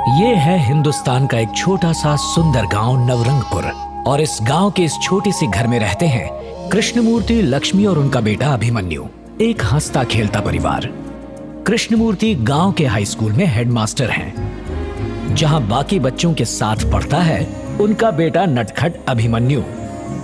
ये है हिंदुस्तान का एक छोटा सा सुंदर गांव नवरंगपुर और इस गांव के इस छोटी सी घर में रहते हैं कृष्णमूर्ति, लक्ष्मी और उनका बेटा अभिमन्यु। एक हंसता खेलता परिवार। कृष्णमूर्ति गांव के हाई स्कूल में हेडमास्टर हैं। जहां बाकी बच्चों के साथ पढ़ता है उनका बेटा नटखट अभिमन्यु।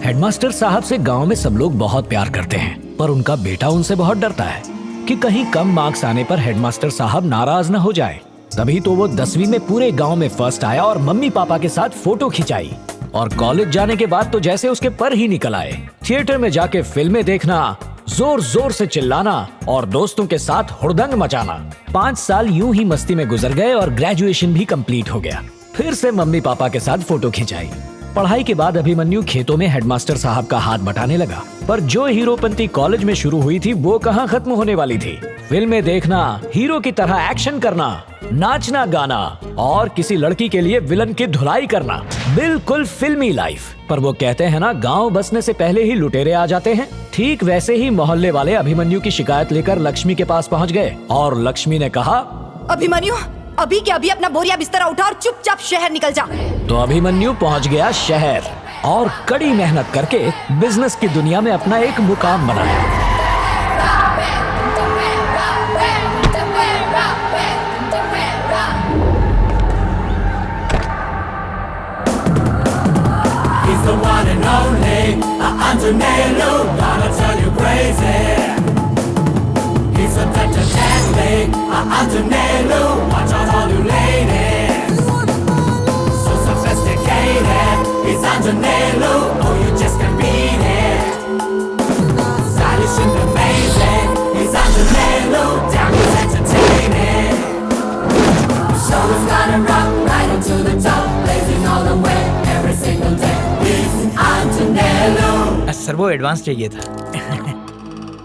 हेडमास्टर साहब से गांव में सब लोग बहुत प्यार करते हैं, पर उनका बेटा उनसे बहुत डरता है कि कहीं कम मार्क्स आने पर हेडमास्टर साहब नाराज न हो जाए। तभी तो वो 10वीं में पूरे गांव में फर्स्ट आया और मम्मी पापा के साथ फोटो खिंचाई। और कॉलेज जाने के बाद तो जैसे उसके पर ही निकल आए। थिएटर में जाके फिल्में देखना, जोर जोर से चिल्लाना और दोस्तों के साथ हुड़दंग मचाना। 5 साल यूं ही मस्ती में गुजर गए और ग्रेजुएशन भी कंप्लीट हो गया। फिर से मम्मी पापा के साथ फोटो खिंचाई। पढ़ाई के बाद अभिमन्यु खेतों में हेडमास्टर साहब का हाथ बटाने लगा, पर जो हीरोपंती कॉलेज में शुरू हुई थी वो कहाँ खत्म होने वाली थी। फिल्में देखना, हीरो की तरह एक्शन करना, नाचना गाना और किसी लड़की के लिए विलन की धुलाई करना, बिल्कुल फिल्मी लाइफ। पर वो कहते हैं ना, गांव बसने से पहले ही लुटेरे आ जाते हैं। ठीक वैसे ही मोहल्ले वाले अभिमन्यु की शिकायत लेकर लक्ष्मी के पास पहुंच गए और लक्ष्मी ने कहा, अभिमन्यु अभी के अभी अपना बोरिया बिस्तरा उठा और चुपचाप शहर निकल जा। तो अभिमन्यु पहुंच गया शहर और कड़ी मेहनत करके बिजनेस की दुनिया में अपना एक मुकाम बनाया। The one and only Antonello, gonna turn you crazy. He's a touch of deadly Antonello, watch out all you ladies. So sophisticated, he's Antonello, oh you just can't beat it. Stylish and amazing, he's Antonello, damn he's entertaining. So he's gonna rock right up to the top, blazing all the way, every single day. Sir वो advance चाहिए था।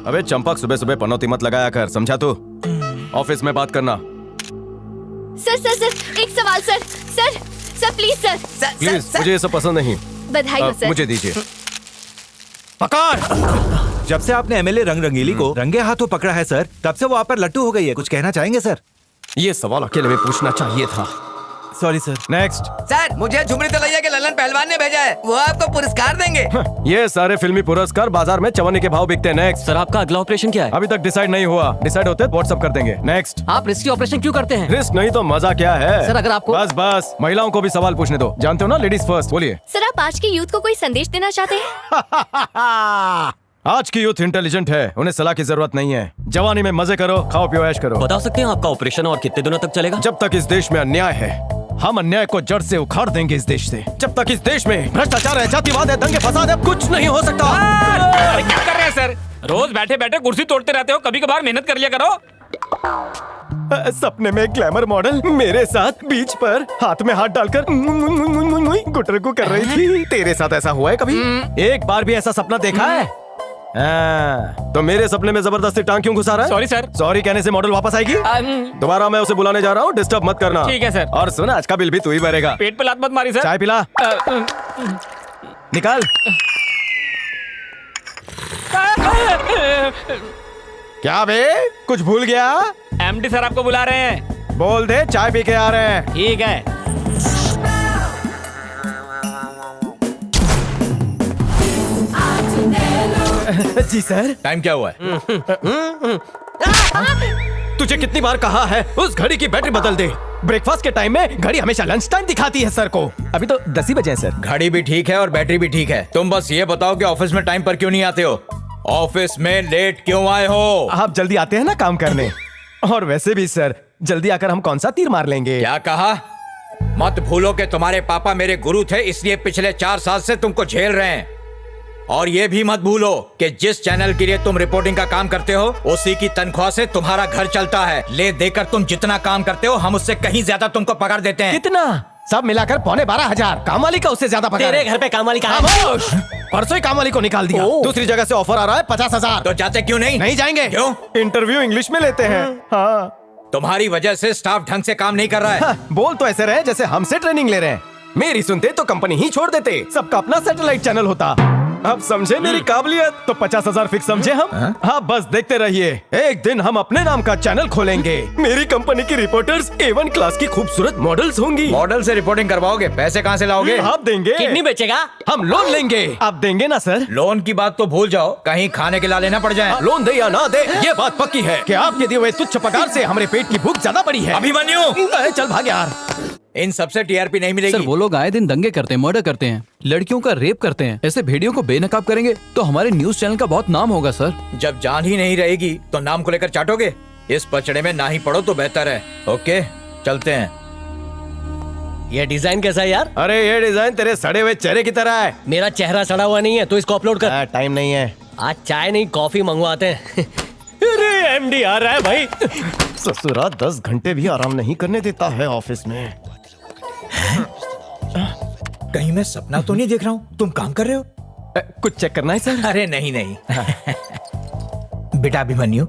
अबे चंपक, सुबह सुबह पनौती मत लगाया कर, समझा तू? ऑफिस में बात करना। सर एक सवाल सर प्लीज सर। प्लीज, मुझे ये सब पसंद नहीं। बधाई हो सर। मुझे दीजिए। पकड़! जब से आपने एमएलए रंग रंगीली को रंगे हाथों पकड़ा है सर, तब से वो आप पर लट्टू हो गई है। कुछ कहना चाहेंगे सर? ये सवाल अकेले में पूछना चाहिए था। Sorry sir. नेक्स्ट। सर मुझे झुमरी तलैया के ललन पहलवान ने भेजा है, वो आपको पुरस्कार देंगे। ये सारे फिल्मी पुरस्कार बाजार में चवन्नी के भाव बिकते हैं। नेक्स्ट। सर आपका अगला ऑपरेशन क्या है? अभी तक डिसाइड नहीं हुआ, डिसाइड होते व्हाट्सएप कर देंगे। नेक्स्ट। आप रिस्की ऑपरेशन क्यों करते हैं? रिस्क नहीं तो मजा क्या है? सर अगर आपको बस महिलाओं को भी सवाल पूछने दो। जानते हो ना, लेडीज फर्स्ट। बोलिए। सर आप आज के यूथ को कोई संदेश देना चाहते हैं? आज की यूथ इंटेलिजेंट है, उन्हें सलाह की जरूरत नहीं है। जवानी में मजे करो, खाओ पियो ऐश करो। बता सकते हैं आपका ऑपरेशन और कितने दिनों तक चलेगा? जब तक इस देश में अन्याय है, हम अन्याय को जड़ से उखाड़ देंगे इस देश से। जब तक इस देश में भ्रष्टाचार है, जातिवाद है, दंगे फसाद है, कुछ नहीं हो सकता। अरे क्या कर रहे हैं सर? रोज बैठे बैठे कुर्सी तोड़ते रहते हो, कभी कभार मेहनत कर लिया करो। सपने में एक ग्लैमर मॉडल मेरे साथ बीच पर हाथ में हाथ डालकर गुटर को कर रही थी। तेरे साथ ऐसा हुआ है कभी? एक बार भी ऐसा सपना देखा है? तो मेरे सपने में जबरदस्ती टांग क्यों घुसा रहा है? Sorry sir. सॉरी कहने से मॉडल वापस आएगी? दोबारा मैं उसे बुलाने जा रहा हूँ, डिस्टर्ब मत करना। ठीक है सर। और सुन, आज का बिल भी तू ही भरेगा। पेट पे लात मत मारी सर। चाय पिला। निकाल। क्या बे, कुछ भूल गया? एमडी सर आपको बुला रहे हैं। बोल दे चाय पी के आ रहे हैं। ठीक है। जी सर। टाइम क्या हुआ है? तुझे कितनी बार कहा है उस घड़ी की बैटरी बदल दे। ब्रेकफास्ट के टाइम में घड़ी हमेशा लंच टाइम दिखाती है सर को। अभी तो 10 ही बजे हैं सर। घड़ी भी ठीक है और बैटरी भी ठीक है। तुम बस ये बताओ कि ऑफिस में टाइम पर क्यों नहीं आते हो? ऑफिस में लेट क्यों आए हो? आप जल्दी आते हैं ना काम करने। और वैसे भी सर, जल्दी आकर हम कौन सा तीर मार लेंगे? क्या कहा? मत भूलो कि तुम्हारे पापा मेरे गुरु थे, इसलिए पिछले 4 साल से तुमको झेल रहे हैं। और ये भी मत भूलो कि जिस चैनल के लिए तुम रिपोर्टिंग का काम करते हो, उसी की तनख्वाह से तुम्हारा घर चलता है। ले देकर तुम जितना काम करते हो, हम उससे कहीं ज्यादा तुमको पगार देते हैं। कितना? सब मिलाकर 12,500। कामवाली का उससे ज्यादा पगार। तेरे घर पे कामवाली का है? खामोश! परसों ही कामवाली को निकाल दिया। दूसरी जगह से ऑफर आ रहा है 50,000। तो जाते क्यों नहीं? नहीं जाएंगे। क्यों? इंटरव्यू इंग्लिश में लेते हैं। हाँ। तुम्हारी वजह से स्टाफ ढंग से काम नहीं कर रहा है। हाँ, बोल तो ऐसे रहे जैसे हमसे ट्रेनिंग ले रहे हैं। मेरी सुनते तो कंपनी ही छोड़ देते, सबका अपना सैटेलाइट चैनल होता। अब समझे मेरी काबिलियत? तो 50,000 फिक्स समझे हम? हाँ बस देखते रहिए, एक दिन हम अपने नाम का चैनल खोलेंगे। मेरी कंपनी की रिपोर्टर्स A1 क्लास की खूबसूरत मॉडल्स होंगी। मॉडल से रिपोर्टिंग करवाओगे? पैसे कहाँ से लाओगे? आप देंगे? किडनी बेचेगा? हम लोन लेंगे। आप देंगे ना सर? लोन की बात तो भूल जाओ, कहीं खाने के ला लेना पड़ जाए। लोन दे या ना दे, ये बात पक्की है कि आपके दिए हुए तुच्छ पगार से हमारे पेट की भूख ज्यादा बड़ी है। अभिमन्यु, चल भाग यार। इन सबसे टीआरपी नहीं मिलेगी। सर वो लोग आए दिन दंगे करते हैं, मर्डर करते हैं, लड़कियों का रेप करते हैं। ऐसे भेड़ियों को बेनकाब करेंगे तो हमारे न्यूज चैनल का बहुत नाम होगा सर। जब जान ही नहीं रहेगी तो नाम को लेकर चाटोगे? इस पचड़े में ना ही पड़ो तो बेहतर है। ओके चलते हैं। ये डिजाइन कैसा है यार? अरे ये डिजाइन तेरे सड़े हुए चेहरे की तरह है। मेरा चेहरा सड़ा हुआ नहीं है तो इसको अपलोड कर। टाइम नहीं है। आज चाय नहीं कॉफी मंगवाते हैं। अरे एमडी आ रहा है भाई। ससुरा 10 घंटे भी आराम नहीं करने देता है ऑफिस में। कहीं मैं सपना तो नहीं देख रहा हूँ? तुम काम कर रहे हो? कुछ चेक करना है सर? अरे नहीं नहीं। बेटा अभिमन्यु,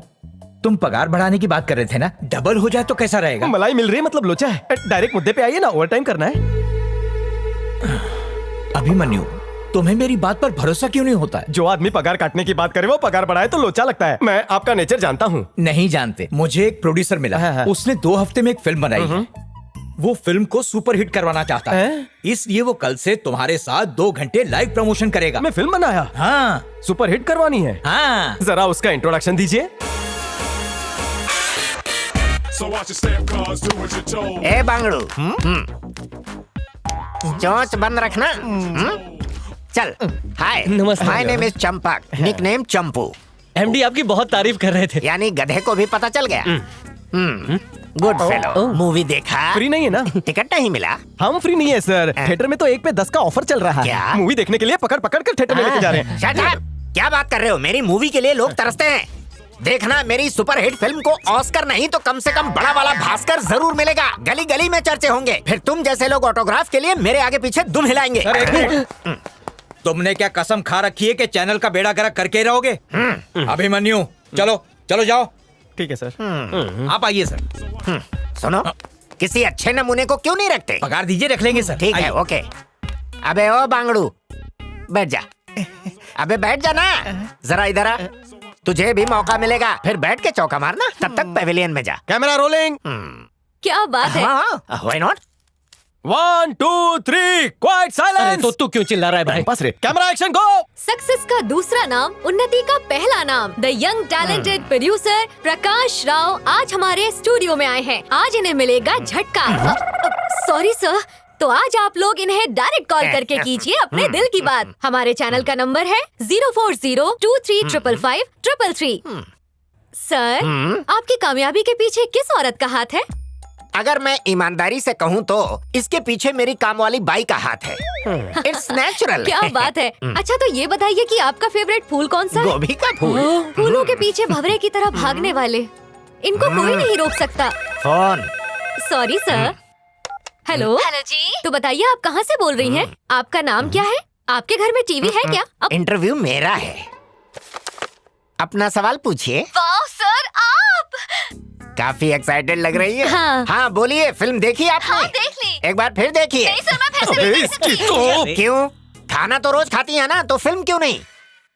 तुम पगार बढ़ाने की बात कर रहे थे ना, डबल हो जाए तो कैसा रहेगा? मलाई मिल रही है मतलब लोचा है। डायरेक्ट मुद्दे पे आइए ना, ओवर टाइम करना है। अभिमन्यु, तुम्हें मेरी बात पर भरोसा क्यों नहीं होता है? जो आदमी पगार काटने की बात करे वो पगार बढ़ाए तो लोचा लगता है। मैं आपका नेचर जानता हूँ। नहीं जानते। मुझे एक प्रोड्यूसर मिला, उसने 2 हफ्ते में एक फिल्म बनाई है। वो फिल्म को सुपर हिट करवाना चाहता है, इसलिए वो कल से तुम्हारे साथ 2 घंटे लाइव प्रमोशन करेगा। मैं फिल्म बनाया? हाँ। सुपर हिट करवानी है? हाँ। जरा उसका इंट्रोडक्शन दीजिए। ए बांगड़ू, चोंच बंद रखना। चल। हाय, नमस्ते। My name is Champak, nickname Champu. MD आपकी बहुत तारीफ कर रहे थे। यानी गधे को भी पता चल गया। Good fellow. मूवी देखा? फ्री नहीं है ना? टिकट नहीं मिला? हम फ्री नहीं है सर, थिएटर में तो 1 पे 10 का ऑफर चल रहा है। क्या? मूवी देखने के लिए पकड़ पकड़ कर थिएटर में लेके जा रहे हैं। Shut up! क्या बात कर रहे हो? मेरी मूवी के लिए लोग तरसते हैं। देखना, मेरी सुपर हिट फिल्म को ऑस्कर नहीं तो कम से कम बड़ा वाला भास्कर जरूर मिलेगा। गली गली में चर्चे होंगे। फिर तुम जैसे लोग ऑटोग्राफ के लिए मेरे आगे पीछे दुम हिलाएंगे। तुमने क्या कसम खा रखी है कि चैनल का बेड़ा गर्क करके रहोगे? अभिमन्यु, चलो चलो जाओ। ठीक है सर। आप आइए सर। सुनो, किसी अच्छे नमूने को क्यों नहीं रखते? पगार दीजिए, रख लेंगे सर। ठीक है, ओके। अबे ओ बांगड़ू, बैठ जा। अबे बैठ जा ना, जरा इधर आ। तुझे भी मौका मिलेगा, फिर बैठ के चौका मारना। तब तक पेविलियन में जा। Camera rolling. क्या बात है? Why not? 1 2 3 क्वाइट अरे साइलेंस। तो तू क्यों चिल्ला रहा है भाई? बस रे, कैमरा एक्शन गो। सक्सेस का दूसरा नाम, उन्नति का पहला नाम। The young talented producer Prakash Rao आज हमारे स्टूडियो में आए हैं। आज इन्हें मिलेगा झटका। सॉरी सर, तो आज आप लोग इन्हें डायरेक्ट कॉल करके कीजिए अपने दिल की बात। हमारे चैनल का नंबर है 04023553333। सर, आपकी कामयाबी के पीछे किस औरत का हाथ है? अगर मैं ईमानदारी से कहूँ तो इसके पीछे मेरी काम वाली बाई का हाथ है। It's natural. क्या बात है। अच्छा तो ये बताइए कि आपका फेवरेट फूल कौन सा है? गोभी का फूल। फूलों के पीछे भंवरे की तरह भागने वाले, इनको कोई नहीं रोक सकता। फोन। Sorry sir. हेलो जी। तो बताइए आप कहाँ से बोल रही हैं? आपका नाम क्या है? आपके घर में टीवी है क्या? इंटरव्यू मेरा है, अपना सवाल पूछिए। वाह सर, आप काफी एक्साइटेड लग रही है। हाँ। बोलिए, फिल्म देखी आपने? हाँ, देख ली। एक बार फिर देखिए। नहीं सर, मैं फिर से नहीं देख सकती। तो क्यों? खाना तो रोज खाती है ना, तो फिल्म क्यों नहीं?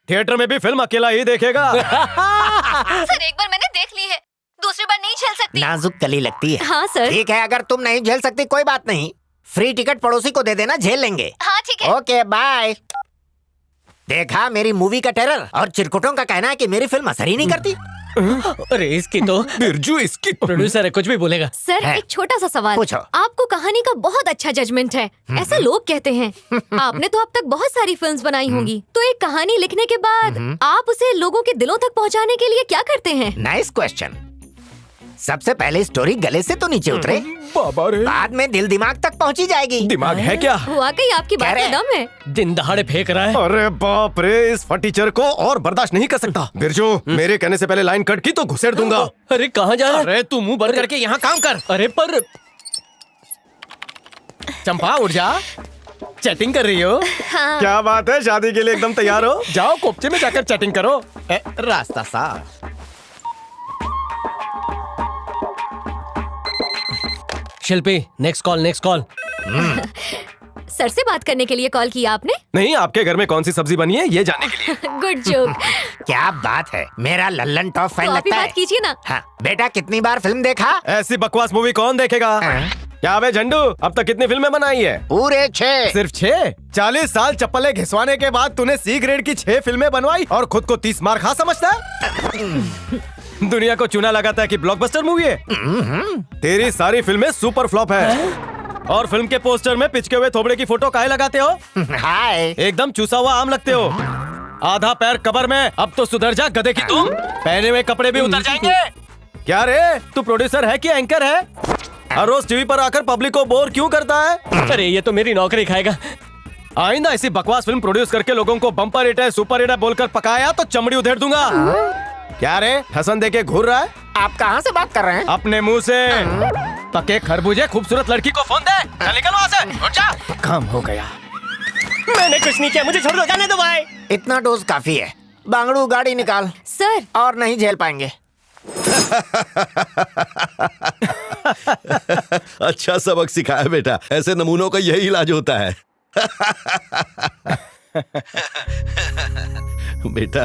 थिएटर में भी फिल्म अकेला ही देखेगा। सर एक बार मैंने देख ली है, दूसरी बार नहीं झेल सकती। नाजुक कली लगती है। हाँ सर। ठीक है, अगर तुम नहीं झेल सकती कोई बात नहीं, फ्री टिकट पड़ोसी को दे देना, झेल लेंगे। हाँ ठीक है। Okay bye. देखा मेरी मूवी का टेरर, और चिरकुटों का कहना है कि मेरी फिल्म असर ही नहीं करती। अरे इसकी तो बिरजू इसकी प्रोड्यूसर है, कुछ भी बोलेगा। सर है। एक छोटा सा सवाल। पूछो। आपको कहानी का बहुत अच्छा जजमेंट है, ऐसा लोग कहते हैं। आपने तो अब तक बहुत सारी फिल्म्स बनाई होंगी, तो एक कहानी लिखने के बाद आप उसे लोगों के दिलों तक पहुंचाने के लिए क्या करते हैं? Nice question. सबसे पहले स्टोरी गले से तो नीचे उतरे, बाबा रे। बाद में दिल दिमाग तक पहुंची जाएगी। दिमाग है क्या? वाकई आपकी बात में दम है। दिन दहाड़े फेंक रहा है। अरे बाप रे, इस फटीचर को और बर्दाश्त नहीं कर सकता। बिरजू, मेरे कहने से पहले लाइन कट की तो घुसेड़ दूंगा। अरे कहाँ जा रहा है? अरे तू मुंह बंद करके यहाँ काम कर। अरे पर चंपा उठ जा, चैटिंग कर रही हो? हाँ। क्या बात है, शादी के लिए एकदम तैयार हो? जाओ कोपचे में जाकर चैटिंग करो। रास्ता साफ। शिल्पी, नेक्स्ट कॉल। सर से बात करने के लिए कॉल किया आपने? नहीं, आपके घर में कौन सी सब्जी बनी है ये जानने के लिए। Good joke. क्या बात है, मेरा लल्लन टॉप फैन तो आप ही लगता है। बात कीजिए ना। हाँ, बेटा कितनी बार फिल्म देखा? ऐसी बकवास मूवी कौन देखेगा? क्या बे झंडू, अब तक कितनी फिल्में बनाई है? पूरे 6। सिर्फ 6? 40 साल चप्पलें घिसवाने के बाद तूने सी ग्रेड की 6 फिल्में बनवाई और खुद को 30 मार खा समझता है? दुनिया को चूना लगाता है कि ब्लॉकबस्टर मूवी है। तेरी सारी फिल्में सुपर फ्लॉप है। और फिल्म के पोस्टर में पिचके हुए थोबड़े की फोटो काहे लगाते हो? हाय, एकदम चूसा हुआ आम लगते हो। आधा पैर कबर में, अब तो सुधर जा गधे की तुम। पहने हुए कपड़े भी उतर जाएंगे। क्या रे, तू प्रोड्यूसर है कि एंकर है? हर रोज टीवी पर आकर पब्लिक को बोर क्यों करता है? अरे ये तो मेरी नौकरी खाएगा। आइंदा ऐसी बकवास फिल्म प्रोड्यूस करके लोगों को बम्पर हिट है, सुपर हिट है बोलकर पकाया तो चमड़ी उधेड़ दूंगा। क्या रे, हसन देके घूर रहा है? आप कहाँ से बात कर रहे हैं? अपने मुंह से। पके खरबूजे खूबसूरत लड़की को फोन दे। चल निकल वहाँ से, उठ जा। काम हो गया। मैंने कुछ नहीं किया, मुझे छोड़ दो, जाने दो भाई। इतना डोज काफी है। बांगड़ू गाड़ी निकाल। सर, और नहीं झेल पाएंगे। अच्छा सबक सिखाया बेटा, ऐसे नमूनों का यही इलाज होता है। बेटा।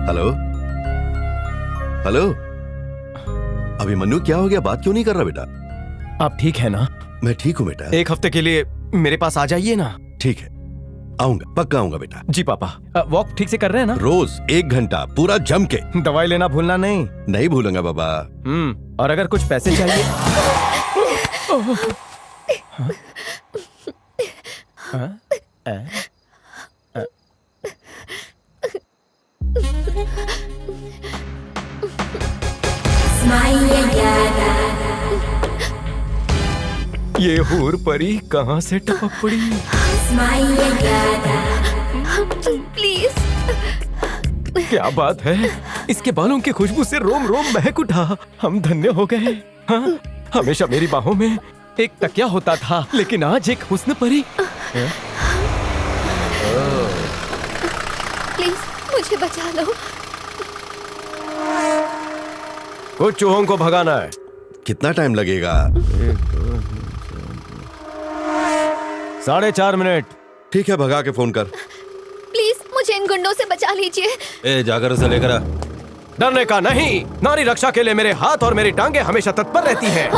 हेलो हेलो, अभिमन्यु क्या हो गया, बात क्यों नहीं कर रहा बेटा? आप ठीक है ना? मैं ठीक हूँ बेटा। एक हफ्ते के लिए मेरे पास आ जाइए ना। ठीक है, आऊंगा, पक्का आऊंगा बेटा। जी पापा। वॉक ठीक से कर रहे हैं ना? रोज 1 घंटा पूरा जम के। दवाई लेना भूलना नहीं। नहीं भूलूंगा बाबा। और अगर कुछ पैसे चाहिए। ये हूर परी कहाँ से टपक पड़ी? प्लीज। क्या बात है, इसके बालों की खुशबू से रोम रोम महक उठा। हम धन्य हो गए। हाँ, हमेशा मेरी बाहों में एक तकिया होता था, लेकिन आज एक हुस्न परी। प्लीज मुझे बचा लो। कुछ चूहों को भगाना है। कितना टाइम लगेगा? 4.5 मिनट। ठीक है, भगा के फोन कर। प्लीज मुझे इन गुंडों से बचा लीजिए। ए, जाकर उसे लेकर आ। डरने का नहीं, नारी रक्षा के लिए मेरे हाथ और मेरी टांगे हमेशा तत्पर रहती हैं।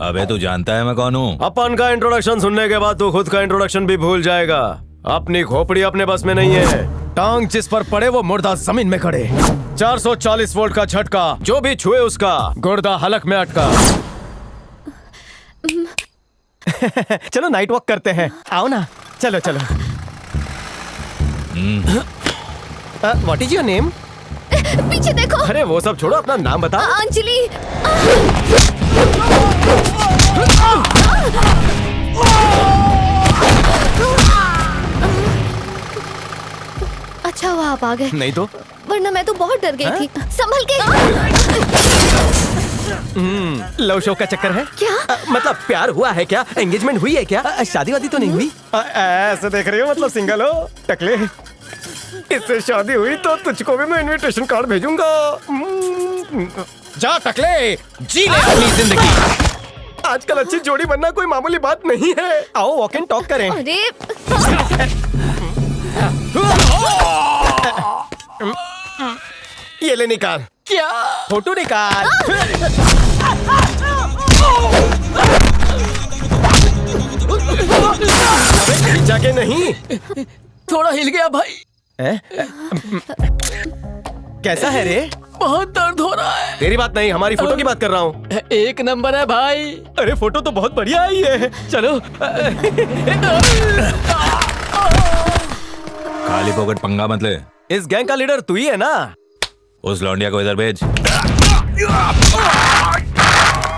अबे तू जानता है मैं कौन हूँ? अपन का इंट्रोडक्शन सुनने के बाद तू खुद का इंट्रोडक्शन भी भूल जाएगा। अपनी खोपड़ी अपने बस में नहीं है। टांग जिस पर पड़े वो मुर्दा जमीन में खड़े। 440 वोल्ट का झटका, जो भी छुए उसका गुर्दा हलक में अटका। चलो नाइट वॉक करते हैं, आओ ना। चलो चलो। What is your name? पीछे देखो। अरे वो सब छोड़ो, अपना नाम बताओ। अंजलि। अच्छा हुआ आप आ गए, नहीं तो वरना मैं तो बहुत डर गई थी। संभल के। लव शो का चक्कर है क्या? मतलब प्यार हुआ है क्या? एंगेजमेंट हुई है क्या? शादी वादी तो नहीं हुई? ऐसे देख रही हो, मतलब सिंगल हो? टकले, इससे शादी हुई तो तुझको भी मैं इनविटेशन कार्ड भेजूंगा। जा टकले, जी ले अपनी जिंदगी। आजकल अच्छी जोड़ी बनना कोई मामूली बात नहीं है। आओ वॉक एंड टॉक करें। अरे ये ले निकाल। क्या? फोटो निकाल। अबे जाके नहीं, थोड़ा हिल गया भाई। कैसा है रे? बहुत दर्द हो रहा है। तेरी बात नहीं, हमारी फोटो की बात कर रहा हूँ। एक नंबर है भाई। अरे फोटो तो बहुत बढ़िया आई है। चलो। खाली पॉकेट पंगा मत ले। इस गैंग का लीडर तू ही है ना? उस लौंडिया को इधर भेज।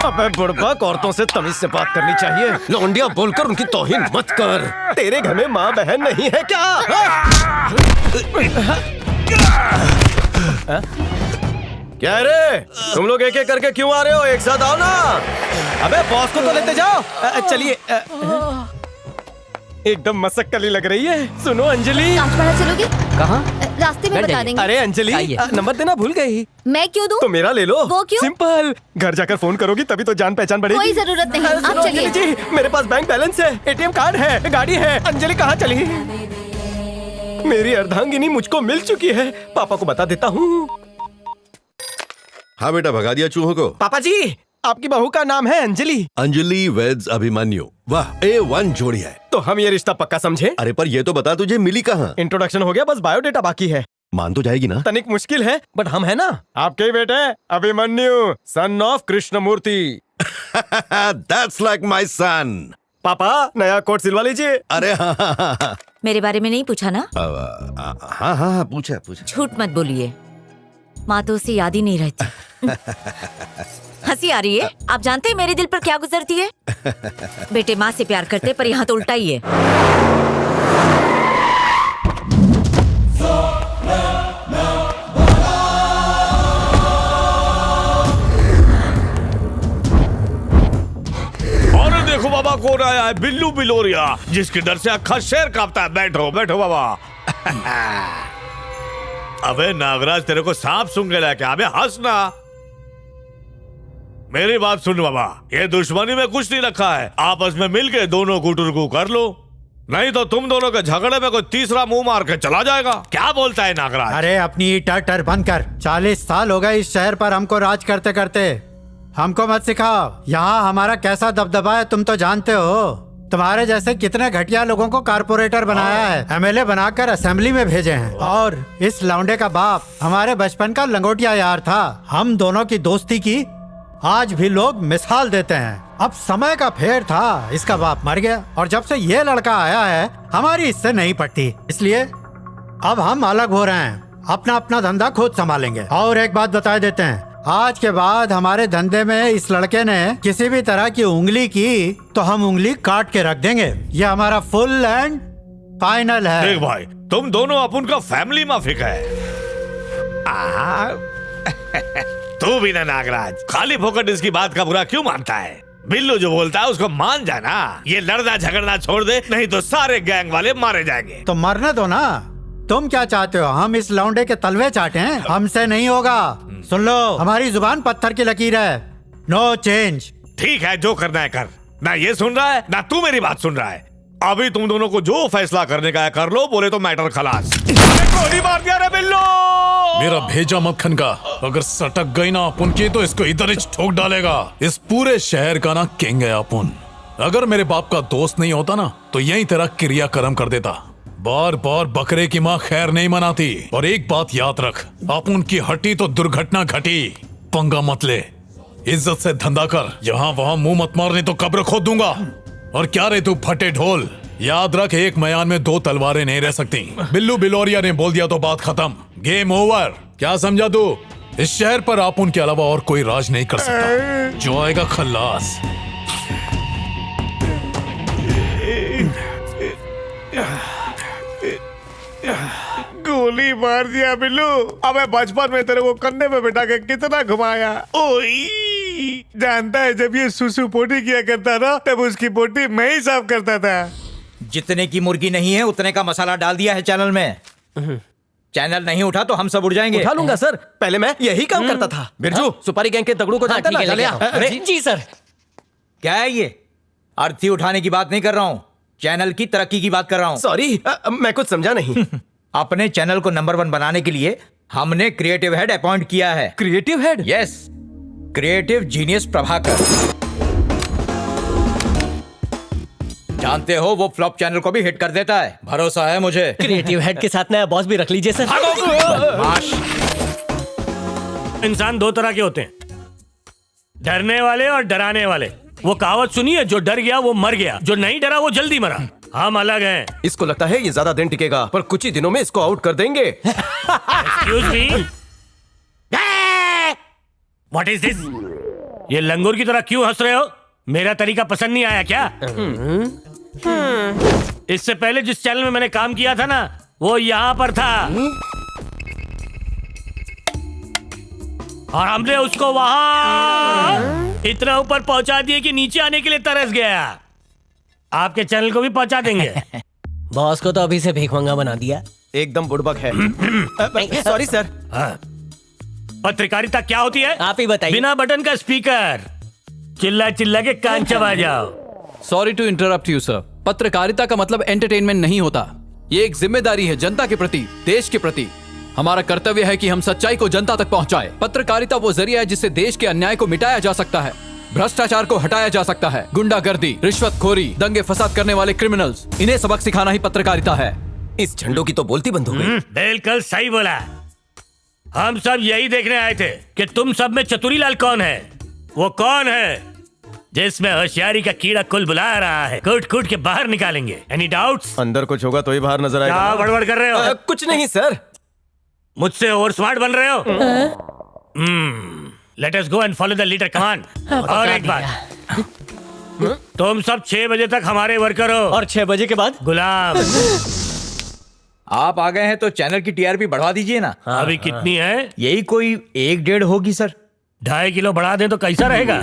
अबे बुड़बक, औरतों से तमीज से बात करनी चाहिए। लौंडिया बोलकर उनकी तौहीन मत कर। तेरे घर में माँ बहन नहीं है क्या? क्या रे, तुम लोग एक एक करके क्यों आ रहे हो? एक साथ आओ ना। अबे बॉस को तो लेते जाओ। चलिए। एकदम मसक्कली लग रही है। सुनो अंजलि। कांचपाड़ा चलोगे? कहाँ? रास्ते में बता देंगे। अरे अंजलि, नंबर देना भूल गई। मैं क्यों दूं? तो मेरा ले लो। वो क्यों? सिंपल, घर जाकर फोन करोगी तभी तो जान पहचान बढ़ेगी। कोई जरूरत नहीं, आप सुनो चलिए। अंजलि जी, मेरे पास बैंक बैलेंस है, एटीएम कार्ड है, गाड़ी है। अंजलि कहाँ चली? मेरी अर्धांगिनी मुझको मिल चुकी है। पापा को बता देता हूँ। हाँ बेटा, भगा दिया चूहों को। पापा जी, आपकी बहू का नाम है अंजलि। अंजलि वेड्स अभिमन्यु। वाह, A1 जोड़ी है। तो हम ये रिश्ता पक्का समझे? अरे पर ये तो बता, तुझे मिली कहाँ? इंट्रोडक्शन हो गया, बस बायोडेटा बाकी है। मान तो जाएगी ना? तनिक मुश्किल है, बट हम है ना। आपके ही बेटे Abhimanyu, son of Krishnamurthy. That's like my son. पापा, नया कोट सिलवा लीजिए। अरे हाँ, मेरे बारे में नहीं पूछा ना? हाँ, पूछा। झूठ मत बोलिए, माँ तो उसे याद ही नहीं रहती। हंसी आ रही है? आप जानते हैं मेरे दिल पर क्या गुजरती है? बेटे माँ से प्यार करते, पर यहाँ तो उल्टा ही है। अरे देखो बाबा, कौन आया है? बिल्लू बिलोरिया, जिसके डर से अक्खा शेर कांपता है। बैठो बैठो बाबा। अबे नागराज, तेरे को सांप सूंघ के लाया क्या? अबे हंसना। मेरी बात सुन बाबा, ये दुश्मनी में कुछ नहीं रखा है। आपस में मिलके दोनों गुटुरगु कर लो, नहीं तो तुम दोनों के झगड़े में कोई तीसरा मुंह मार के चला जाएगा। क्या बोलता है नागराज? अरे अपनी टर बंद कर। 40 साल हो गए इस शहर पर हमको राज करते करते। हमको मत सिखाओ। यहाँ हमारा कैसा दबदबा है तुम तो जानते हो। तुम्हारे जैसे कितने घटिया लोगों को कारपोरेटर बनाया है, एमएलए बनाकर असेंबली में भेजे हैं। और इस लौंडे का बाप हमारे बचपन का लंगोटिया यार था। हम दोनों की दोस्ती की आज भी लोग मिसाल देते हैं। अब समय का फेर था, इसका बाप मर गया और जब से ये लड़का आया है हमारी इससे नहीं पटती, इसलिए अब हम अलग हो रहे हैं। अपना अपना धंधा खुद संभालेंगे। और एक बात बता देते हैं, आज के बाद हमारे धंधे में इस लड़के ने किसी भी तरह की उंगली की तो हम उंगली काट के रख देंगे। ये हमारा फुल एंड फाइनल है। देख भाई, तुम दोनों अपन का फैमिली माफिक है। तू भी ना नागराज, खाली फोकट इसकी बात का बुरा क्यों मानता है? बिल्लू जो बोलता है उसको मान जाना। ये लड़ना झगड़ना छोड़ दे, नहीं तो सारे गैंग वाले मारे जाएंगे। तो मरने दो ना। तुम क्या चाहते हो, हम इस लौंडे के तलवे चाटें? हमसे नहीं होगा। सुन लो, हमारी जुबान पत्थर की लकीर है। No change. ठीक है, जो करना है कर। ना ये सुन रहा है ना तू मेरी बात सुन रहा है। अभी तुम दोनों को जो फैसला करने का है कर लो, बोले तो मैटर खलास। गोली मार दिया रे बिल्लू। मेरा भेजा मक्खन का अगर सटक गई ना अपुन की तो इसको इधर ही ठोक डालेगा। इस पूरे शहर का ना किंग है अपुन। अगर मेरे बाप का दोस्त नहीं होता ना तो यही तेरा क्रियाक्रम कर देता। बार बार बकरे की माँ खैर नहीं मनाती। और एक बात याद रख, अपुन की हटी तो दुर्घटना घटी। पंगा मत ले, इज्जत से धंधा कर। यहाँ वहाँ मुंह मत मारने तो कब्र खोद दूंगा। और क्या रे तू फटे ढोल, याद रख एक मयान में दो तलवारें नहीं रह सकती। बिल्लू बिलोरिया ने बोल दिया तो बात खत्म, गेम ओवर। क्या समझा तू? इस शहर पर आप उनके अलावा और कोई राज नहीं कर सकता। जो आएगा खल्लास। गोली मार दिया बिल्लू। अबे बचपन में तेरे को कंधे पे बिठा के कितना घुमाया। ओई जानता है, जब ये सुसु पोटी किया करता था तब उसकी पोटी मैं ही साफ करता था। जितने की मुर्गी नहीं है उतने का मसाला डाल दिया है चैनल में। चैनल नहीं उठा तो हम सब उड़ जाएंगे। उठा लूंगा सर, पहले मैं यही काम करता था। बिरजू, सुपारी गैंग के तगड़ू को जानता ना? चलिए। अरे जी सर। क्या है ये? अर्थी उठाने की बात नहीं कर रहा हूँ, चैनल की तरक्की की बात कर रहा हूँ। सॉरी, मैं कुछ समझा नहीं। अपने चैनल को नंबर 1 बनाने के लिए हमने क्रिएटिव हेड अपॉइंट किया है। Creative head? Yes, creative genius Prabhakar. जानते हो वो फ्लॉप चैनल को भी हिट कर देता है, भरोसा है मुझे। क्रिएटिव हेड के साथ नया बॉस भी रख लीजिए सर। इंसान दो तरह के होते हैं, डरने वाले और डराने वाले। वो कहावत सुनिए, जो डर गया वो मर गया, जो नहीं डरा वो जल्दी मरा। हम अलग हैं। इसको लगता है ये ज्यादा दिन टिकेगा, पर कुछ ही दिनों में इसको आउट कर देंगे। Excuse me, what is this? ये लंगूर की तरह क्यों हंस रहे हो? मेरा तरीका पसंद नहीं आया क्या? इससे पहले जिस चैनल में मैंने काम किया था ना, वो यहाँ पर था और हमने उसको वहां इतना ऊपर पहुंचा दिया कि नीचे आने के लिए तरस गया। आपके चैनल को भी पहुंचा देंगे। बॉस को तो अभी से भीखमंगा बना दिया। एकदम बुड़बक है। Sorry sir. पत्रकारिता क्या होती है? आप ही बताइए। बिना बटन का स्पीकर, चिल्ला चिल्ला के कान चबा जाओ। Sorry to interrupt you sir. पत्रकारिता का मतलब एंटरटेनमेंट नहीं होता। ये एक जिम्मेदारी है जनता के प्रति, देश के प्रति। हमारा कर्तव्य है कि हम सच्चाई को जनता तक पहुंचाए। पत्रकारिता वो जरिया है जिससे देश के अन्याय को मिटाया जा सकता है, भ्रष्टाचार को हटाया जा सकता है। गुंडागर्दी, रिश्वतखोरी, दंगे फसाद करने वाले क्रिमिनल्स, इन्हें सबक सिखाना ही पत्रकारिता है। इस झंडों की तो बोलती बंद हो गई। बिल्कुल सही बोला। हम सब यही देखने आए थे कि तुम सब में चतुरीलाल कौन है। वो कौन है जिसमें होशियारी का कीड़ा कुल बुला रहा है। कूट कूट के बाहर निकालेंगे। Any doubts? अंदर कुछ होगा तो ही बाहर नजर आएगा। क्या बड़बड़ कर रहे हो? कुछ नहीं सर। मुझसे ओवर स्मार्ट बन रहे हो? Let us go and follow the leader command. और एक बात, तुम सब 6 बजे तक हमारे वर्कर हो और 6 बजे के बाद गुलाम। आप आ गए हैं तो चैनल की टीआरपी बढ़वा दीजिए ना। अभी कितनी है? यही कोई 1-1.5 होगी सर। 2.5 किलो बढ़ा दें तो कैसा रहेगा?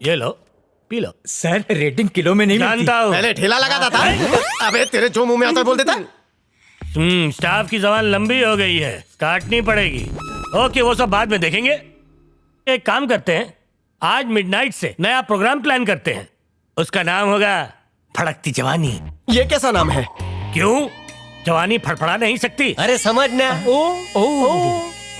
ये लो, P low. Sir rating kilo में नहीं जानता हूँ। पहले ठेला लगाता था। अबे तेरे जो मुंह में आता है बोल देता। स्टाफ की जबान लंबी हो गई है, काटनी पड़ेगी। ओके, वो सब बाद में देखेंगे। एक काम करते हैं, आज मिडनाइट से नया प्रोग्राम प्लान करते हैं। उसका नाम होगा फड़कती जवानी। ये कैसा नाम है? क्यों? जवानी फड़फड़ा नहीं सकती? अरे समझना।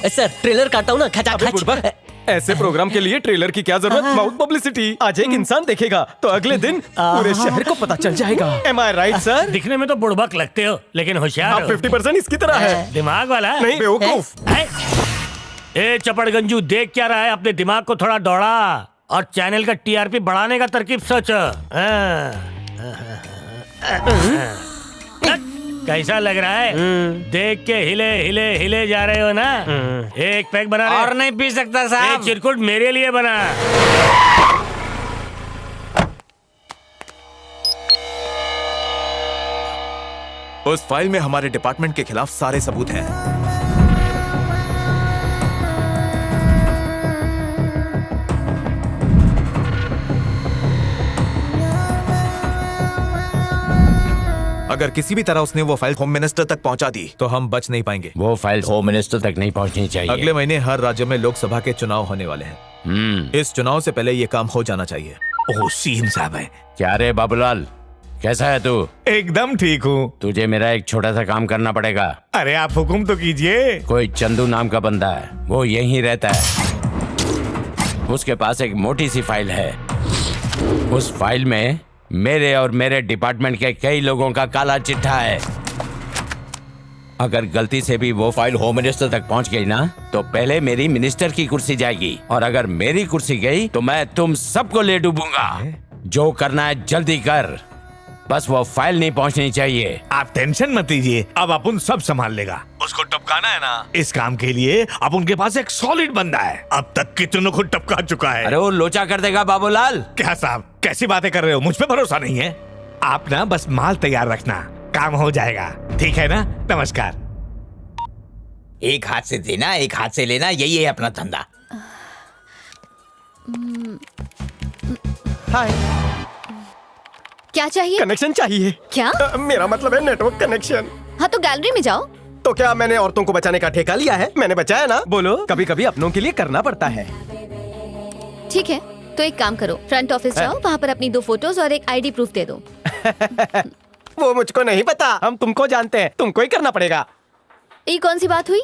सर ट्रेलर काटता हूँ ना, खचाखच। ऐसे प्रोग्राम के लिए ट्रेलर की क्या जरूरत? Mouth publicity. आज एक इंसान देखेगा तो अगले दिन पूरे शहर को पता चल जाएगा। Am I right, sir? दिखने में तो बुड़बक लगते हो, लेकिन होशियार आप हो। 50% इसकी तरह है। दिमाग वाला नहीं, बेवकूफ। ए चपड़गंजू, देख क्या रहा है? अपने दिमाग को थोड़ा दौड़ा और चैनल का टीआरपी बढ़ाने का तरकीब सोच। कैसा लग रहा है? देख के हिले हिले हिले जा रहे हो ना? एक पैक बना रहे? और नहीं पी सकता साहब। एक चिरकुट मेरे लिए बना। उस फाइल में हमारे डिपार्टमेंट के खिलाफ सारे सबूत हैं। अगर किसी भी तरह उसने वो फाइल होम मिनिस्टर तक पहुंचा दी तो हम बच नहीं पाएंगे। वो फाइल होम मिनिस्टर तक नहीं पहुंचनी चाहिए। अगले महीने हर राज्य में लोकसभा के चुनाव होने वाले हैं। इस चुनाव से पहले ये काम हो जाना चाहिए। ओह सीएम साहब है क्या? रे बाबूलाल, कैसा है तू? एकदम ठीक हूँ। तुझे मेरा एक छोटा सा काम करना पड़ेगा। अरे आप हुक्म तो कीजिए। कोई चंदू नाम का बंदा है, वो यहीं रहता है। उसके पास एक मोटी सी फाइल है। उस फाइल में मेरे और मेरे डिपार्टमेंट के कई लोगों का काला चिट्ठा है। अगर गलती से भी वो फाइल होम मिनिस्टर तक पहुंच गई ना तो पहले मेरी मिनिस्टर की कुर्सी जाएगी, और अगर मेरी कुर्सी गई तो मैं तुम सबको ले डूबूंगा। जो करना है जल्दी कर, बस वो फाइल नहीं पहुंचनी चाहिए। आप टेंशन मत लीजिए, अब अपन सब संभाल लेगा। उसको टपकाना है ना, इस काम के लिए अब उनके पास एक सॉलिड बंदा है। अब तक कितनों को टपका चुका है। अरे वो लोचा कर देगा बाबूलाल। क्या साहब, कैसी बातें कर रहे हो? मुझ पे भरोसा नहीं है? आप ना बस माल तैयार रखना, काम हो जाएगा। ठीक है ना? नमस्कार। एक हाथ से देना, एक हाथ से लेना, यही है अपना धंधा। हाय। क्या चाहिए? कनेक्शन चाहिए। क्या? मेरा मतलब है नेटवर्क कनेक्शन। हाँ तो गैलरी में जाओ। तो क्या मैंने औरतों को बचाने का ठेका लिया है? मैंने बचाया ना। बोलो, कभी कभी अपनों के लिए करना पड़ता है। ठीक है, तो एक काम करो, फ्रंट ऑफिस जाओ, वहाँ पर अपनी 2 फोटोज और एक आईडी प्रूफ दे दो। वो मुझको नहीं पता, हम तुमको जानते हैं, तुमको ही करना पड़ेगा। ये कौन सी बात हुई?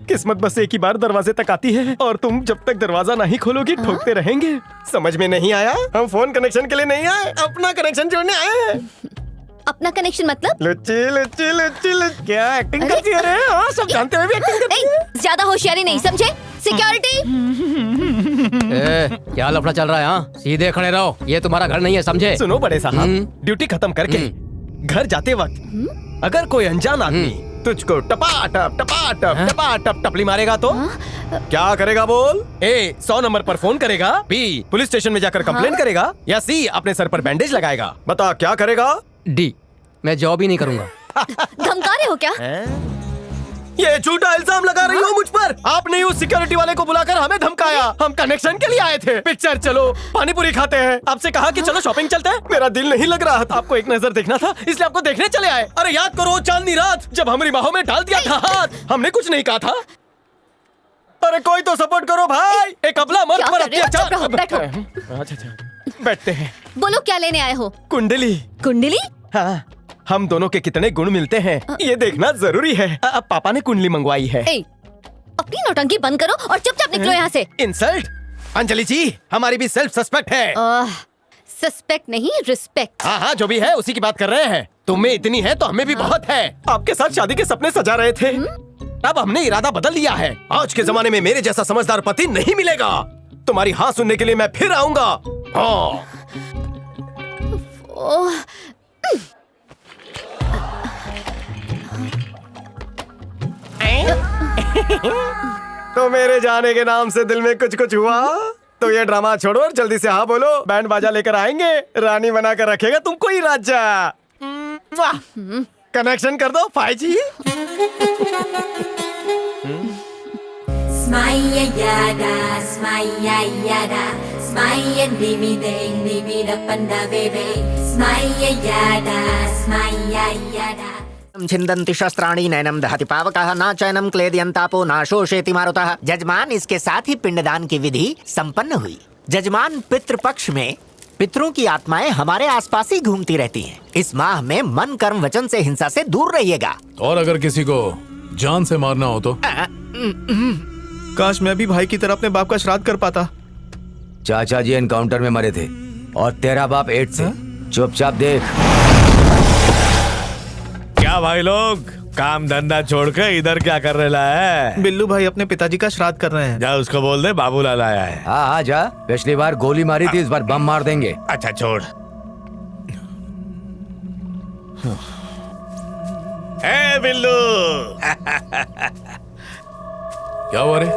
किस्मत बस एक ही बार दरवाजे तक आती है और तुम जब तक दरवाजा नहीं खोलोगी ठोकते रहेंगे। समझ में नहीं आया? हम फोन कनेक्शन के लिए नहीं आए, अपना कनेक्शन जोड़ने आए हैं। अपना कनेक्शन मतलब? लुच्ची लुच्ची लुच्ची लुच्ची, क्या एक्टिंग करती है रे? हाँ, सब जानते हुए भी एक्टिंग करती है। ज्यादा होशियारी नहीं, समझे? सिक्योरिटी। क्या लफड़ा चल रहा है? हाँ सीधे खड़े रहो, ये तुम्हारा घर नहीं है, समझे? सुनो बड़े साहब, ड्यूटी खत्म करके घर जाते वक्त अगर कोई अनजान आदमी तुझको टपा टप टपली मारेगा तो क्या करेगा बोल? ए 100 नंबर पर फोन करेगा, बी पुलिस स्टेशन में जाकर कंप्लेंट करेगा, या सी अपने सर पर बैंडेज लगाएगा? बता क्या करेगा? डी मैं जॉब ही नहीं करूंगा। धमका रहे हो क्या? ये झूठा इल्जाम लगा रही हो मुझ पर। आपने उस सिक्योरिटी वाले को बुलाकर हमें धमकाया। हम कनेक्शन के लिए आए थे। पिक्चर चलो, पानी पूरी खाते हैं। आपसे कहा कि चलो शॉपिंग चलते हैं। मेरा दिल नहीं लग रहा था, आपको एक नजर देखना था, इसलिए आपको देखने चले आए। अरे याद करो चांदनी रात जब हमारी बाहों में डाल दिया था हाथ, हमने कुछ नहीं कहा था। अरे कोई तो सपोर्ट करो भाई, एक अबला मर्द पर अत्याचार। बैठो। अच्छा, बैठते हैं। बोलो क्या लेने आए हो? कुंडली। कुंडली? हाँ, हम दोनों के कितने गुण मिलते हैं ये देखना जरूरी है। अब पापा ने कुंडली मंगवाई है। अपनी नौटंकी बंद करो और चुपचाप निकलो यहाँ से। इंसल्ट? अंजलि जी, हमारी भी सेल्फ सस्पेक्ट है। सस्पेक्ट नहीं, रिस्पेक्ट। हाँ, जो भी है उसी की बात कर रहे हैं। तुम्हें इतनी है तो हमें भी बहुत है। आपके साथ शादी के सपने सजा रहे थे, अब हमने इरादा बदल लिया है। आज के जमाने में मेरे जैसा समझदार पति नहीं मिलेगा। तुम्हारी हाँ सुनने के लिए मैं फिर आऊंगा। हाँ। तो मेरे जाने के नाम से दिल में कुछ कुछ हुआ तो ये ड्रामा छोड़ो और जल्दी से हाँ बोलो। बैंड बाजा लेकर आएंगे, रानी बना कर रखेगा तुमको ही राजा। कनेक्शन कर दो 5G। Smile yada, smile yada, smile dimi ding dimi da panda bebe. Smile yada, smile yada. छिन्दन्ति शस्त्राणि नैनम दहति पावकः न चैनम क्लेदयन्तापो न शोषयति मारुतः। जजमान, इसके साथ ही पिंडदान की विधि संपन्न हुई। जजमान, पितृपक्ष में पितरों की आत्माएं हमारे आसपास ही घूमती रहती हैं। इस माह में मन कर्म वचन से हिंसा से दूर रहिएगा। और अगर किसी को जान से मारना हो तो? काश मैं भी भाई की तरह अपने बाप का श्राद्ध कर पाता। चाचा जी एनकाउंटर में मरे थे और तेरा बाप एड्स से। चुपचाप देख। क्या भाई लोग काम धंधा छोड़कर इधर क्या कर रहा है? बिल्लू भाई अपने पिताजी का श्राद्ध कर रहे हैं। जा उसको बोल दे बाबूलाल आया है। हाँ हाँ जा, पिछली बार गोली मारी थी, इस बार बम मार देंगे। अच्छा छोड़। ए बिल्लू। क्या हुआ रे?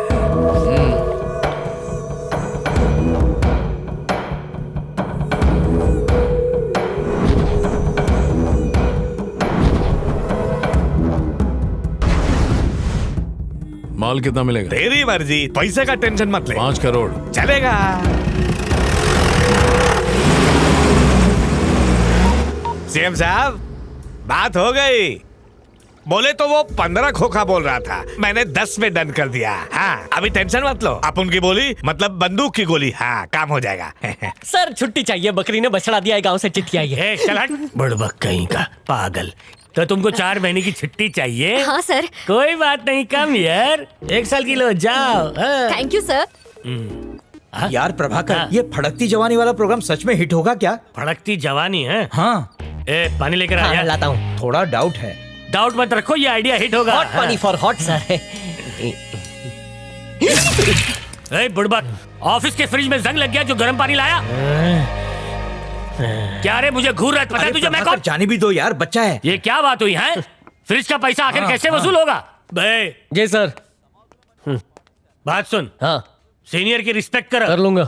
माल कितना मिलेगा? तेरी मर्जी, पैसे का टेंशन मत ले। 5 करोड़ चलेगा। सीएम साहब, बात हो गई। बोले तो वो 15 खोखा बोल रहा था, मैंने 10 में डन कर दिया। हाँ, अभी टेंशन मत लो। आप उनकी बोली मतलब बंदूक की गोली। हाँ, काम हो जाएगा। सर छुट्टी चाहिए, बकरी ने बछड़ा दिया है, गांव से चिट्ठी आई है। चल हट, बुड़बक कहीं का पागल। तो तुमको 4 महीने की छुट्टी चाहिए? हाँ सर। कोई बात नहीं, कम यार, 1 साल की लो, जाओ। Thank you sir. यार प्रभाकर, ये फड़कती जवानी वाला प्रोग्राम सच में हिट होगा क्या? फड़कती जवानी है? हाँ। ए, पानी लेकर आ। हाँ, लाता हूँ। थोड़ा डाउट है। डाउट मत रखो, ये आइडिया हिट होगा। हॉट पानी फॉर हॉट सर। ए बुड़बक, ऑफिस के फ्रिज में जंग लग गया जो गर्म पानी लाया। क्या रे, मुझे घूर रहा है, पता है तुझे मैं कौन? जाने भी दो यार, बच्चा है। ये क्या बात हुई है? फ्रिज का पैसा आखिर कैसे वसूल होगा? बे जी सर। बात सुन। हाँ, सीनियर की रिस्पेक्ट कर लूंगा।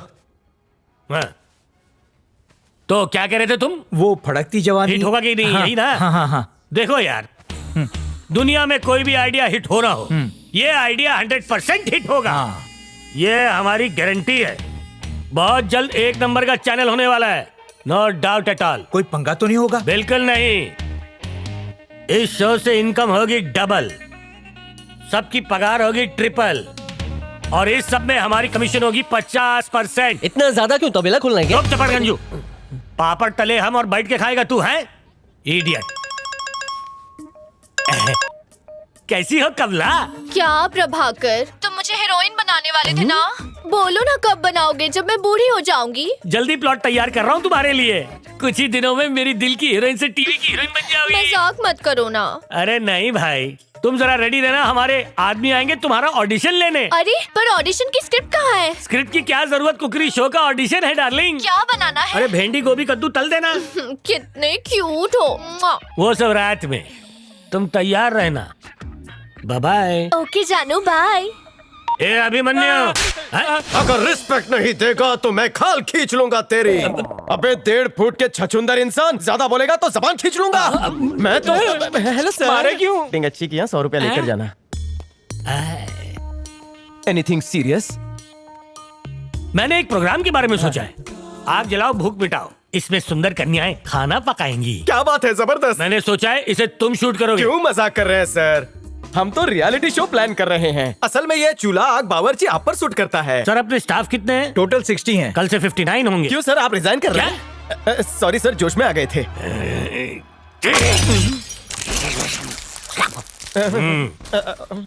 हाँ। तो क्या कह रहे थे तुम? वो फड़कती जवानी हिट होगा कि नहीं? हाँ, यही ना? हाँ हाँ हाँ। देखो यार, दुनिया में कोई भी आइडिया हिट हो ना हो, ये आइडिया 100% हिट होगा। ये हमारी गारंटी है। बहुत जल्द 1 नंबर का चैनल होने वाला है, नो डाउट एट ऑल। कोई पंगा तो नहीं होगा? बिल्कुल नहीं। इस शो से इनकम होगी डबल, सबकी पगार होगी ट्रिपल, और इस सब में हमारी कमीशन होगी 50%। इतना ज्यादा क्यों? तबेला खुलना है क्या? चुप गंजू, पापड़ तले हम और बैठ के खाएगा तू है? इडियट। कैसी हो कमला? क्या प्रभाकर, तुम मुझे हीरोइन बनाने वाले थे ना? बोलो ना कब बनाओगे, जब मैं बूढ़ी हो जाऊंगी। जल्दी प्लॉट तैयार कर रहा हूँ तुम्हारे लिए। कुछ ही दिनों में मेरी दिल की हीरोइन से टीवी की हीरोइन बन जाओगी। मजाक मत करो ना। अरे नहीं भाई, तुम जरा रेडी रहना, हमारे आदमी आएंगे तुम्हारा ऑडिशन लेने। अरे पर ऑडिशन की स्क्रिप्ट कहाँ है? स्क्रिप्ट की क्या जरूरत, कुकरी शो का ऑडिशन है डार्लिंग। क्या बनाना है? अरे भेंडी गोभी कद्दू तल देना। कितने क्यूट हो। वो सब रात में, तुम तैयार रहना। Bye bye. ओके जानू, बाय। ए अभिमन्यु, अगर रिस्पेक्ट नहीं देगा तो मैं खाल खींच लूंगा तेरी। अबे 1.5 फुट के छछुंदर इंसान, ज्यादा बोलेगा तो जबान खींच लूंगा। मैं तो हेलो सर। मारे क्यों? अच्छी किया, 100 रुपया लेकर जाना। Anything serious? मैंने एक प्रोग्राम के बारे में सोचा है। आग जलाओ भूख मिटाओ, इसमें सुंदर कन्याएं खाना पकाएंगी। क्या बात है, जबरदस्त। मैंने सोचा है इसे तुम शूट करोगे। क्यों मजाक कर रहे हैं सर? हम तो रियलिटी शो प्लान कर रहे हैं। असल में ये चूल्हा आग बावर्ची आप पर सूट करता है। सर अपने स्टाफ कितने हैं? टोटल 60 हैं। कल से 59 होंगे। क्यों सर, आप रिजाइन कर रहे हैं? सॉरी सर, जोश में आ गए थे।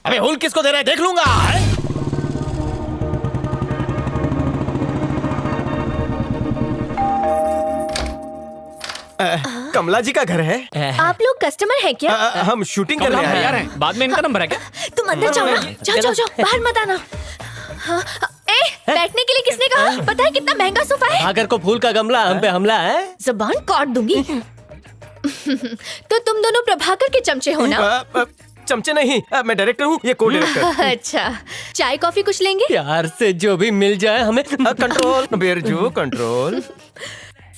अबे हुल किसको दे रहा है, देख लूंगा। कमला जी का घर है। आप लोग कस्टमर हैं क्या? हम शूटिंग कर रहे हैं। बाद में इनका नंबर है क्या? तुम अंदर जाओ ना, जाओ जाओ जाओ, बाहर मत आना। हाँ, बैठने के लिए किसने कहा? पता है कितना महंगा सोफा है? आगर को फूल का गमला, हम पे हमला है। जबान काट दूंगी। तो तुम दोनों प्रभाकर के चमचे हो ना? चमचे नहीं, मैं डायरेक्टर हूँ, ये को डायरेक्टर। अच्छा, चाय कॉफी कुछ लेंगे? प्यार से जो भी मिल जाए हमें। कंट्रोल बेरजू, कंट्रोल।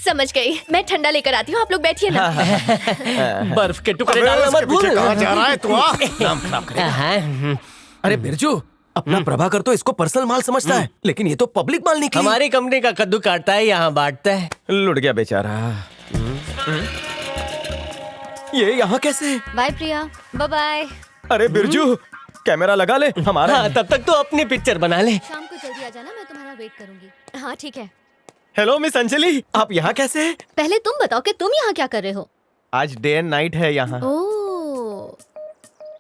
समझ गई, मैं ठंडा लेकर आती हूँ, आप लोग बैठिए ना। बर्फ के टुकड़े डालना मत भूल। कहाँ जा रहा है तू? नाम खराब करेगा। अरे बिरजू, अपना प्रभाकर तो इसको पर्सनल माल समझता है, लेकिन ये तो पब्लिक माल निकली। हमारी कंपनी का कद्दू काटता है, यहाँ बांटता है। लुट गया बेचारा। ये यहाँ कैसे? बाय प्रिया, बाय बाय। अरे बिरजू, कैमरा लगा ले हमारा। हाँ, तब तक तो अपनी पिक्चर बना ले। शाम को जल्दी आ जाना, मैं तुम्हारा वेट करूंगी। हाँ ठीक है। हेलो मिस अंजलि, आप यहाँ कैसे? पहले तुम बताओ कि तुम यहाँ क्या कर रहे हो? आज डे एंड नाइट है यहाँ। ओह,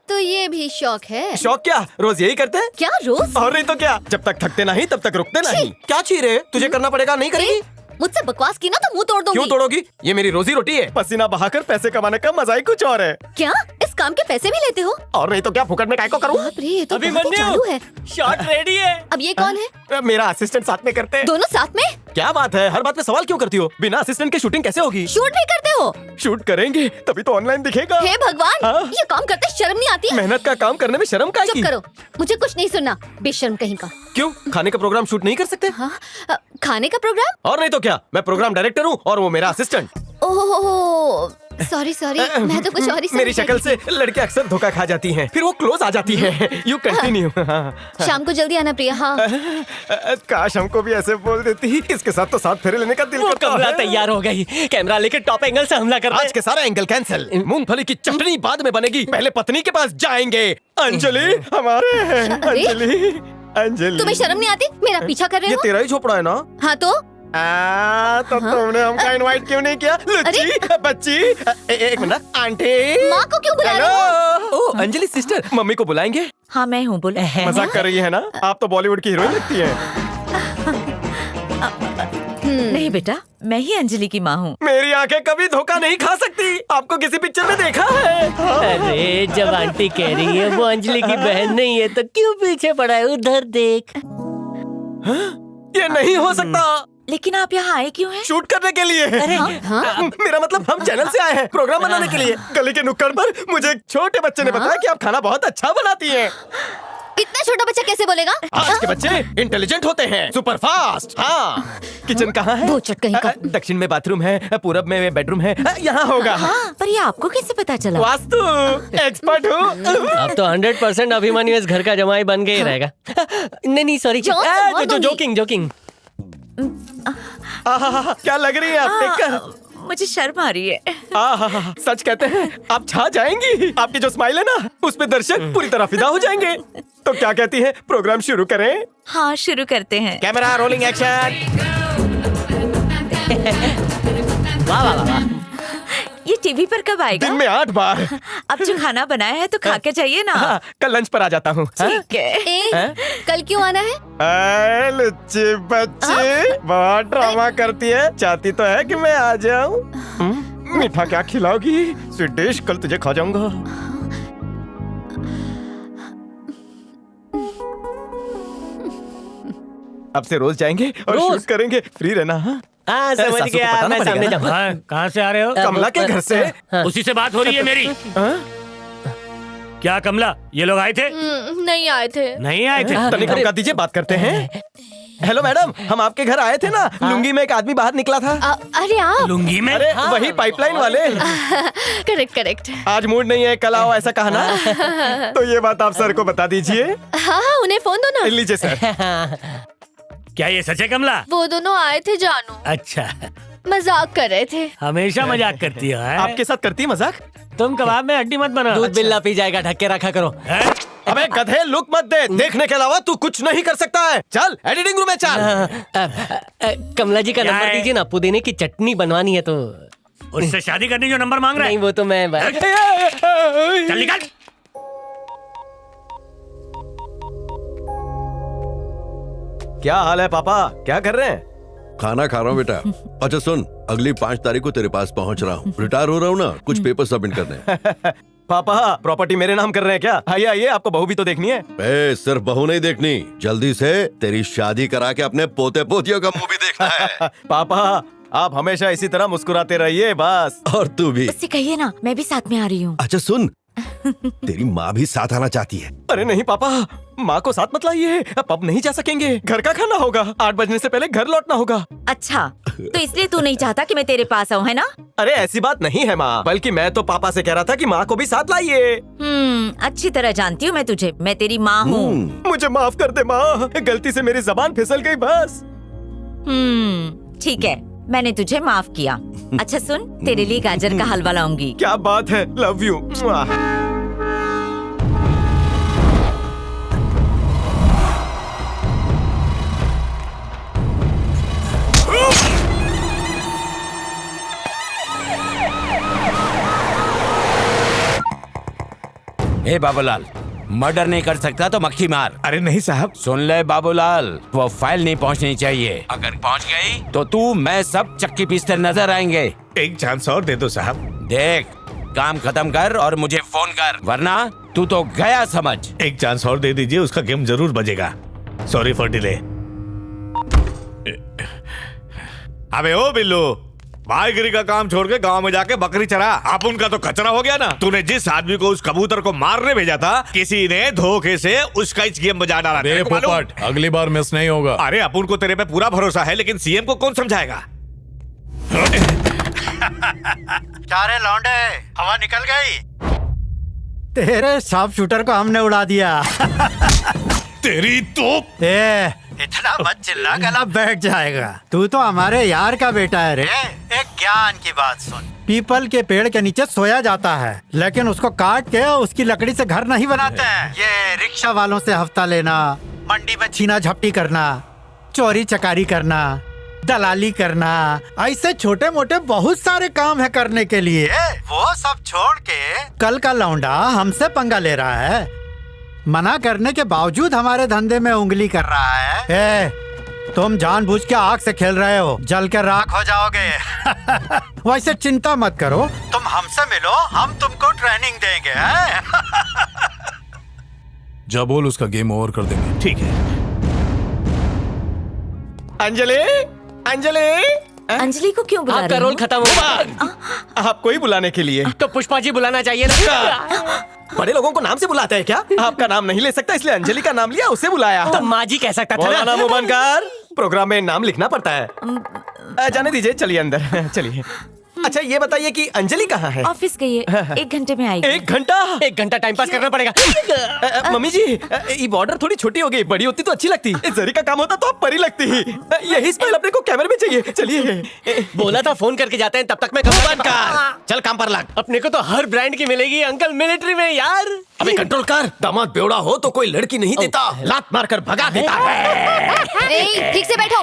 तो ये भी शौक है? शौक क्या, रोज यही करते हैं? क्या रोज? और नहीं तो क्या, जब तक थकते नहीं तब तक रुकते नहीं। क्या छी रहे, तुझे करना पड़ेगा, नहीं करेगी? मुझसे बकवास की ना तो मुंह तोड़ दूंगी। क्यों तोड़ोगी? ये मेरी रोजी रोटी है। पसीना बहाकर पैसे कमाने का मजा ही कुछ और है। क्या इस काम के पैसे भी लेते हो? और नहीं तो क्या, फुकट में काय को करूँ? बाप रे, ये तो बहुत ही चालू है। शॉट रेडी है। अब ये कौन है? मेरा असिस्टेंट साथ में करते हैं। दोनों साथ में? क्या बात है, हर बात में सवाल क्यों करती हो? बिना असिस्टेंट के शूटिंग कैसे होगी? शूट भी करते हो? शूट करेंगे तभी तो ऑनलाइन दिखेगा। हे भगवान, हाँ? ये काम करते शर्म नहीं आती? मेहनत का काम करने में शर्म का? चुप करो, मुझे कुछ नहीं सुनना, बेशर्म कहीं का। क्यों, खाने का प्रोग्राम शूट नहीं कर सकते? हाँ, खाने का प्रोग्राम? और नहीं तो क्या, मैं प्रोग्राम डायरेक्टर हूँ और वो मेरा असिस्टेंट। ओह सॉरी सॉरी, मैं तो कुछ और ही समझ मेरी रही शक्ल थी। से लड़के अक्सर धोखा खा जाती हैं, फिर वो क्लोज आ जाती हैं। You continue. शाम को जल्दी आना प्रिया। हाँ काश हमको भी ऐसे बोल देती। इसके साथ तो साथ फेरे लेने का दिल करता है। कमरा तैयार हो गई, कैमरा लेके टॉप एंगल से हमला कर। आज के सारा एंगल कैंसिल। मूंगफली की चटनी बाद में बनेगी, पहले पत्नी के पास जाएंगे। अंजलि हमारे हैं। अरे? अंजलि, अंजलि, तुम्हें शर्म नहीं आती? मेरा पीछा कर रहे ये हो? तेरा ही झोपड़ा है ना? हाँ तो तो तुमने हमका इनवाइट क्यों नहीं किया? लुच्ची बच्ची। एक मिनट, आंटी। माँ को क्यों बुला रहे हो? ओह अंजलि सिस्टर, मम्मी को बुलाएंगे? हाँ मैं हूँ, बोलो। मजाक कर रही है ना? आप तो बॉलीवुड की हीरोइन लगती है। नहीं बेटा, मैं ही अंजलि की माँ हूँ। मेरी आंखें कभी धोखा नहीं खा सकती। आपको किसी पिक्चर में देखा है? अरे जब आंटी कह रही है वो अंजलि की बहन नहीं है तो क्यों पीछे पड़ा है? उधर देख। ये नहीं हो सकता। लेकिन आप यहाँ आए क्यों हैं? शूट करने के लिए। अरे मेरा मतलब हम चैनल से आए हैं प्रोग्राम बनाने के लिए। गली के नुक्कड़ पर मुझे एक छोटे बच्चे ने बताया कि आप खाना बहुत अच्छा बनाती हैं। इतना छोटा बच्चा कैसे बोलेगा? आज के बच्चे इंटेलिजेंट होते हैं, सुपर फास्ट। हाँ, किचन कहाँ है? वो चटकही का। दक्षिण में बाथरूम है, पूरब में बेडरूम है, यहाँ होगा। हाँ, पर ये आपको कैसे पता चला? वास्तु एक्सपर्ट हूँ। अब तो 100% अभिमन्यु इस घर का जमाई बन के ही रहेगा। नहीं सॉरी, जोकिंग जोकिंग। क्या लग रही है आप देखकर? मुझे शर्म आ रही है। सच कहते हैं आप छा जाएंगी। आपकी जो स्माइल है ना, उस पे दर्शक पूरी तरह फिदा हो जाएंगे। तो क्या कहती हैं, प्रोग्राम शुरू करें? हाँ शुरू करते हैं। Camera rolling action. वाह वाह वाह। ये टीवी पर कब आएगा? दिन में 8 बार। अब जो खाना बनाया है तो खा के जाइए ना। हाँ, कल लंच पर आ जाता हूँ। ठीक है। कल क्यों आना है? लुच्ची बच्ची बहुत ड्रामा करती है। चाहती तो है कि मैं आ जाऊँ। मीठा क्या खिलाओगी? स्वीट डिश, कल तुझे खा जाऊंगा। अब से रोज जाएंगे और शूट करेंगे। फ्री रहना। हाँ समझ गया, मैं सामने जाऊँ। कहाँ से आ रहे हो? कमला के घर से। उसी से बात हो रही है मेरी। क्या कमला, ये लोग आए थे? नहीं आए थे। नहीं आए थे? तनिक रुका दीजिए, बात करते हैं। हेलो मैडम, हम आपके घर आए थे ना। लुंगी में एक आदमी बाहर निकला था। अरे आप लुंगी में? अरे वही पाइपलाइन वाले। Correct correct. आज मूड नहीं है, कल आओ, ऐसा कहा ना। तो ये बात आप सर को बता दीजिए। हाँ हाँ, उन्हें फोन दो ना। लीजिए सर। क्या ये सच है कमला? वो दोनों आए थे जानू, अच्छा, मजाक कर रहे थे। हमेशा मजाक करती है। आपके साथ करती है मजाक? तुम कबाब में हड्डी मत बना। दूध बिल्ला पी जाएगा, ढक के रखा करो। अबे गधे, लुक मत दे। देखने के अलावा तू कुछ नहीं कर सकता है। चल एडिटिंग रूम में चल। कमला जी का नंबर दीजिए ना, पुदीने की चटनी बनवानी है तो। उससे शादी करने जो नंबर मांग रहा है? नहीं, वो तो मैं चल निकल। क्या हाल है पापा, क्या कर रहे हैं? खाना खा रहा हूँ बेटा। अच्छा सुन, अगली 5 तारीख को तेरे पास पहुँच रहा हूँ। रिटायर हो रहा हूँ ना, कुछ पेपर सबमिट करने हैं। पापा प्रॉपर्टी मेरे नाम कर रहे हैं क्या? आइए आइए, आपको बहू भी तो देखनी है। सिर्फ बहू नहीं देखनी, जल्दी से तेरी शादी करा के अपने पोते पोतियों का मुंह भी देखना है। पापा आप हमेशा इसी तरह मुस्कुराते रहिए बस। और तू भी। उससे कहिए ना मैं भी साथ में आ रही हूँ। अच्छा सुन, तेरी माँ भी साथ आना चाहती है। अरे नहीं पापा, माँ को साथ मत लाइए, अब नहीं जा सकेंगे। घर का खाना होगा, 8 बजने से पहले घर लौटना होगा। अच्छा, तो इसलिए तू नहीं चाहता कि मैं तेरे पास आऊँ, है ना? अरे ऐसी बात नहीं है माँ, बल्कि मैं तो पापा से कह रहा था कि माँ को भी साथ लाइए। अच्छी तरह जानती हूँ मैं तुझे, मैं तेरी माँ हूँ। मुझे माफ कर दे माँ, गलती से मेरी जबान फिसल गई बस। ठीक है, मैंने तुझे माफ किया। अच्छा सुन, तेरे लिए गाजर का हलवा लाऊंगी। क्या बात है, love you. A Babulal, murder नहीं कर सकता तो मक्खी मार। अरे नहीं साहब। सुन ले बाबूलाल, वो फाइल नहीं पहुंचनी चाहिए। अगर पहुंच गई तो तू मैं सब चक्की पीसते नजर आएंगे। एक चांस और दे दो साहब। देख, काम खत्म कर और मुझे फोन कर, वरना तू तो गया समझ। एक चांस और दे दीजिए, उसका गेम जरूर बजेगा। Sorry for delay. अबे ओ बिल्लू, भाईगिरी का काम छोड़ के गांव में जाके बकरी चरा। आप उनका तो कचरा हो गया ना। तूने जिस आदमी को उस कबूतर को मारने भेजा था, किसी ने धोखे से उसका इस गेम बजा डाला। दे पोपट, अगली बार मिस नहीं होगा। अरे अपुन को तेरे पे पूरा भरोसा है, लेकिन सीएम को कौन समझाएगा? क्या रे लौंडे, हवा निकल गई? तेरे शार्प शूटर को हमने उड़ा दिया। तेरी तो इतना मत चिल्ला, गला बैठ जाएगा। तू तो हमारे यार का बेटा है रे। एक ज्ञान की बात सुन, पीपल के पेड़ के नीचे सोया जाता है, लेकिन उसको काट के उसकी लकड़ी से घर नहीं बनाते हैं। ये रिक्शा वालों से हफ्ता लेना, मंडी में छीना झपटी करना, चोरी चकारी करना, दलाली करना, ऐसे छोटे मोटे बहुत सारे काम है करने के लिए। वो सब छोड़ के कल का लौंडा हमसे पंगा ले रहा है। मना करने के बावजूद हमारे धंधे में उंगली कर रहा है। तुम जानबूझ के आग से खेल रहे हो, जल के राख हो जाओगे। वैसे चिंता मत करो, तुम हमसे मिलो, हम तुमको ट्रेनिंग देंगे। जा बोल, उसका गेम ओवर कर देंगे। ठीक है। अंजलि, अंजलि, अंजलि को क्यों बुला रही आपका रोल खत्म हुआ। आपको ही बुलाने के लिए। तो पुष्पा जी बुलाना चाहिए ना। बड़े लोगों को नाम से बुलाते हैं क्या? आपका नाम नहीं ले सकता, इसलिए अंजलि का नाम लिया, उसे बुलाया। तो माँ जी कह सकता था ना। मुंह बंद कर, प्रोग्राम में नाम लिखना पड़ता है। जाने दीजिए, चलिए अंदर चलिए। अच्छा ये बताइए कि अंजलि कहाँ है? ऑफिस गई है, 1 घंटे में आएगी। 1 घंटा टाइम पास करना पड़ेगा। मम्मी जी, ये बॉर्डर थोड़ी छोटी हो गई, बड़ी होती तो अच्छी लगती। जरी का काम होता तो आप परी लगती। यही स्माइल अपने को कैमरे में चाहिए। चलिए। बोला था फोन करके जाते हैं, तब तक मैं बंद कर, चल काम पर लग। अपने को तो हर ब्रांड की मिलेगी अंकल, मिलिट्री में यार। अबे कंट्रोल कर, दामाद बेवड़ा हो तो कोई लड़की नहीं देता, लात मार कर भगा देता है। ठीक से बैठो।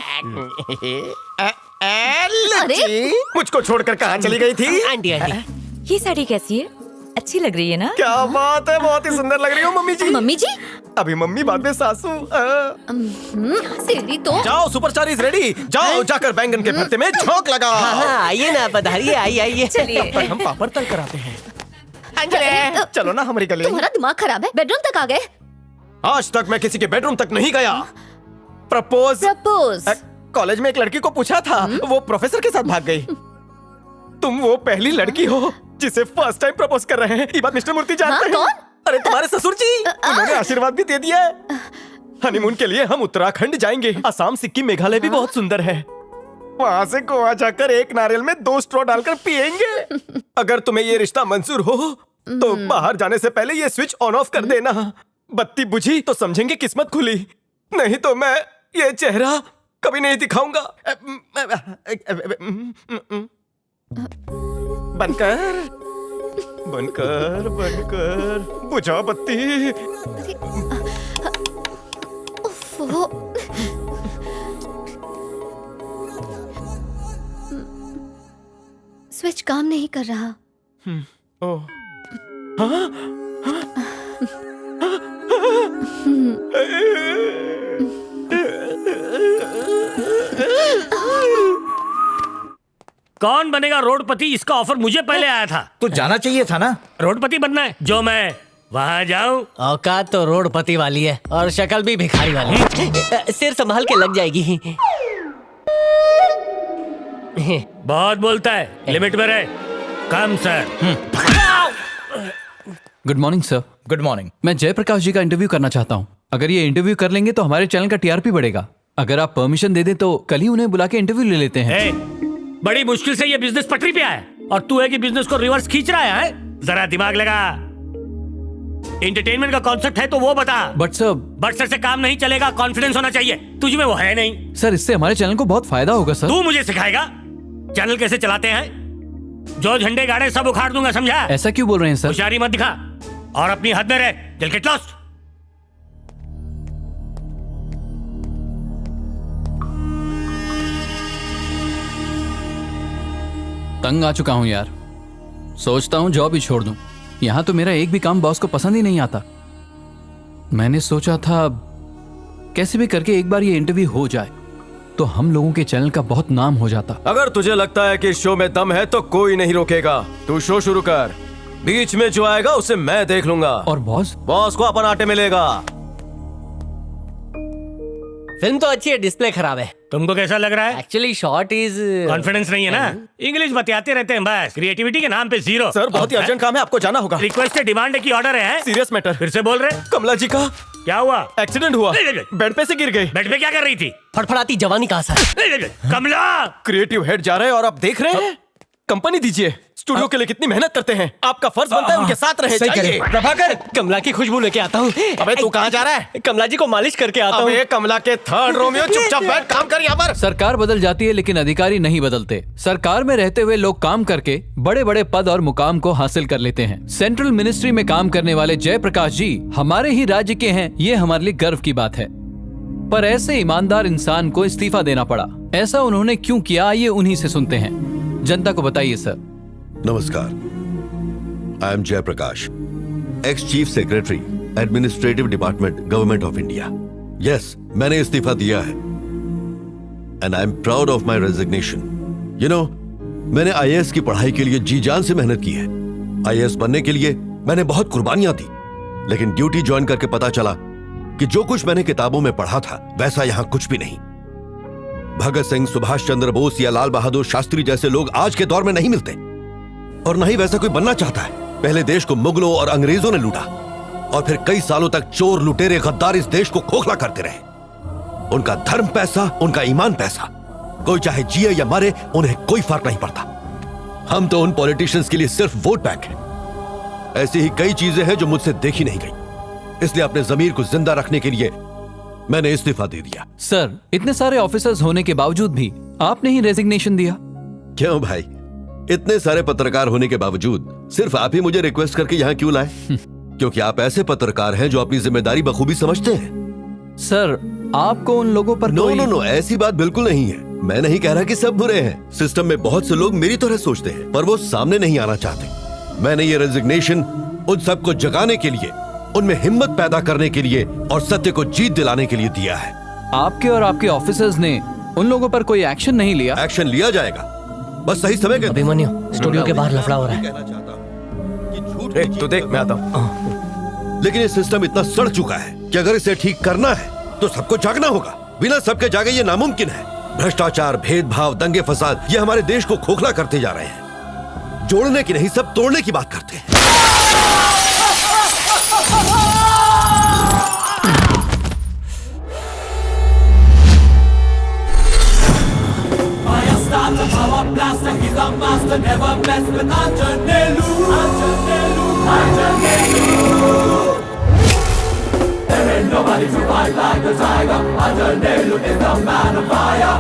अरे मुझको छोड़कर कहाँ चली गई थी? आंटी आंटी, ये साड़ी कैसी है? अच्छी लग रही है ना? क्या बात है, बहुत ही सुंदर लग रही हो मम्मी जी। मम्मी जी? अभी मम्मी बाद में सासू। तेरी तो। जाओ, सुपरस्टार इज रेडी। जाओ जाकर बैंगन के भरते में झोंक लगाओ। हाँ, आइए ना, पधारिए, आइए। चलिए। तब तक हम पापड़ तल कर आते हैं। अंजलि चलो ना हमारी गली। तुम्हारा दिमाग खराब है, बेडरूम तक आ गए। आज तक मैं किसी के बेडरूम तक नहीं गया। प्रपोज कॉलेज में एक लड़की को पूछा था, वो प्रोफेसर के साथ भाग गई। तुम वो पहली लड़की हो जिसे फर्स्ट टाइम प्रपोज कर रहे हैं। ये बात मिस्टर मूर्ति जानते हैं। कौन? अरे तुम्हारे ससुर जी, उन्होंने आशीर्वाद भी दे दिया है। हनीमून के लिए हम उत्तराखंड जाएंगे। असम, सिक्किम, मेघालय भी बहुत सुंदर है। वहाँ से गोवा जाकर एक नारियल में 2 स्ट्रॉ डालकर पिएंगे। अगर तुम्हें ये रिश्ता मंजूर हो तो बाहर जाने से पहले ये स्विच ऑन ऑफ कर देना। बत्ती बुझी तो समझेंगे किस्मत खुली, नहीं तो मैं ये चेहरा कभी नहीं दिखाऊंगा। बनकर बनकर बनकर बुझाओ बत्ती। स्विच काम नहीं कर रहा। ओह, हाँ? कौन बनेगा रोडपति, इसका ऑफर मुझे पहले आया था। तो जाना चाहिए था ना। रोडपति बनना है, जो मैं वहाँ जाऊँ। औकात तो रोडपति वाली है और शक्ल भी भिखारी वाली। सिर संभाल के लग जाएगी। बहुत बोलता है, लिमिट में रहे। Come sir. Good morning sir. Good morning. मैं जयप्रकाश जी का इंटरव्यू करना चाहता हूँ। अगर ये इंटरव्यू कर लेंगे तो हमारे चैनल का टीआरपी बढ़ेगा। अगर आप परमिशन दे दें तो कल ही उन्हें बुला के इंटरव्यू ले लेते हैं। बड़ी मुश्किल से ये बिजनेस पटरी पे आया और तू है कि बिजनेस को रिवर्स खींच रहा है। जरा दिमाग लगा। एंटरटेनमेंट का कॉन्सेप्ट है तो वो बता। बट सर से काम नहीं चलेगा, कॉन्फिडेंस होना चाहिए। तुझ में वो है नहीं। सर, इससे हमारे चैनल को बहुत फायदा होगा सर। तू मुझे सिखाएगा चैनल कैसे चलाते हैं? जो झंडे गाड़े सब उखाड़ दूंगा, समझा? ऐसा क्यों बोल रहे हैं सर? होशियारी मत दिखा और अपनी हद में रह। दिल गेट लॉस्ट। तंग आ चुका हूं यार। सोचता हूं जॉब ही छोड़ दूं। यहां तो मेरा एक भी काम बॉस को पसंद ही नहीं आता। मैंने सोचा था कैसे भी करके एक बार ये इंटरव्यू हो जाए तो हम लोगों के चैनल का बहुत नाम हो जाता। अगर तुझे लगता है कि शो में दम है तो कोई नहीं रोकेगा। तू शो शुरू कर, बीच में जो आएगा उसे मैं देख लूंगा। और बॉस को अपन आटे मिलेगा। फिल्म तो अच्छी है, डिस्प्ले खराब है। तुमको कैसा लग रहा है? एक्चुअली शॉर्ट इज कॉन्फिडेंस नहीं है ना। इंग्लिश बतियाते रहते हैं बस। क्रिएटिविटी के नाम पे जीरो। सर, बहुत ही अर्जेंट काम है, आपको जाना होगा। रिक्वेस्ट है, डिमांड है कि ऑर्डर है? Serious matter. फिर से बोल रहे? कमला जी का क्या हुआ? एक्सीडेंट हुआ, बेड पे से गिर गई। बेड पे क्या कर रही थी? फड़फड़ाती जवानी कहाँ सर? कमला क्रिएटिव हेड जा रहे हैं और आप देख रहे हैं। कंपनी दीजिए, स्टूडियो के लिए कितनी मेहनत करते हैं। आपका फर्ज बनता है उनके साथ रहे। चाहिए प्रभाकर, कमला की खुशबू लेके आता हूँ। अबे तू कहाँ जा रहा है? कमला जी को मालिश करके आता हूँ। अबे कमला के थर्ड रोमियो, चुपचाप बैठ, काम कर यहाँ पर। सरकार बदल जाती है लेकिन अधिकारी नहीं बदलते। सरकार में रहते हुए लोग काम करके बड़े बड़े पद और मुकाम को हासिल कर लेते हैं। सेंट्रल मिनिस्ट्री में काम करने वाले जयप्रकाश जी हमारे ही राज्य के हैं, ये हमारे लिए गर्व की बात है। पर ऐसे ईमानदार इंसान को इस्तीफा देना पड़ा। ऐसा उन्होंने क्यों किया, ये उन्हीं से सुनते हैं। जनता को बताइए सर। नमस्कार, I am Jayaprakash, ex chief secretary administrative department government of India. Yes, मैंने इस्तीफा दिया है and I am proud of my resignation. You know, मैंने आईएएस की पढ़ाई के लिए जी जान से मेहनत की है। आईएएस बनने के लिए मैंने बहुत कुर्बानियां दी, लेकिन ड्यूटी ज्वाइन करके पता चला कि जो कुछ मैंने किताबों में पढ़ा था वैसा यहां कुछ भी नहीं। भगत सिंह, सुभाष चंद्र बोस या लाल बहादुर शास्त्री जैसे लोग आज के दौर में नहीं मिलते और न ही वैसा कोई बनना चाहता है। पहले देश को मुगलों और अंग्रेजों ने लूटा और फिर कई सालों तक चोर, लुटेरे, गद्दार इस देश को खोखला करते रहे। उनका धर्म पैसा, उनका ईमान पैसा। कोई चाहे जिए या मरे, उन्हें कोई फर्क नहीं पड़ता। हम तो उन पॉलिटिशियंस के लिए सिर्फ वोट बैंक हैं। ऐसी ही कई चीजें हैं जो मुझसे देखी नहीं गई, इसलिए अपने जमीर को जिंदा रखने के लिए मैंने इस्तीफा दे दिया। सर, इतने सारे ऑफिसर्स होने के बावजूद भी आपने ही रेजिग्नेशन दिया क्यों भाई? इतने सारे पत्रकार होने के बावजूद सिर्फ आप ही मुझे रिक्वेस्ट करके यहाँ क्यों लाए? क्योंकि आप ऐसे पत्रकार हैं जो अपनी जिम्मेदारी बखूबी समझते हैं। सर, आपको उन लोगों पर नो, ऐसी बात बिल्कुल नहीं है। मैं नहीं कह रहा कि सब बुरे हैं। सिस्टम में बहुत से लोग मेरी तरह सोचते हैं पर वो सामने नहीं आना चाहते। मैंने ये रेजिग्नेशन उन सबको जगाने के लिए, उनमें हिम्मत पैदा करने के लिए और सत्य को जीत दिलाने के लिए दिया है। आपके और आपके ऑफिसर्स ने उन लोगों पर कोई एक्शन नहीं लिया? एक्शन लिया जाएगा, बस सही समय के। अभिमन्यु, स्टूडियो के बाहर लफड़ा हो रहा है। तू देख, मैं आता हूँ। लेकिन ये सिस्टम इतना सड़ चुका है कि अगर इसे ठीक करना है तो सबको जागना होगा। बिना सबके जागे ये नामुमकिन है। भ्रष्टाचार, भेदभाव, दंगे फसाद, ये हमारे देश को खोखला करते जा रहे हैं। जोड़ने की नहीं, सब तोड़ने की बात करते हैं। the master, never mess with Anjanelu. Anjanelu, Anjanelu. There ain't nobody to fight like the tiger. Anjanelu is the man of fire.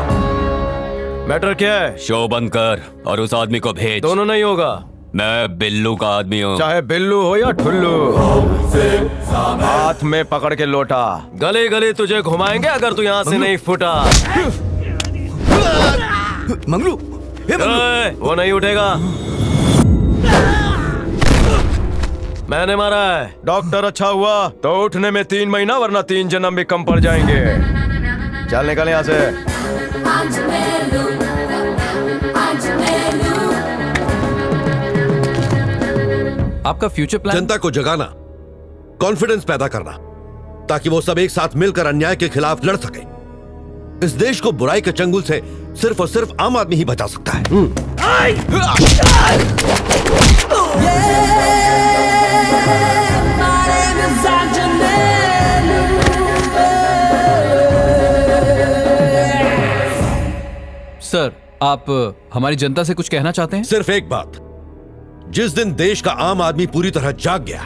Matter क्या है? शो बंद कर और उस आदमी को भेज। दोनों नहीं होगा। मैं बिल्लू का आदमी हूँ। चाहे बिल्लू हो या ठुल्लू, हाथ में पकड़ के लोटा, गले गले तुझे घुमाएंगे अगर तू यहाँ से नहीं फूटा। मंगलू, वो नहीं उठेगा। मैंने मारा है। डॉक्टर अच्छा हुआ तो उठने में 3 महीना, वरना 3 जन्म भी कम पड़ जाएंगे। चल निकल यहाँ से। आपका फ्यूचर प्लान? जनता को जगाना, कॉन्फिडेंस पैदा करना, ताकि वो सब एक साथ मिलकर अन्याय के खिलाफ लड़ सके। इस देश को बुराई के चंगुल से सिर्फ और सिर्फ आम आदमी ही बचा सकता है। सर, आप हमारी जनता से कुछ कहना चाहते हैं? सिर्फ एक बात, जिस दिन देश का आम आदमी पूरी तरह जाग गया,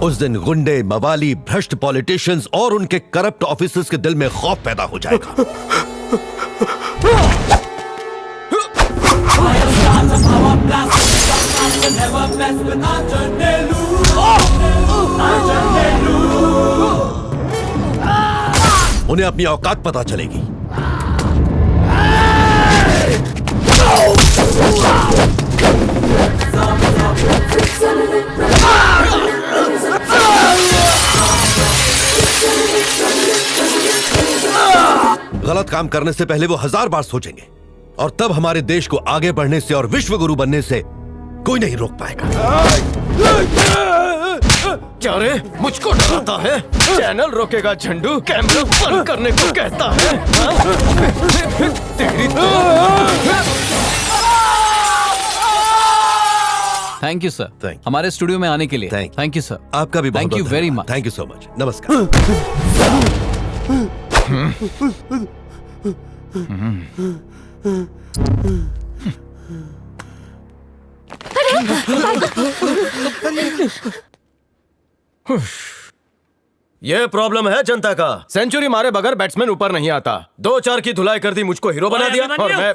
उस दिन गुंडे, मवाली, भ्रष्ट पॉलिटिशियंस और उनके करप्ट ऑफिसर्स के दिल में खौफ पैदा हो जाएगा। उन्हें अपनी औकात पता चलेगी। गलत काम करने से पहले वो 1000 बार सोचेंगे, और तब हमारे देश को आगे बढ़ने से और विश्व गुरु बनने से कोई नहीं रोक पाएगा। क्या रे, मुझको डराता है? चैनल रोकेगा झंडू, कैमरा बंद करने को कहता है। तेरी थैंक यू सर, हमारे स्टूडियो में आने के लिए। Thank you sir. आपका भी thank you very much. Thank you so much. नमस्कार। ये प्रॉब्लम है जनता का। सेंचुरी मारे बगैर बैट्समैन ऊपर नहीं आता। 2-4 की धुलाई कर दी, मुझको हीरो बना दिया, और मैं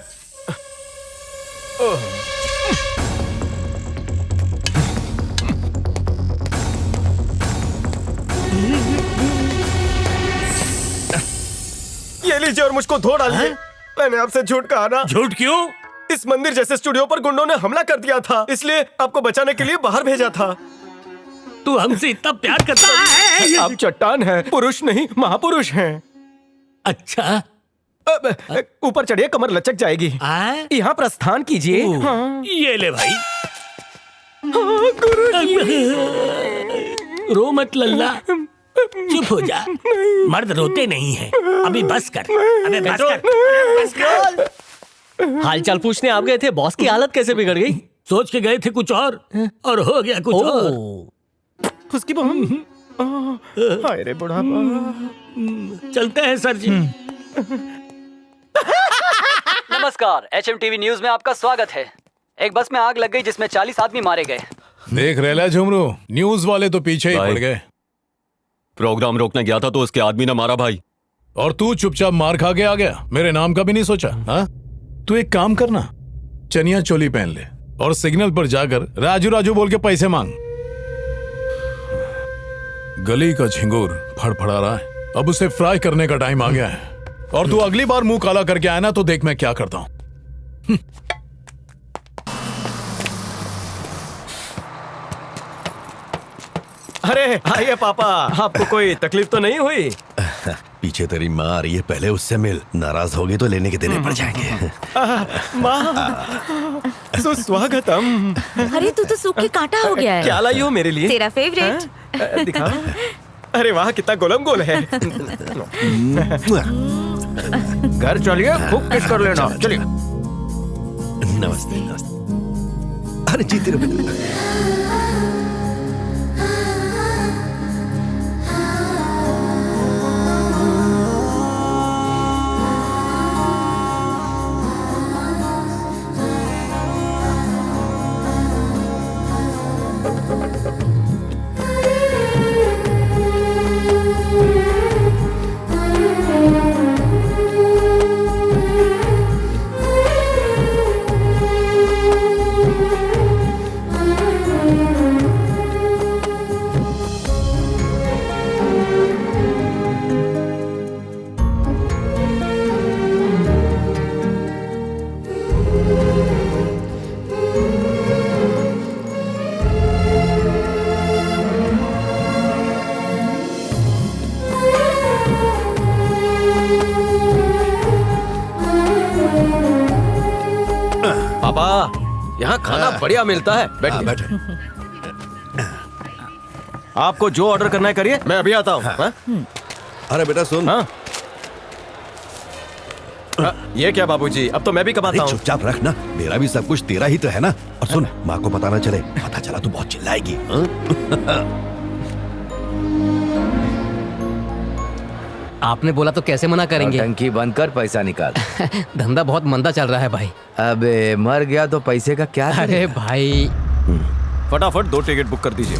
ये लीजिए और मुझको धो डालिए। मैंने आपसे झूठ कहा ना। झूठ क्यों? इस मंदिर जैसे स्टूडियो पर गुंडों ने हमला कर दिया था, इसलिए आपको बचाने के लिए बाहर भेजा था। तू हमसे इतना प्यार करता है? आप चट्टान हैं, पुरुष नहीं महापुरुष हैं। अच्छा, ऊपर चढ़िए, कमर लचक जाएगी। यहाँ प्रस्थान कीजिए। हाँ। ये ले भाई। हाँ, गुरुजी। रो मत लल्ला, चुप हो जा। मर्द रोते नहीं हैं। अभी बस कर, अबे बस कर, बस कर। हालचाल पूछने आप गए थे, बॉस की हालत कैसे बिगड़ गई? सोच के गए थे कुछ और हो गया कुछ और। उसकी हाय रे बुढ़ापा। चलते हैं सर जी। नमस्कार, HMTV न्यूज में आपका स्वागत है। एक बस में आग लग गई जिसमें 40 आदमी मारे गए। देख रेला झुमरू, न्यूज वाले तो पीछे ही पड़ गए। प्रोग्राम रोकने गया था तो उसके आदमी ने मारा भाई। और तू चुपचाप मार खा के आ गया, मेरे नाम का भी नहीं सोचा। हाँ, तू एक काम करना, चनिया चोली पहन ले और सिग्नल पर जाकर राजू राजू बोल के पैसे मांग। गली का झिंगुर फड़फड़ा रहा है, अब उसे फ्राई करने का टाइम आ गया है। और तू अगली बार मुंह काला करके आया ना तो देख मैं क्या करता हूं। अरे आइए पापा, आपको कोई तकलीफ तो नहीं हुई? पीछे तेरी माँ आ रही है, पहले उससे मिल। नाराज होगी तो लेने के देने पड़ जाएंगे। माँ, सुस्वागतम। अरे तू तो सूख के कांटा हो गया है। क्या लाई हो मेरे लिए? तेरा फेवरेट। दिखा। अरे वाह कितना गोलम गोल है। घर चलिए खूब किस कर लेना। चलिए। नमस्ते नमस्ते। अरे जीते रहो बेटा। यहाँ खाना बढ़िया मिलता है। बैठिए। आपको जो ऑर्डर करना है करिए, मैं अभी आता हूँ। अरे बेटा सुन। ये क्या बाबूजी, अब तो मैं भी कमाता हूँ। चुपचाप रखना, मेरा भी सब कुछ तेरा ही तो है ना। और सुन, माँ को पता ना चले, पता चला तो बहुत चिल्लाएगी। आपने बोला तो कैसे मना करेंगे। टंकी बंद कर, पैसा निकाल। धंधा बहुत मंदा चल रहा है भाई। अबे मर गया तो पैसे का क्या। अरे भाई फटाफट 2 टिकट बुक कर दीजिए।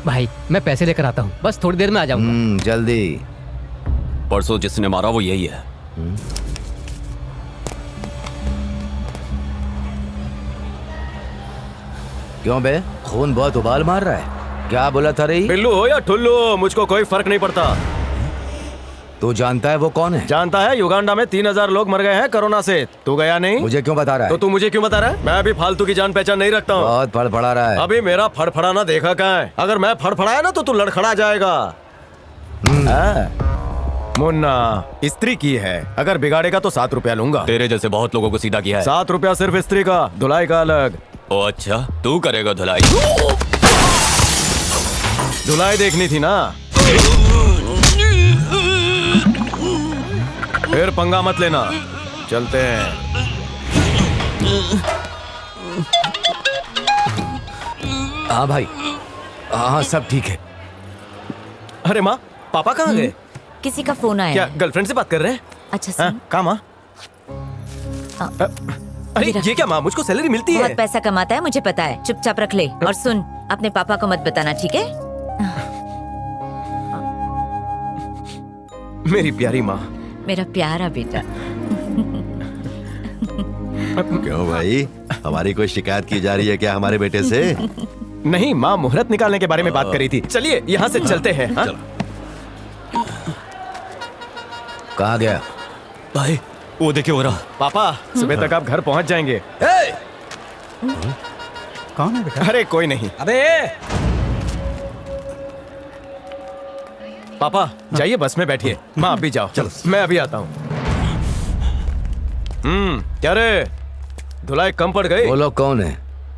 भाई मैं पैसे लेकर आता हूँ, बस थोड़ी देर में आ जाऊंगा। जल्दी। परसों जिसने मारा वो यही है। क्यों बे, खून बहुत उबाल मार रहा है। क्या बोला था रे? बिल्लू हो या ठुल्लू, मुझको कोई फर्क नहीं पड़ता। तू जानता है वो कौन है? जानता है, युगांडा में 3000 लोग मर गए हैं कोरोना से। तू गया नहीं? मुझे क्यों बता रहा है? तो तू मुझे क्यों बता रहा है? मैं अभी फालतू की जान पहचान नहीं रखता हूँ। बहुत फड़फड़ा रहा है। अभी मेरा फड़फड़ाना देखा कहाँ है? अगर मैं फड़फड़ाया ना तो तू लड़खड़ा जाएगा। मुन्ना, स्त्री की है, अगर बिगाड़ेगा तो 7 रुपया लूंगा। तेरे जैसे बहुत लोगों को सीधा किया है। 7 रुपया सिर्फ स्त्री का, धुलाई का अलग। ओ अच्छा, तू करेगा धुलाई? धुलाई देखनी थी ना। फिर पंगा मत लेना, चलते हैं। हाँ भाई, हाँ सब ठीक है। अरे माँ, पापा कहाँ गए? किसी का फोन आया। क्या गर्लफ्रेंड से बात कर रहे हैं? अच्छा सुन। कहाँ माँ? अरे ये क्या माँ, मुझको सैलरी मिलती है। बहुत पैसा कमाता है, मुझे पता है। चुपचाप रख ले। और सुन, अपने पापा को मत बताना, ठीक है? मेरी प्यारी माँ। मेरा प्यारा बेटा। क्यों भाई, हमारी कोई शिकायत की जा रही है क्या हमारे बेटे से? नहीं माँ, मुहूर्त निकालने के बारे में बात करी थी। चलिए यहाँ से चलते हैं। कहाँ गया भाई? वो देखिए हो रहा। पापा, सुबह तक आप घर पहुँच जाएंगे। कौन है बेटा? अरे कोई नहीं। अबे पापा जाइए, बस में बैठिए। माँ आप भी जाओ। चलो मैं अभी आता हूँ। क्या रे, धुलाई कम पड़ गई? वो लोग कौन है?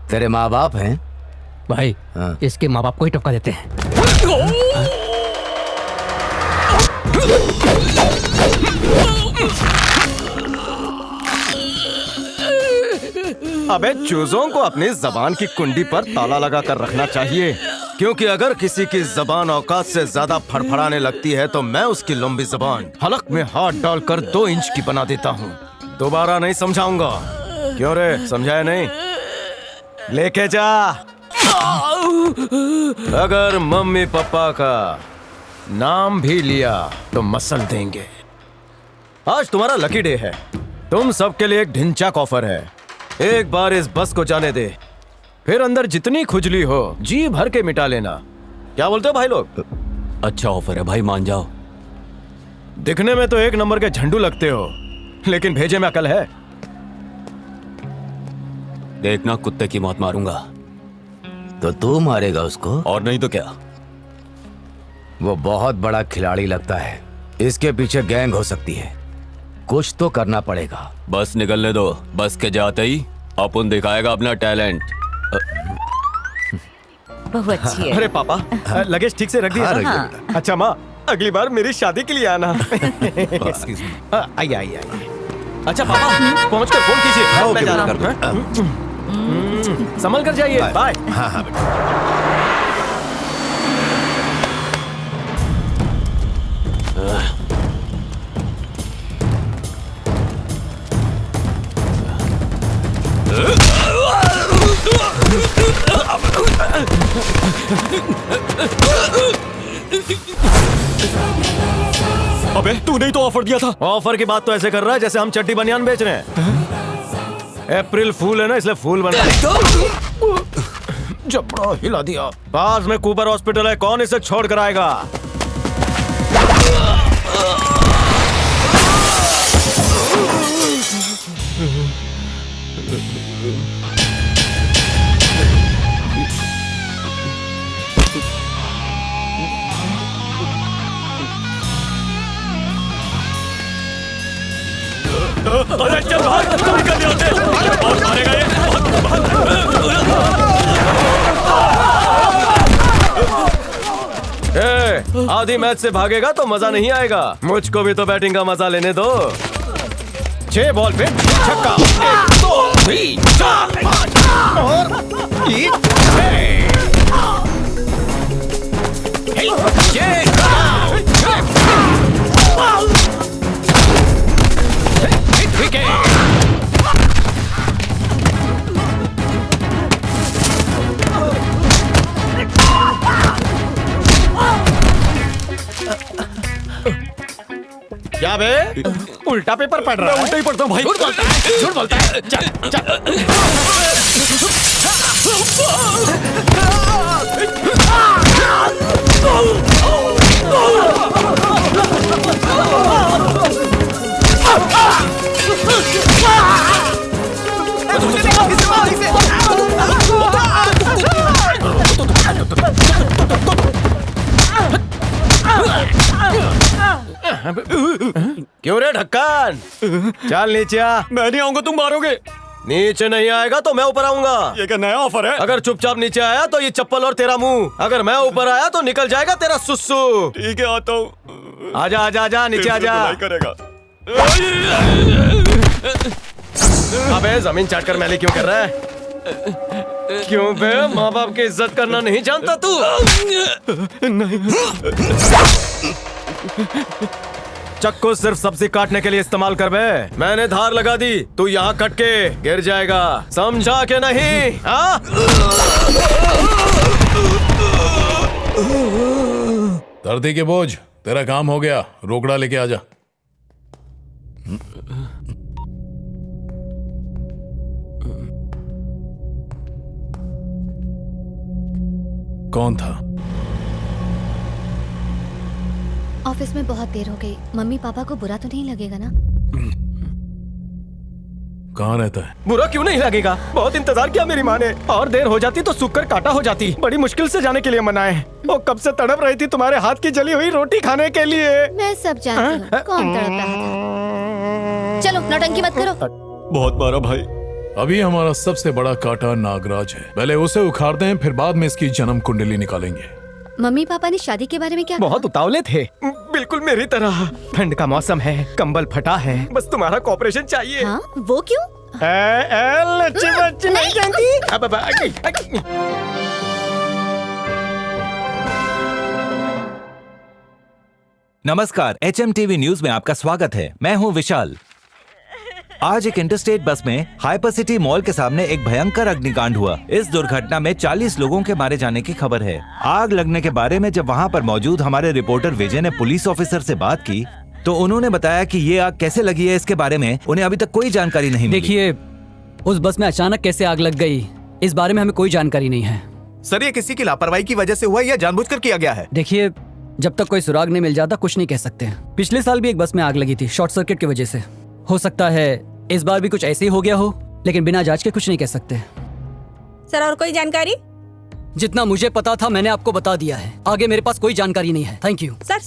तेरे माँ बाप हैं? भाई इसके माँ बाप को ही टपका देते हैं। अबे चूजों को अपनी जबान की कुंडी पर ताला लगा कर रखना चाहिए, क्योंकि अगर किसी की जबान औकात से ज्यादा फड़फड़ाने लगती है तो मैं उसकी लंबी जबान हलक में हाथ डालकर 2 इंच की बना देता हूँ। दोबारा नहीं समझाऊंगा। क्यों रे, समझाया नहीं? लेके जा। अगर मम्मी पापा का नाम भी लिया तो मसल देंगे। आज तुम्हारा लकी डे है। तुम सबके लिए एक ढिंचाक ऑफर है। एक बार इस बस को जाने दे, फिर अंदर जितनी खुजली हो जी भर के मिटा लेना। क्या बोलते हो भाई लोग? अच्छा ऑफर है भाई, मान जाओ। दिखने में तो 1 नंबर के झंडू लगते हो, लेकिन भेजे में अकल है। देखना कुत्ते की मौत मारूंगा। तो तू मारेगा उसको? और नहीं तो क्या। वो बहुत बड़ा खिलाड़ी लगता है, इसके पीछे गैंग हो सकती है। कुछ तो करना पड़ेगा। बस निकलने दो, बस के जाते ही अपन दिखाएगा अपना टैलेंट। बहू अच्छी है। अरे पापा, लगेज ठीक से रख दिया? हाँ, रख दिया हाँ। अच्छा माँ, अगली बार मेरी शादी के लिए आना। आइए आइए। अच्छा पापा, पहुँच कर फोन कीजिए। हाँ, मैं ओके, जा रहा कर हूँ। संभल कर जाइए। बाय। हाँ हाँ बेटा। अबे तूने ही तो ऑफर दिया था। ऑफर की बात तो ऐसे कर रहा है जैसे हम चड्डी बनियान बेच रहे हैं। अप्रैल फूल है ना, इसलिए फूल बन जबड़ा हिला दिया। पास में कूपर हॉस्पिटल है, कौन इसे छोड़ कर आएगा? अरे चल भाग, निकल जाते और मारेगा ये। आधी मैच से भागेगा तो मजा नहीं आएगा। मुझको भी तो बैटिंग का मजा लेने दो। 6 बॉल पे छक्का, 1 2 3 4 5 और ये 6 क्या बे? उल्टा पेपर पढ़ रहा है? उल्टा ही पढ़ता हूँ भाई। झूठ बोलता है, झूठ बोलता है। चल चल। क्यों रे ढक्कन? चल नीचे आ। मैं नहीं आऊंगा, तुम मारोगे। नीचे नहीं आएगा तो मैं ऊपर आऊंगा। ये क्या नया ऑफर है? अगर चुपचाप नीचे आया तो ये चप्पल और तेरा मुंह। अगर मैं ऊपर आया तो निकल जाएगा तेरा सुसु। ठीक है, आता हूँ। आजा आजा आजा, नीचे आजा। करेगा। अबे जमीन चाट कर मैली क्यों कर रहा है? क्यों बे? माँ बाप की इज्जत करना नहीं जानता तू? नहीं। चक्कू सिर्फ सब्जी काटने के लिए इस्तेमाल कर बे। मैंने धार लगा दी, तू यहाँ कट के गिर जाएगा। समझा के नहीं? हाँ? धरती के बोझ, तेरा काम हो गया। रोकड़ा लेके आजा। कौन था? ऑफिस में बहुत देर हो गई। मम्मी पापा को बुरा तो नहीं लगेगा ना? कहाँ रहता है? बुरा क्यों नहीं लगेगा? बहुत इंतजार किया मेरी माँ ने, और देर हो जाती तो सूखकर काटा हो जाती। बड़ी मुश्किल से जाने के लिए मनाए। वो कब से तड़प रही थी तुम्हारे हाथ की जली हुई रोटी खाने के लिए। मैं सब जानती हूँ कौन तड़प रहा था। चलो नौटंकी मत करो। बहुत मारा भाई। अभी हमारा सबसे बड़ा कांटा नागराज है। पहले उसे उखाड़ते हैं, फिर बाद में इसकी जन्म कुंडली निकालेंगे। मम्मी पापा ने शादी के बारे में क्या बहुत उतावले थे, बिल्कुल मेरी तरह। ठंड का मौसम है, कंबल फटा है, बस तुम्हारा कॉपरेशन चाहिए। हाँ? वो क्यों? लच्ची बच्ची नहीं जानती। नमस्कार, HMTV न्यूज में आपका स्वागत है। मैं हूं विशाल। आज एक इंटरस्टेट बस में हाइपर सिटी मॉल के सामने एक भयंकर अग्निकांड हुआ। इस दुर्घटना में 40 लोगों के मारे जाने की खबर है। आग लगने के बारे में जब वहां पर मौजूद हमारे रिपोर्टर विजय ने पुलिस ऑफिसर से बात की तो उन्होंने बताया कि ये आग कैसे लगी है इसके बारे में उन्हें अभी तक कोई जानकारी नहीं मिली। देखिए, उस बस में अचानक कैसे आग लग गई, इस बारे में हमें कोई जानकारी नहीं है। सर, ये किसी की लापरवाही की वजह से हुआ या जानबूझकर किया गया है? देखिए, जब तक कोई सुराग नहीं मिल जाता कुछ नहीं कह सकते। पिछले साल भी एक बस में आग लगी थी, शॉर्ट सर्किट की वजह से। हो सकता है इस बार भी कुछ ऐसे ही हो गया हो, लेकिन बिना जांच के कुछ नहीं कह सकते। सर, और कोई जानकारी? जितना मुझे पता था मैंने आपको बता दिया है। आगे मेरे पास कोई जानकारी नहीं है। Thank you. सर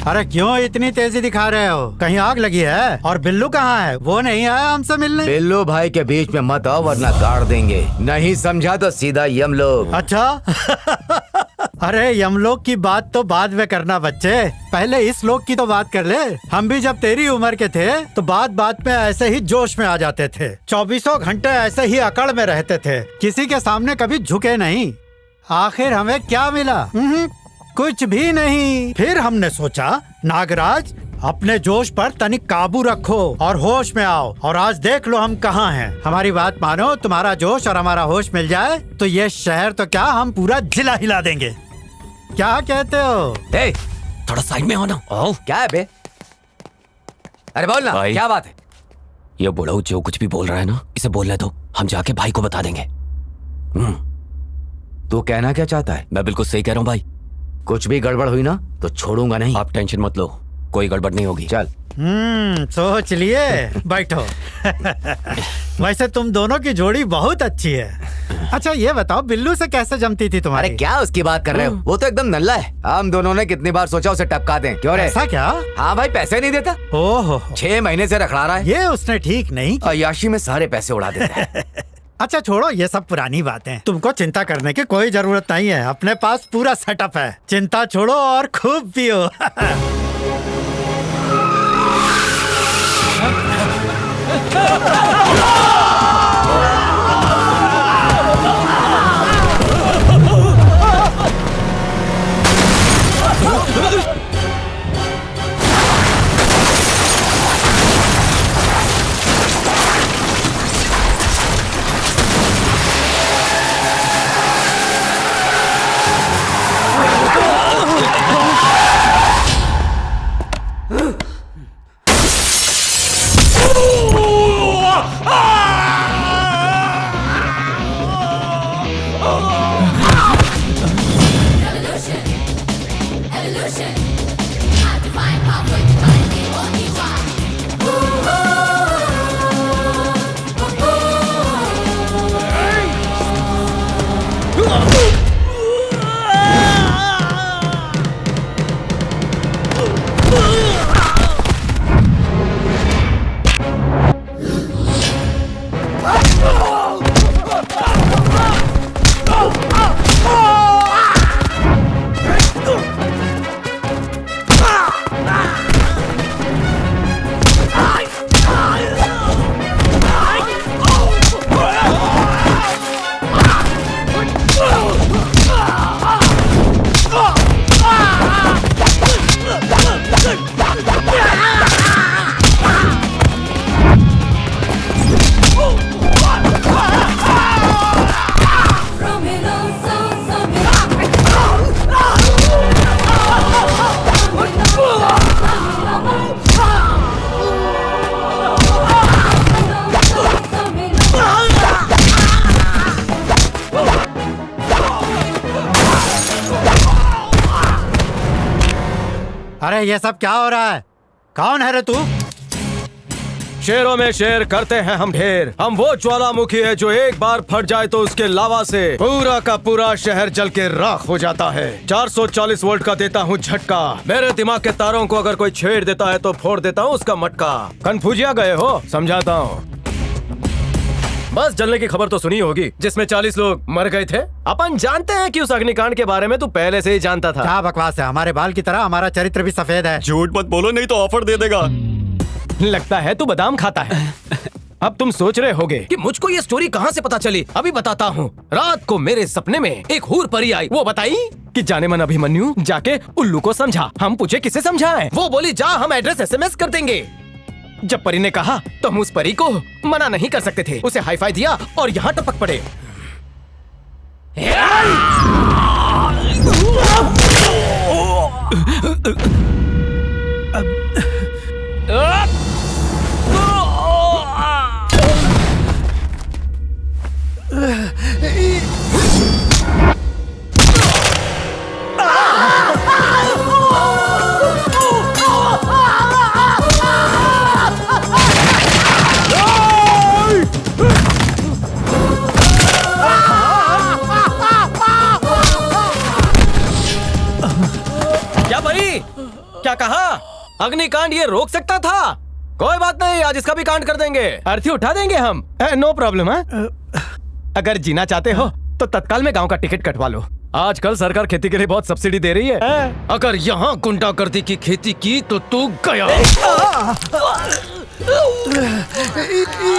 अरे क्यों इतनी तेजी दिखा रहे हो? कहीं आग लगी है? और बिल्लू कहाँ है? वो नहीं आया हमसे मिलने? बिल्लू भाई के बीच में मत आओ वरना गाड़ देंगे। नहीं समझा तो सीधा यमलोक। अच्छा अरे यमलोक की बात तो बाद में करना बच्चे, पहले इस लोक की तो बात कर ले। हम भी जब तेरी उम्र के थे तो बात बात में ऐसे ही जोश में आ जाते थे, 24 घंटे ऐसे ही अकड़ में रहते थे, किसी के सामने कभी झुके नहीं। आखिर हमें क्या मिला? कुछ भी नहीं। फिर हमने सोचा नागराज अपने जोश पर तनिक काबू रखो और होश में आओ, और आज देख लो हम कहाँ हैं। हमारी बात मानो, तुम्हारा जोश और हमारा होश मिल जाए तो ये शहर तो क्या, हम पूरा जिला हिला देंगे। क्या कहते हो? ए, थोड़ा साइड में हो ना। क्या है बे? अरे बोल ना, क्या बात है? ये बुढ़ऊ जो कुछ भी बोल रहा है ना, इसे बोलने दो, हम जाके भाई को बता देंगे। तू कहना क्या चाहता है? मैं बिल्कुल सही कह रहा हूँ भाई। कुछ भी गड़बड़ हुई ना तो छोड़ूंगा नहीं। आप टेंशन मत लो, कोई गड़बड़ नहीं होगी। चल। सोच लिए। बैठो। वैसे तुम दोनों की जोड़ी बहुत अच्छी है। अच्छा ये बताओ, बिल्लू से कैसे जमती थी तुम्हारी? अरे क्या उसकी बात कर रहे हो? वो तो एकदम नल्ला है। हम दोनों ने कितनी बार सोचा उसे टपका दें। क्यों रे? ऐसा क्या? हाँ भाई, पैसे नहीं देता। ओहो, 6 महीने से रखड़ा रहा है। ये उसने ठीक नहीं किया। अय्याशी में सारे पैसे उड़ा देता है। अच्छा छोड़ो ये सब पुरानी बातें, तुमको चिंता करने की कोई जरूरत नहीं है, अपने पास पूरा सेटअप है। चिंता छोड़ो और खूब पियो। अरे ये सब क्या हो रहा है? कौन है रे तू? शेरों में शेर करते हैं हम ढेर। हम वो ज्वालामुखी है जो एक बार फट जाए तो उसके लावा से पूरा का पूरा शहर जल के राख हो जाता है। 440 वोल्ट का देता हूँ झटका। मेरे दिमाग के तारों को अगर कोई छेड़ देता है तो फोड़ देता हूँ उसका मटका। कन्फ्यूजिया गए हो? समझाता हूँ। बस जलने की खबर तो सुनी होगी जिसमें 40 लोग मर गए थे। अपन जानते हैं कि उस अग्निकांड के बारे में तू पहले से ही जानता था। क्या बकवास है, हमारे बाल की तरह हमारा चरित्र भी सफेद है। झूठ मत बोलो नहीं तो ऑफर दे देगा। लगता है तू बादाम खाता है। अब तुम सोच रहे होगे कि मुझको ये स्टोरी कहाँ से पता चली। अभी बताता हूँ। रात को मेरे सपने में एक हूर परी आई। वो बताई कि जाने मन अभिमन्यु जाके उल्लू को समझा। हम पूछे किसे समझाएं? वो बोली जा हम एड्रेस SMS कर देंगे। जब परी ने कहा तो हम उस परी को मना नहीं कर सकते थे। उसे हाईफाई दिया और यहाँ टपक पड़े। क्या परी? क्या कहा? अग्निकांड ये रोक सकता था? कोई बात नहीं, आज इसका भी कांड कर देंगे, अर्थी उठा देंगे हम। नो प्रॉब्लम है। अगर जीना चाहते हो तो तत्काल में गांव का टिकट कटवा लो। आजकल सरकार खेती के लिए बहुत सब्सिडी दे रही है। अगर यहाँ गुंडागर्दी की खेती की तो तू गया।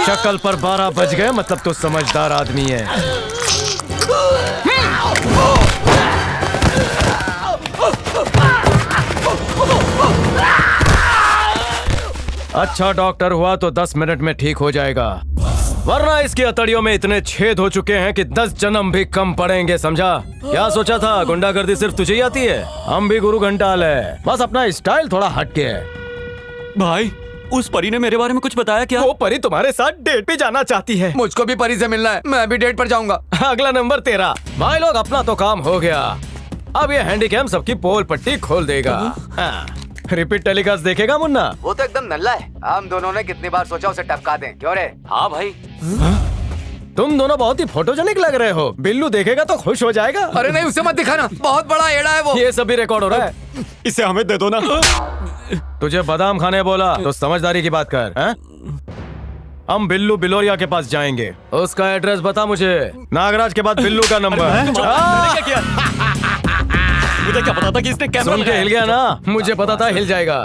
शक्ल पर 12 बज गए, मतलब तो समझदार आदमी है। अच्छा डॉक्टर हुआ तो 10 मिनट में ठीक हो जाएगा, वरना इसकी अतड़ियों में इतने छेद हो चुके हैं कि 10 जन्म भी कम पड़ेंगे, समझा? क्या सोचा था गुंडागर्दी सिर्फ तुझे ही आती है? हम भी गुरु घंटाल है, बस अपना स्टाइल थोड़ा हटके है। भाई उस परी ने मेरे बारे में कुछ बताया क्या? वो परी तुम्हारे साथ डेट पे जाना चाहती है। मुझको भी परी से मिलना है, मैं भी डेट पर जाऊंगा। अगला नंबर तेरा। भाई लोग अपना तो काम हो गया, अब ये हैंडीकैम सबकी पोल पट्टी खोल देगा। रिपीट टेलीकास्ट देखेगा मुन्ना? वो तो एकदम नल्ला है, हम दोनों ने कितनी बार सोचा उसे टपका दें, क्यों रे? हाँ भाई। तुम दोनों बहुत ही फोटोजेनिक लग रहे हो, बिल्लू देखेगा तो खुश हो जाएगा। अरे नहीं, उसे मत दिखाना, बहुत बड़ा एड़ा है वो। ये सब भी रिकॉर्ड हो रहा है, इसे हमें दे दो ना। तुझे बादाम खाने बोला तो समझदारी की बात कर। हम बिल्लू बिलोरिया के पास जाएंगे, उसका एड्रेस बता मुझे। नागराज के बाद बिल्लू का नंबर। मुझे क्या पता था कि इसने कैमरा सुन के हिल गया ना, मुझे पता था हिल जाएगा।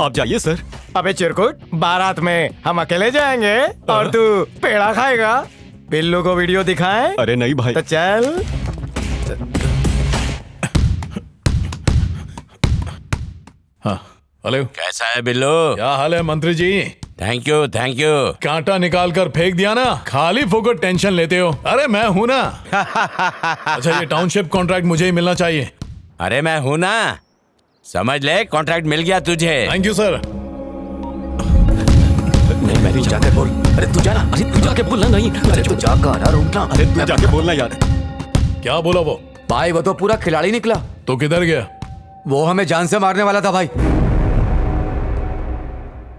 आप जाइए सर। अबे चिरकुट, बारात में हम अकेले जाएंगे और तू पेड़ा खाएगा। बिल्लू को वीडियो दिखाएं? अरे नहीं भाई। तो चल। हाँ हेलो, कैसा है बिल्लू? क्या हाल है मंत्री जी? Thank you thank you. कांटा निकाल कर फेंक दिया ना, खाली फोकट टेंशन लेते हो। अरे मैं हूं ना। अच्छा ये टाउनशिप कॉन्ट्रैक्ट मुझे ही मिलना चाहिए। अरे मैं हूं ना, समझ ले, कॉन्ट्रैक्ट मिल गया तुझे। Thank you sir. नहीं मैं तू जाकर बोल। अरे तू जाना, अरे तू जाके बोलना। नहीं अरे तू जाकर रुकना। अरे तू जाके बोलना यार। क्या बोला वो? भाई वो तो पूरा खिलाड़ी निकला। तो किधर गया? वो हमें जान से मारने वाला था भाई।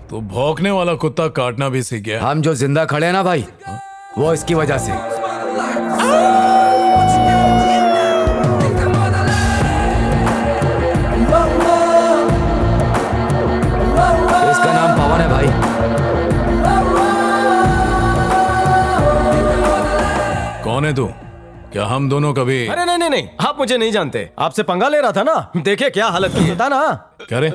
तो भौंकने वाला कुत्ता काटना भी सीख गया। हम जो जिंदा खड़े हैं ना भाई, वो इसकी वजह से। इसका नाम पवन है भाई। कौन है तू? क्या हम दोनों कभी? अरे नहीं नहीं नहीं, आप मुझे नहीं जानते, आपसे पंगा ले रहा था ना। देखे क्या हालत की था ना। क्या रे?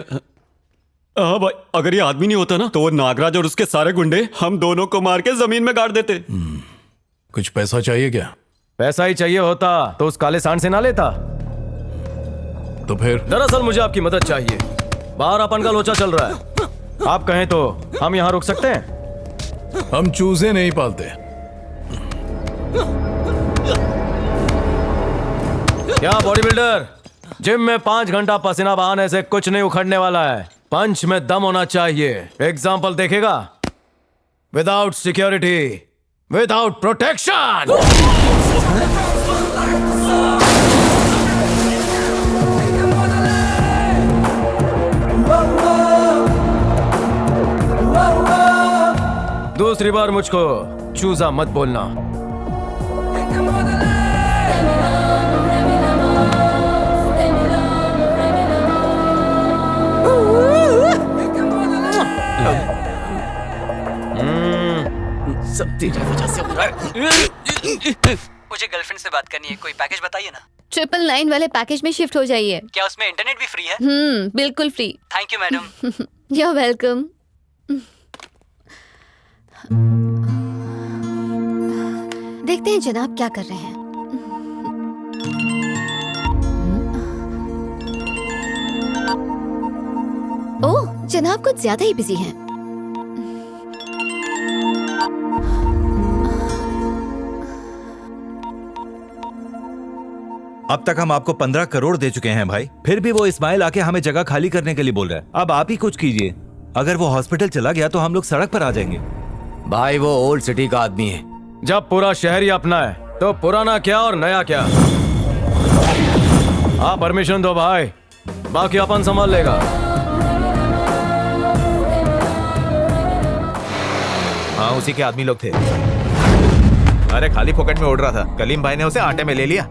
हाँ भाई, अगर ये आदमी नहीं होता ना तो वो नागराज और उसके सारे गुंडे हम दोनों को मार के जमीन में गाड़ देते। कुछ पैसा चाहिए क्या? पैसा ही चाहिए होता तो उस काले सांड से ना लेता। तो फिर? दरअसल मुझे आपकी मदद चाहिए, बाहर अपन का लोचा चल रहा है। आप कहें तो हम यहाँ रुक सकते हैं। हम चूजे नहीं पालते। क्या बॉडी बिल्डर, जिम में 5 घंटा पसीना बहाने से कुछ नहीं उखड़ने वाला है। पंच में दम होना चाहिए। एग्जाम्पल देखेगा? Without security, without protection. दूसरी बार मुझको चूजा मत बोलना। सब तेरी वजह से हो रहा है। मुझे गर्लफ्रेंड से बात करनी है, कोई पैकेज बताइए ना। 999 वाले पैकेज में शिफ्ट हो जाइए। क्या उसमें इंटरनेट भी फ्री है? बिल्कुल free. Thank you madam. You are welcome. देखते हैं जनाब क्या कर रहे हैं। ओह, जनाब कुछ ज्यादा ही बिजी हैं। अब तक हम आपको 15 करोड़ दे चुके हैं भाई, फिर भी वो इस्माइल आके हमें जगह खाली करने के लिए बोल रहा है। अब आप ही कुछ कीजिए, अगर वो हॉस्पिटल चला गया तो हम लोग सड़क पर आ जाएंगे। भाई वो ओल्ड सिटी का आदमी है। जब पूरा शहर ही अपना है तो पुराना क्या और नया क्या। आप परमिशन दो भाई, बाकी अपन संभाल लेगा। हाँ उसी के आदमी लोग थे। अरे खाली पॉकेट में उड़ रहा था, कलीम भाई ने उसे आटे में ले लिया।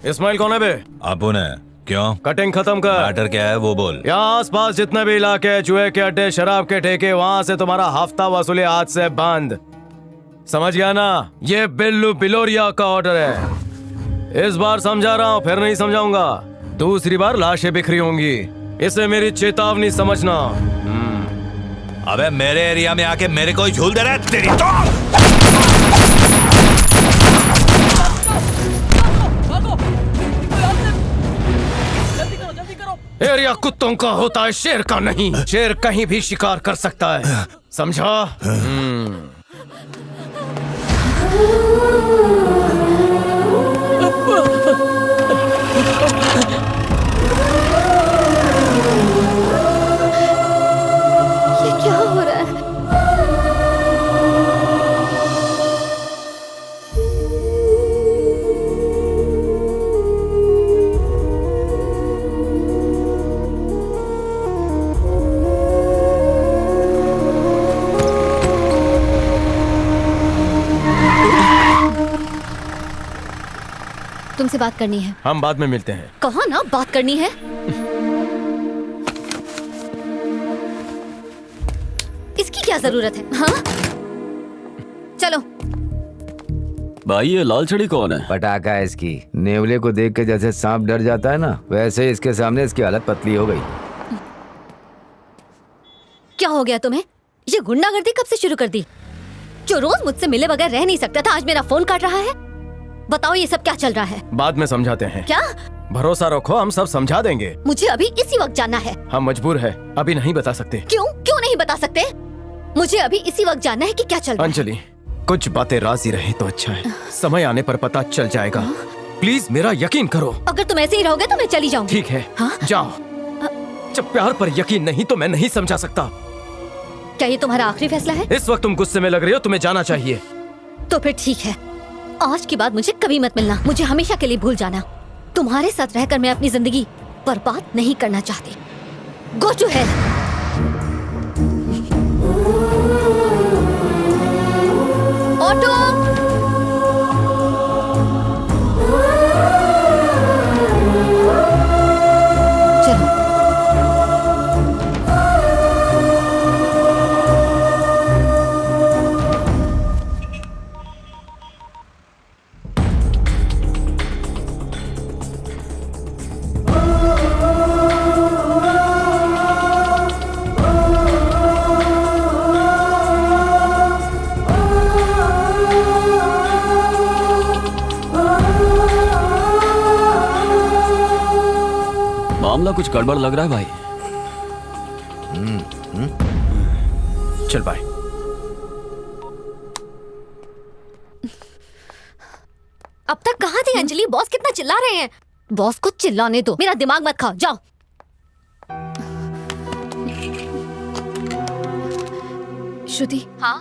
इस्माइल कौन है बे? अपुन है। क्यों? कटिंग खत्म कर। मैटर क्या है वो बोल। यहाँ आस पास जितने भी इलाके, जुए के अड्डे, शराब के ठेके, वहाँ से तुम्हारा हफ्ता वसूली आज से बंद। समझ गया ना? ये बिल्लू बिलोरिया का ऑर्डर है। इस बार समझा रहा हूँ, फिर नहीं समझाऊंगा। दूसरी बार लाशें बिखरी होंगी, इसे मेरी चेतावनी समझना। अबे मेरे एरिया में आके मेरे को ही झूल दे रहा है तेरी तो। एरिया कुत्तों का होता है, शेर का नहीं। शेर कहीं भी शिकार कर सकता है, समझा? ये क्या हो रहा है? तुमसे बात करनी है। हम बाद में मिलते हैं। कहा ना बात करनी है। इसकी क्या जरूरत है? हाँ चलो। भाई ये लाल छड़ी कौन है? पटाखा है इसकी। नेवले को देख के जैसे सांप डर जाता है ना, वैसे इसके सामने इसकी हालत पतली हो गई। क्या हो गया तुम्हें? ये गुंडागर्दी कब से शुरू कर दी? जो रोज मुझसे मिले बगैर रह नहीं सकता था, आज मेरा फोन काट रहा है। बताओ ये सब क्या चल रहा है? बाद में समझाते हैं। क्या? भरोसा रखो, हम सब समझा देंगे। मुझे अभी इसी वक्त जानना है। हम मजबूर है, अभी नहीं बता सकते। क्यों? क्यों नहीं बता सकते? मुझे अभी इसी वक्त जानना है कि क्या चल रहा है। अंजलि, कुछ बातें राजी रहे तो अच्छा है, समय आने पर पता चल जाएगा। प्लीज मेरा यकीन करो। अगर तुम ऐसे ही रहोगे तो मैं चली जाऊंगी। ठीक है, जाओ। जब प्यार पर यकीन नहीं तो मैं नहीं समझा सकता। क्या ये तुम्हारा आखिरी फैसला है? इस वक्त तुम गुस्से में लग रही हो, तुम्हें जाना चाहिए। तो फिर ठीक है, आज के बाद मुझे कभी मत मिलना। मुझे हमेशा के लिए भूल जाना। तुम्हारे साथ रहकर मैं अपनी जिंदगी बर्बाद नहीं करना चाहती। Go to hell. ऑटो। चलो। मामला कुछ गड़बड़ लग रहा है भाई। चल बाय। अब तक कहाँ थी अंजलि? बॉस कितना चिल्ला रहे हैं। बॉस को चिल्लाने दो, मेरा दिमाग मत खाओ। जाओ। श्रुति। हाँ?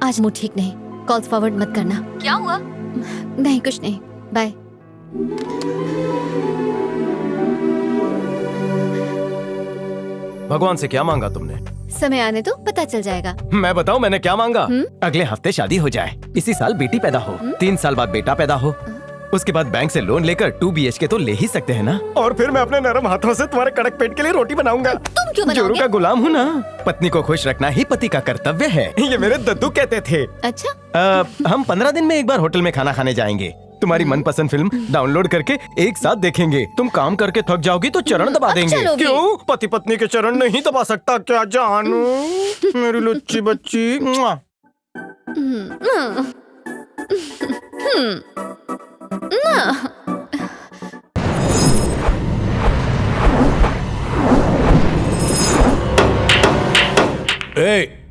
आज मूड ठीक नहीं, कॉल्स फॉरवर्ड मत करना। क्या हुआ? नहीं कुछ नहीं, बाय। भगवान से क्या मांगा तुमने? समय आने दो, पता चल जाएगा। मैं बताऊं मैंने क्या मांगा? अगले हफ्ते शादी हो जाए, इसी साल बेटी पैदा हो, 3 साल बाद बेटा पैदा हो, उसके बाद बैंक से लोन लेकर 2 BHK तो ले ही सकते हैं ना। और फिर मैं अपने नरम हाथों से तुम्हारे कड़क पेट के लिए रोटी बनाऊंगा। तुम क्यों बनाओगे? जोरू का गुलाम हूँ ना। पत्नी को खुश रखना ही पति का कर्तव्य है, ये मेरे दद्दू कहते थे। अच्छा। हम 15 दिन में एक बार होटल में खाना खाने जाएंगे। तुम्हारी मनपसंद फिल्म डाउनलोड करके एक साथ देखेंगे। तुम काम करके थक जाओगी तो चरण दबा देंगे। क्यों? पति पत्नी के चरण नहीं दबा सकता क्या जानू? मेरी लुच्ची बच्ची।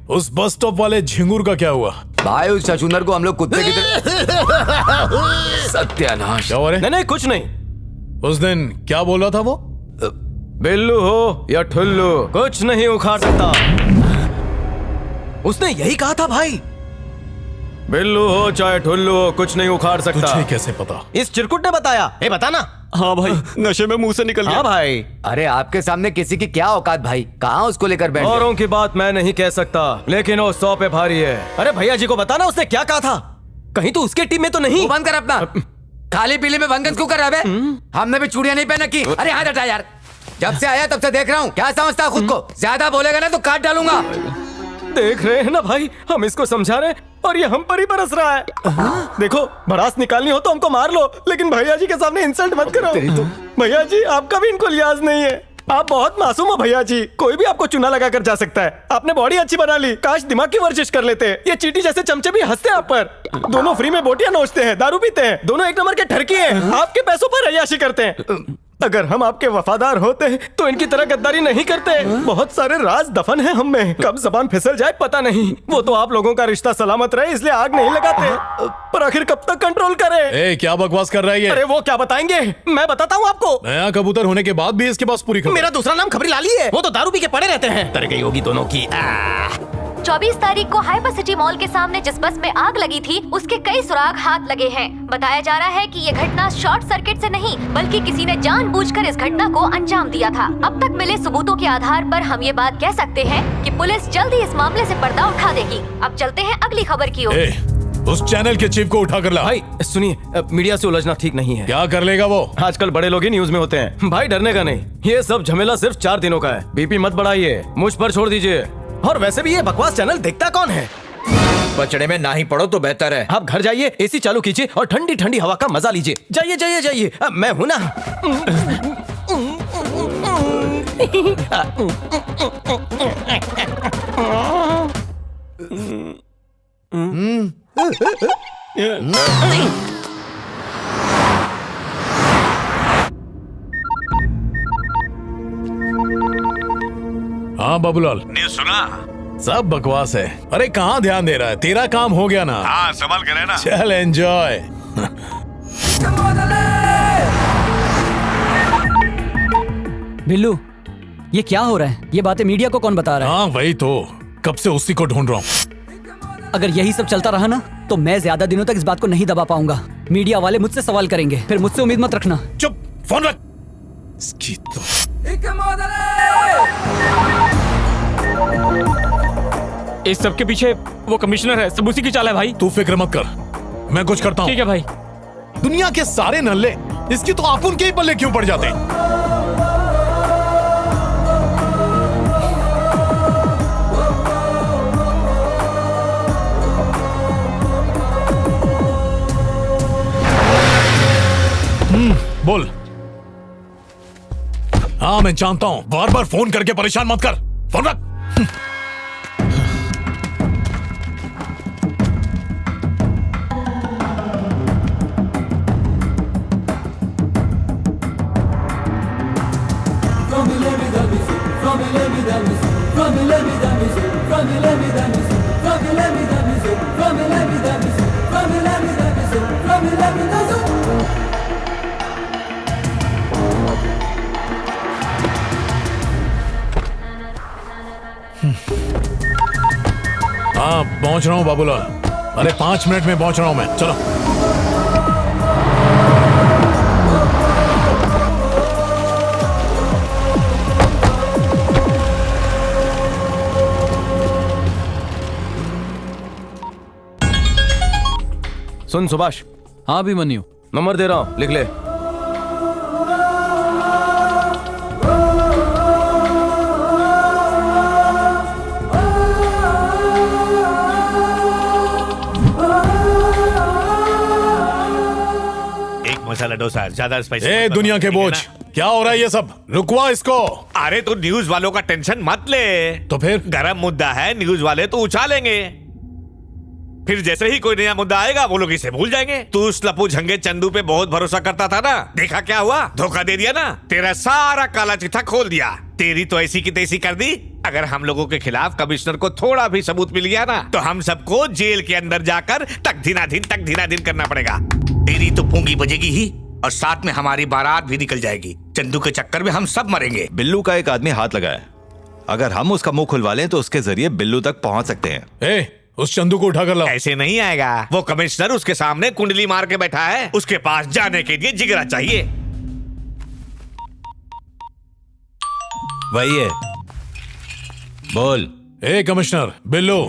उस बस स्टॉप वाले झिंगुर का क्या हुआ? भाई उस छछूंदर को हम लोग कुत्ते की तरह सत्यानाश। क्या हो रहा है? नहीं कुछ नहीं। उस दिन क्या बोल रहा था वो? बिल्लू हो या ठुल्लू, कुछ नहीं उखाड़ सकता। उसने यही कहा था भाई। बिल्लू हो चाहे ठुल्लू हो, कुछ नहीं उखाड़ सकता। तुझे कैसे पता? इस चिरकुट ने बताया। ए बता ना। हाँ भाई, नशे में मुंह से निकल गया। हाँ भाई। अरे आपके सामने किसी की क्या औकात भाई? कहाँ उसको लेकर बैठ गए? औरों की बात मैं नहीं कह सकता, लेकिन वो 100 पे भारी है। अरे भैया जी को बताना उसने क्या कहा था। कहीं तो उसके टीम में तो नहीं। बंद कर अपना। खाली पीली में भंगत क्यों कर रहा है बे? हमने भी चूड़ियां नहीं पहन रखी। अरे हाथ हटा यार, जब से आया तब से देख रहा हूँ। क्या समझता है खुद को? ज्यादा बोलेगा ना तो काट डालूंगा। देख रहे हैं ना भाई, हम इसको समझा रहे हैं और ये हम पर ही बरस रहा है। देखो, भड़ास निकालनी हो तो हमको मार लो, लेकिन भैया जी के सामने इंसल्ट मत करो। भैया जी, आपका भी इनको लिहाज नहीं है। आप बहुत मासूम हो भैया जी, कोई भी आपको चूना लगा कर जा सकता है। आपने बॉडी अच्छी बना ली, काश दिमाग की वर्जिश कर लेते। ये चीटी जैसे चमचे भी हंसते हैं आप पर। दोनों फ्री में बोटियां नोचते हैं, दारू पीते हैं, दोनों एक नंबर के ठरकी हैं, आपके पैसों पर अय्याशी करते हैं। अगर हम आपके वफादार होते तो इनकी तरह गद्दारी नहीं करते। बहुत सारे राज दफन है हम में, कब जबान फिसल जाए पता नहीं। वो तो आप लोगों का रिश्ता सलामत रहे इसलिए आग नहीं लगाते, पर आखिर कब तक कंट्रोल करें? क्या बकवास कर रहा है ये? अरे वो क्या बताएंगे, मैं बताता हूँ आपको। नया कबूतर होने के बाद भी इसके पास पूरी खबर। मेरा दूसरा नाम खबरी लाली है, वो तो दारू पी के पड़े रहते हैं। तर गई होगी दोनों की। 24 तारीख को हाइपर सिटी मॉल के सामने जिस बस में आग लगी थी उसके कई सुराग हाथ लगे हैं। बताया जा रहा है कि ये घटना शॉर्ट सर्किट से नहीं बल्कि किसी ने जानबूझकर इस घटना को अंजाम दिया था। अब तक मिले सबूतों के आधार पर हम ये बात कह सकते हैं कि पुलिस जल्द ही इस मामले से पर्दा उठा देगी। अब चलते हैं अगली खबर की ओर। उस चैनल के चीफ को उठा कर ला। भाई सुनिए, मीडिया से उलझना ठीक नहीं है। क्या कर लेगा वो? आजकल बड़े लोग ही न्यूज में होते हैं। भाई डरने का नहीं, ये सब झमेला सिर्फ 4 दिनों का है। बीपी मत बढ़ाइए, मुझ पर छोड़ दीजिए। और वैसे भी ये बकवास चैनल देखता कौन है? बचड़े में ना ही पड़ो तो बेहतर है। आप घर जाइए, एसी चालू कीजिए और ठंडी ठंडी हवा का मजा लीजिए। जाइए जाइए जाइए, मैं हूं ना। हाँ बाबूलाल, न्यूज़ सुना? सब बकवास है। अरे कहाँ ध्यान दे रहा है, तेरा काम हो गया ना। हाँ, संभाल कर रहना। चल एंजॉय। बिल्लू, ये क्या हो रहा है? ये बातें मीडिया को कौन बता रहा है? हाँ वही तो, कब से उसी को ढूंढ रहा हूँ। अगर यही सब चलता रहा ना तो मैं ज्यादा दिनों तक इस बात को नहीं दबा पाऊंगा। मीडिया वाले मुझसे सवाल करेंगे, फिर मुझसे उम्मीद मत रखना। चुप, फोन रख। इसकी तो इस सब के पीछे वो कमिश्नर है, सब उसी की चाल है भाई। तू फिक्र मत कर, मैं कुछ करता हूँ। ठीक है भाई। दुनिया के सारे नल्ले इसकी तो आप उनके ही पल्ले क्यों पड़ जाते हैं? बोल। हाँ मैं जानता हूं, बार बार फोन करके परेशान मत कर। फोन रख। हाँ पहुंच रहा हूँ बाबूलाल। अरे 5 मिनट में पहुंच रहा हूँ मैं, चलो। सुन सुभाष। हाँ भी मनियो, नंबर दे रहा हूँ, लिख ले। मसाला डोसा ज्यादा स्पाइसी। ए दुनिया के बोझ, क्या हो रहा है ये सब? रुकवा इसको। अरे तू न्यूज वालों का टेंशन मत ले, तो फिर गरम मुद्दा है, न्यूज वाले तो उछालेंगे। फिर जैसे ही कोई नया मुद्दा आएगा वो लोग इसे भूल जाएंगे। तू उस लपू झंगे चंदू पे बहुत भरोसा करता था ना, देखा क्या हुआ? धोखा दे दिया ना, तेरा सारा काला चिट्ठा खोल दिया। तेरी तो ऐसी की तैसी कर दी। अगर हम लोगों के खिलाफ कमिश्नर को थोड़ा भी सबूत मिल गया ना तो हम सबको जेल के अंदर जाकर तक धीनाधीन करना पड़ेगा। तेरी तो पूंगी बजेगी ही और साथ में हमारी बारात भी निकल जाएगी। चंदू के चक्कर में हम सब मरेंगे। बिल्लू का एक आदमी हाथ लगा है, अगर हम उसका मुंह खुलवा लें तो उसके जरिए बिल्लू तक पहुंच सकते हैं। उस चंदू को उठा कर लाओ। ऐसे नहीं आएगा, वो कमिश्नर उसके सामने कुंडली मार के बैठा है, उसके पास जाने के लिए जिगरा चाहिए। वही है, बोल। कमिश्नर बिल्लू।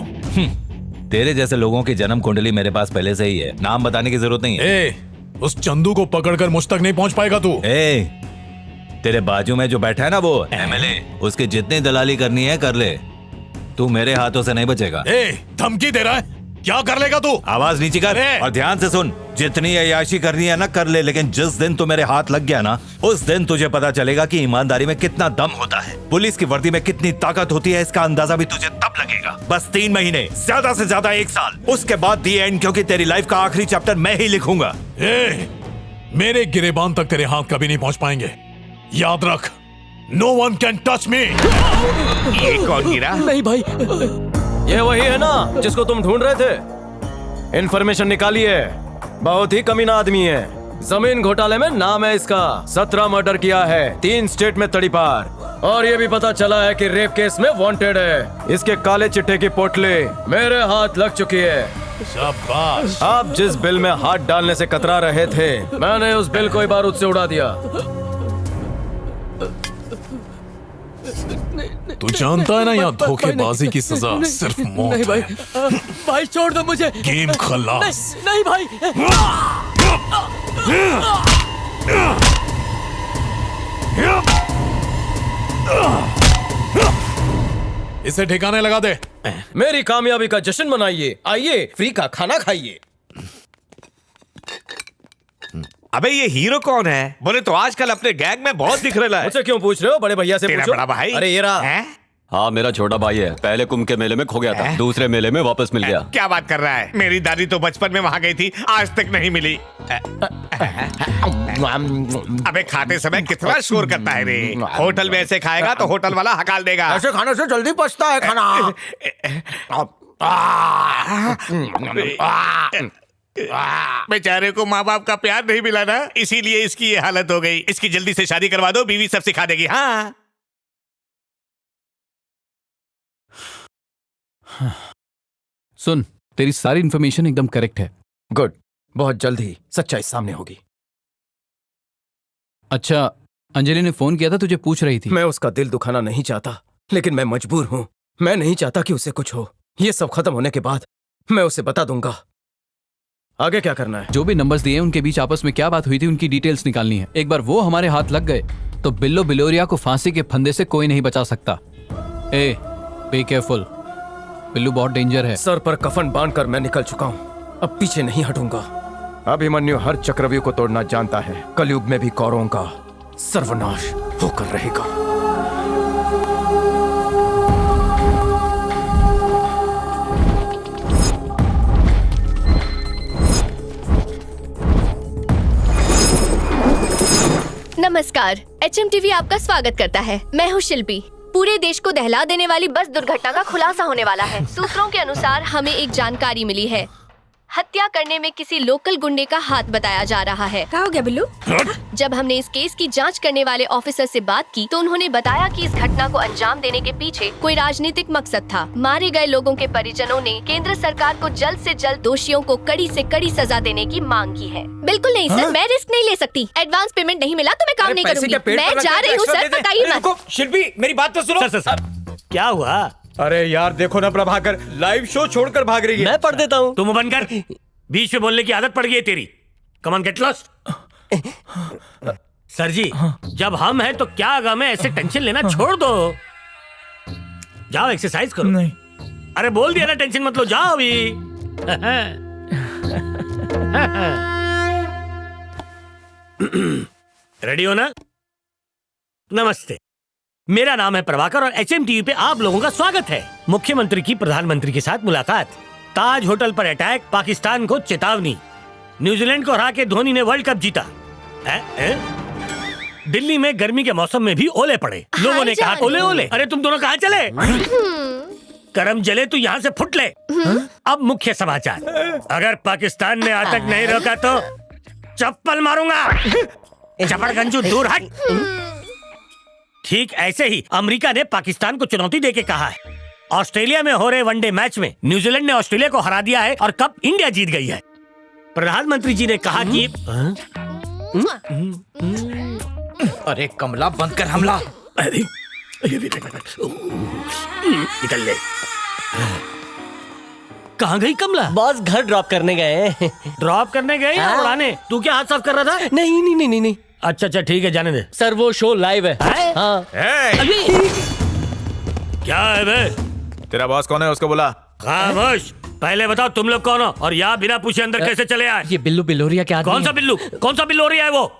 तेरे जैसे लोगों की जन्म कुंडली मेरे पास पहले से ही है, नाम बताने की जरूरत नहीं है। उस चंदू को पकड़कर मुझ तक नहीं पहुंच पाएगा तू। तेरे बाजू में जो बैठा है ना वो एमएलए, उसकी जितनी दलाली करनी है कर ले, तू मेरे हाथों से नहीं बचेगा। धमकी दे रहा है, क्या कर लेगा तू? आवाज नीचे कर और ध्यान से सुन। जितनी अय्याशी करनी है ना कर ले, लेकिन जिस दिन तू मेरे हाथ लग गया ना, उस दिन तुझे पता चलेगा कि ईमानदारी में कितना दम होता है, पुलिस की वर्दी में कितनी ताकत होती है। इसका अंदाजा भी तुझे तब लगेगा। बस 3 महीने, ज्यादा से ज्यादा 1 साल, उसके बाद दी एंड, क्योंकि तेरी लाइफ का आखिरी चैप्टर मैं ही लिखूंगा। मेरे गिरेबान तक तेरे हाथ कभी नहीं पहुंच पाएंगे, याद रख। No one can touch me। ये कौन गिरा? नहीं भाई, ये वही है ना जिसको तुम ढूंढ रहे थे? इन्फॉर्मेशन निकाली है, बहुत ही कमीना आदमी है। जमीन घोटाले में नाम है इसका, 17 मर्डर किया है, 3 स्टेट में तड़ीपार, और ये भी पता चला है कि रेप केस में वांटेड है। इसके काले चिट्टे की पोटली मेरे हाथ लग चुकी है। शाबाश। आप जिस बिल में हाथ डालने से कतरा रहे थे, मैंने उस बिल को ही बारूद से उड़ा दिया। तू जानता है ना यहाँ धोखेबाजी की सजा सिर्फ मौत नहीं भाई, है। भाई छोड़ दो मुझे। गेम खल्लास। नहीं भाई। इसे ठिकाने लगा दे। मेरी कामयाबी का जश्न मनाइए, आइए फ्री का खाना खाइए। अबे ये हीरो कौन है? बोले तो आजकल अपने गैंग में बहुत दिख रहा है। मुझसे क्यों पूछ रहे हो? बड़े भैया से तेरा पूछो। बड़ा भाई? अरे ये रहा। हाँ, मेरा छोटा भाई है। पहले कुंभ के मेले में खो गया था, दूसरे मेले में वापस मिल गया। क्या बात कर रहा है? मेरी दादी तो बचपन में वहाँ गई थी, आज तक नहीं मिली। अबे खाते समय कितना शोर करता है रे। होटल में ऐसे खाएगा तो होटल वाला हकाल देगा। ऐसे खाने से जल्दी पचता है खाना। बेचारे को माँ बाप का प्यार नहीं मिला ना, इसीलिए इसकी ये हालत हो गई। इसकी जल्दी से शादी करवा दो, बीवी सब सिखा देगी। हाँ सुन, तेरी सारी इन्फॉर्मेशन एकदम करेक्ट है। गुड, बहुत जल्द ही सच्चाई सामने होगी। अच्छा, अंजलि ने फोन किया था, तुझे पूछ रही थी। मैं उसका दिल दुखाना नहीं चाहता, लेकिन मैं मजबूर हूँ। मैं नहीं चाहता कि उसे कुछ हो। ये सब खत्म होने के बाद मैं उसे बता दूंगा। आगे क्या करना है? जो भी नंबर्स दिए उनके बीच आपस में क्या बात हुई थी, उनकी डिटेल्स निकालनी है। एक बार वो हमारे हाथ लग गए तो बिल्लो बिलोरिया को फांसी के फंदे से कोई नहीं बचा सकता। बी केयरफुल, बिल्लू बहुत डेंजर है। सर पर कफन बांधकर मैं निकल चुका हूँ, अब पीछे नहीं हटूंगा। अभिमन्यु हर चक्रव्यूह को तोड़ना जानता है। कलयुग में भी कौरवों का सर्वनाश होकर रहेगा। नमस्कार, HMTV आपका स्वागत करता है। मैं हूँ शिल्पी। पूरे देश को दहला देने वाली बस दुर्घटना का खुलासा होने वाला है। सूत्रों के अनुसार हमें एक जानकारी मिली है, हत्या करने में किसी लोकल गुंडे का हाथ बताया जा रहा है। क्या हो गया बिल्लू? जब हमने इस केस की जांच करने वाले ऑफिसर से बात की तो उन्होंने बताया कि इस घटना को अंजाम देने के पीछे कोई राजनीतिक मकसद था। मारे गए लोगों के परिजनों ने केंद्र सरकार को जल्द से जल्द दोषियों को कड़ी से कड़ी सजा देने की मांग की है। बिल्कुल नहीं सर, मैं रिस्क नहीं ले सकती। एडवांस पेमेंट नहीं मिला तो मैं काम नहीं करूँगी। मैं जा रही हूँ सर, बताइए मत। शिल्पी, मेरी बात तो सुनो। सर, क्या हुआ? अरे यार देखो ना, प्रभाकर लाइव शो छोड़कर भाग रही है। मैं पढ़ देता हूँ। तुम बंद कर, बीच में बोलने की आदत पड़ गई है तेरी। Come on get lost. Sir जी, जब हम हैं तो क्या गम है, ऐसे टेंशन लेना छोड़ दो। जाओ एक्सरसाइज करो। नहीं, अरे बोल दिया ना, टेंशन मत लो, जाओ अभी। रेडी हो ना? नमस्ते, मेरा नाम है प्रभाकर और HMTV पे आप लोगों का स्वागत है। मुख्यमंत्री की प्रधानमंत्री के साथ मुलाकात, ताज होटल पर अटैक, पाकिस्तान को चेतावनी, न्यूजीलैंड को हरा के धोनी ने वर्ल्ड कप जीता। दिल्ली में गर्मी के मौसम में भी ओले पड़े, लोगों ने कहा ओले ओले। अरे तुम दोनों कहाँ चले? करम जले तू यहाँ से फुट ले। अब मुख्य समाचार, अगर पाकिस्तान ने आतंक नहीं रोका तो चप्पल मारूंगा। चपड़गंजू दूर हट। ठीक ऐसे ही अमेरिका ने पाकिस्तान को चुनौती देके कहा है। ऑस्ट्रेलिया में हो रहे वनडे मैच में न्यूजीलैंड ने ऑस्ट्रेलिया को हरा दिया है और कप इंडिया जीत गई है। प्रधानमंत्री जी ने कहा कि अरे कमला, बंद कर हमला। निकल ले। कहाँ गई कमला? बॉस घर ड्रॉप करने गए। ड्रॉप करने गए या हाँ। उड़ाने? तू क्या हाथ साफ कर रहा था? नहीं नहीं नहीं नहीं नहीं अच्छा अच्छा ठीक है, जाने दे। सर वो शो लाइव है। हाँ। क्या है बे? तेरा बॉस कौन है उसको बुला। खामोश। पहले बताओ तुम लोग कौन हो और यहाँ बिना पूछे अंदर कैसे चले आए? ये बिल्लू बिलोरिया क्या आदमी कौन सा है? बिल्लू? कौन सा बिल्लोरिया है वो?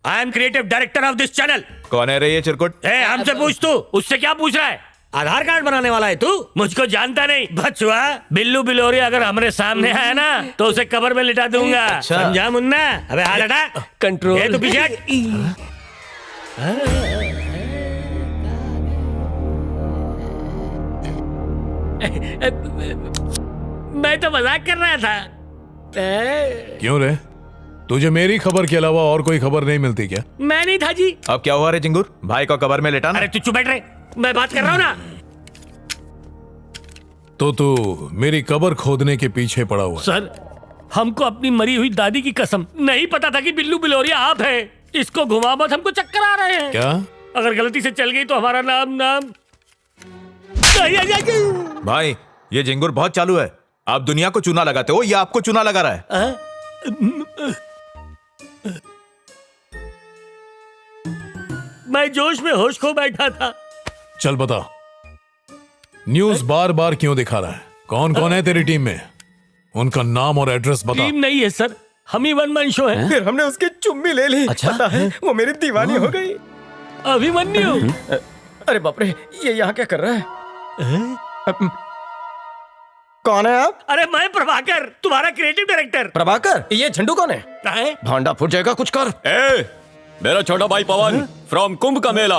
I am creative director of this channel. कौन है रे ये चिरकुट? हमसे पूछ तू, उससे क्या पूछ रहा है? आधार कार्ड बनाने वाला है तू? मुझको जानता नहीं बचुआ। बिल्लू बिलोरिया अगर हमारे सामने आया ना तो उसे कब्र में लिटा दूंगा। अच्छा। समझा मुन्ना? अबे हाथ हटा। कंट्रोल। ये तू पीछे हट। मैं तो मजाक कर रहा था। क्यों रे? तुझे मेरी खबर के अलावा और कोई खबर नहीं मिलती क्या? मैं नहीं था जी। अब क्या हुआ रे चिंगूर? भाई को कबर में लेटा ना? अरे तू चुप बैठ रहे, मैं बात कर रहा हूँ ना। तो तू मेरी कबर खोदने के पीछे पड़ा हुआ है। सर हमको अपनी मरी हुई दादी की कसम नहीं पता था कि बिल्लू बिलोरिया आप है। इसको घुमा मत, हमको चक्कर आ रहे हैं। क्या? अगर गलती से चल गई तो हमारा नाम भाई ये जिंगूर बहुत चालू है। आप दुनिया को चूना लगाते हो, ये आपको चूना लगा रहा है। मैं जोश में होश खो बैठा था। चल बता, न्यूज बार बार क्यों दिखा रहा है? कौन कौन है तेरी टीम में? उनका नाम और एड्रेस बता। टीम नहीं है सर, हम ही वन मैन शो है। फिर हमने उसकी चुम्मी ले ली। अच्छा? पता है वो मेरी दीवानी हो गई। अभिमन्यु। अरे बाप रे, ये यहाँ क्या कर रहा है? कौन है आप? अरे मैं प्रभाकर, तुम्हारा क्रिएटिव डायरेक्टर। प्रभाकर? ये झंडू कौन है? भांडा फूट जाएगा, कुछ कर। मेरा छोटा भाई पवन फ्रॉम कुंभ का मेला।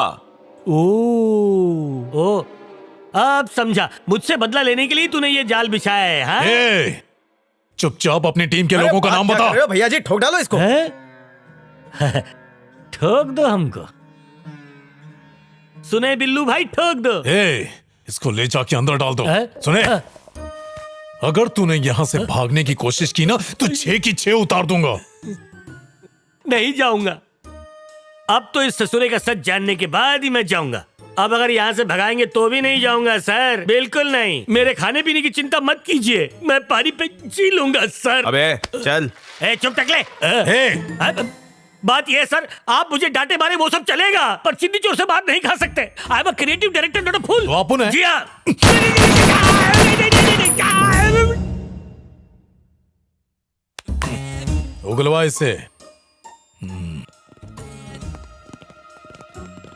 ओ अब समझा, मुझसे बदला लेने के लिए तूने ये जाल बिछाया है। हाँ? चुपचाप अपनी टीम के लोगों का नाम बता। भैया जी ठोक डालो इसको। ठोक दो हमको। सुने बिल्लू भाई, ठोक दो। इसको ले जाके अंदर डाल दो। सुने, अगर तूने यहाँ से भागने की कोशिश की ना तो 6 की 6 उतार दूंगा। नहीं जाऊंगा। अब तो इस ससुरे का सच जानने के बाद ही मैं जाऊंगा। अब अगर यहाँ से भगाएंगे तो भी नहीं जाऊंगा सर, बिल्कुल नहीं। मेरे खाने पीने की चिंता मत कीजिए, मैं पानी पे जी लूंगा सर। अबे चल। चुप टकले। बात यह है सर, आप मुझे डांटे मारे वो सब चलेगा, पर चिंदी चोर से बात नहीं खा सकते। I am a creative director, not a fool. तो अपन है? जी हाँ। उगलवा इससे।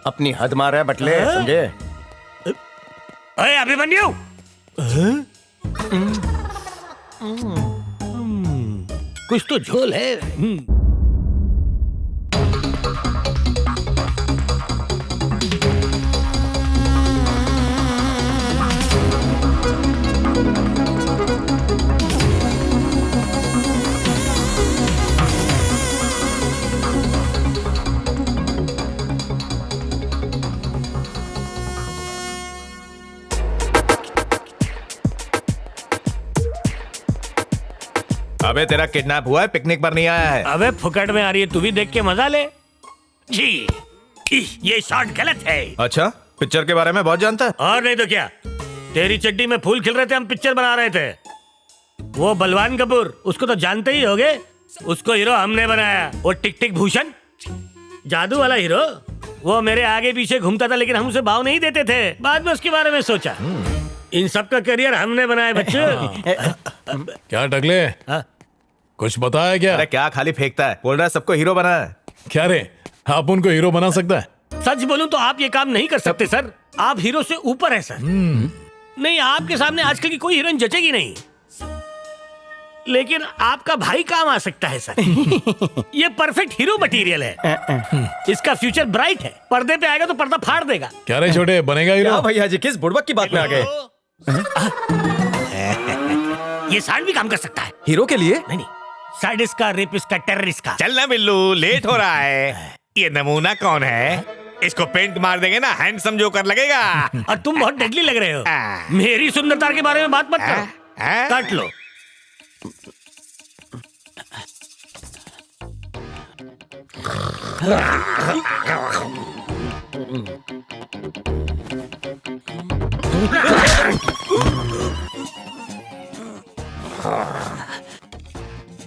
अपनी हद मार रहा है बटले, समझे? अरे अभिमन्यु, कुछ तो झोल है। अबे तेरा किडनैप हुआ है, पिकनिक पर नहीं आया है। अबे फुकट में आ रही है, तू भी देख के मजा ले। जी ये शॉट गलत है। अच्छा, पिक्चर के बारे में बहुत जानता है। और नहीं तो क्या, तेरी चड्डी में फूल खिल रहे थे, हम पिक्चर बना रहे थे। वो बलवान कपूर, उसको तो जानते ही होगे। उसको हीरो हमने बनाया। वो टिक टिक भूषण, जादू वाला हीरो, वो मेरे आगे पीछे घूमता था, लेकिन हम उसे भाव नहीं देते थे। बाद में उसके बारे में सोचा। इन सब का करियर हमने बनाया बच्चों। क्या टकले, कुछ बताया क्या? अरे क्या खाली फेंकता है, बोल रहा है सबको हीरो बना है। क्या रे, आप उनको हीरो बना सकता है? सच बोलूं तो आप ये काम नहीं कर सकते सर, आप हीरो से ऊपर है सर। नहीं, आपके सामने आजकल की कोई हीरोइन जचेगी नहीं, लेकिन आपका भाई काम आ सकता है सर। ये परफेक्ट हीरो मटेरियल है। इसका फ्यूचर ब्राइट है। पर्दे पे आएगा तो पर्दा फाड़ देगा। क्या रे छोटे, बनेगा हीरो? भैया जी किस बुड़बक की बात में आ गए? ये सांड भी काम कर सकता है हीरो के लिए। नहीं, साडिस्ट का, रेपिस्ट का, टेररिस्ट का। चलना बिल्लू, लेट हो रहा है। ये नमूना कौन है? इसको पेंट मार देंगे ना, हैंडसम जोकर लगेगा। और तुम बहुत डेडली लग रहे हो। मेरी सुंदरता के बारे में बात मत करो। काट लो।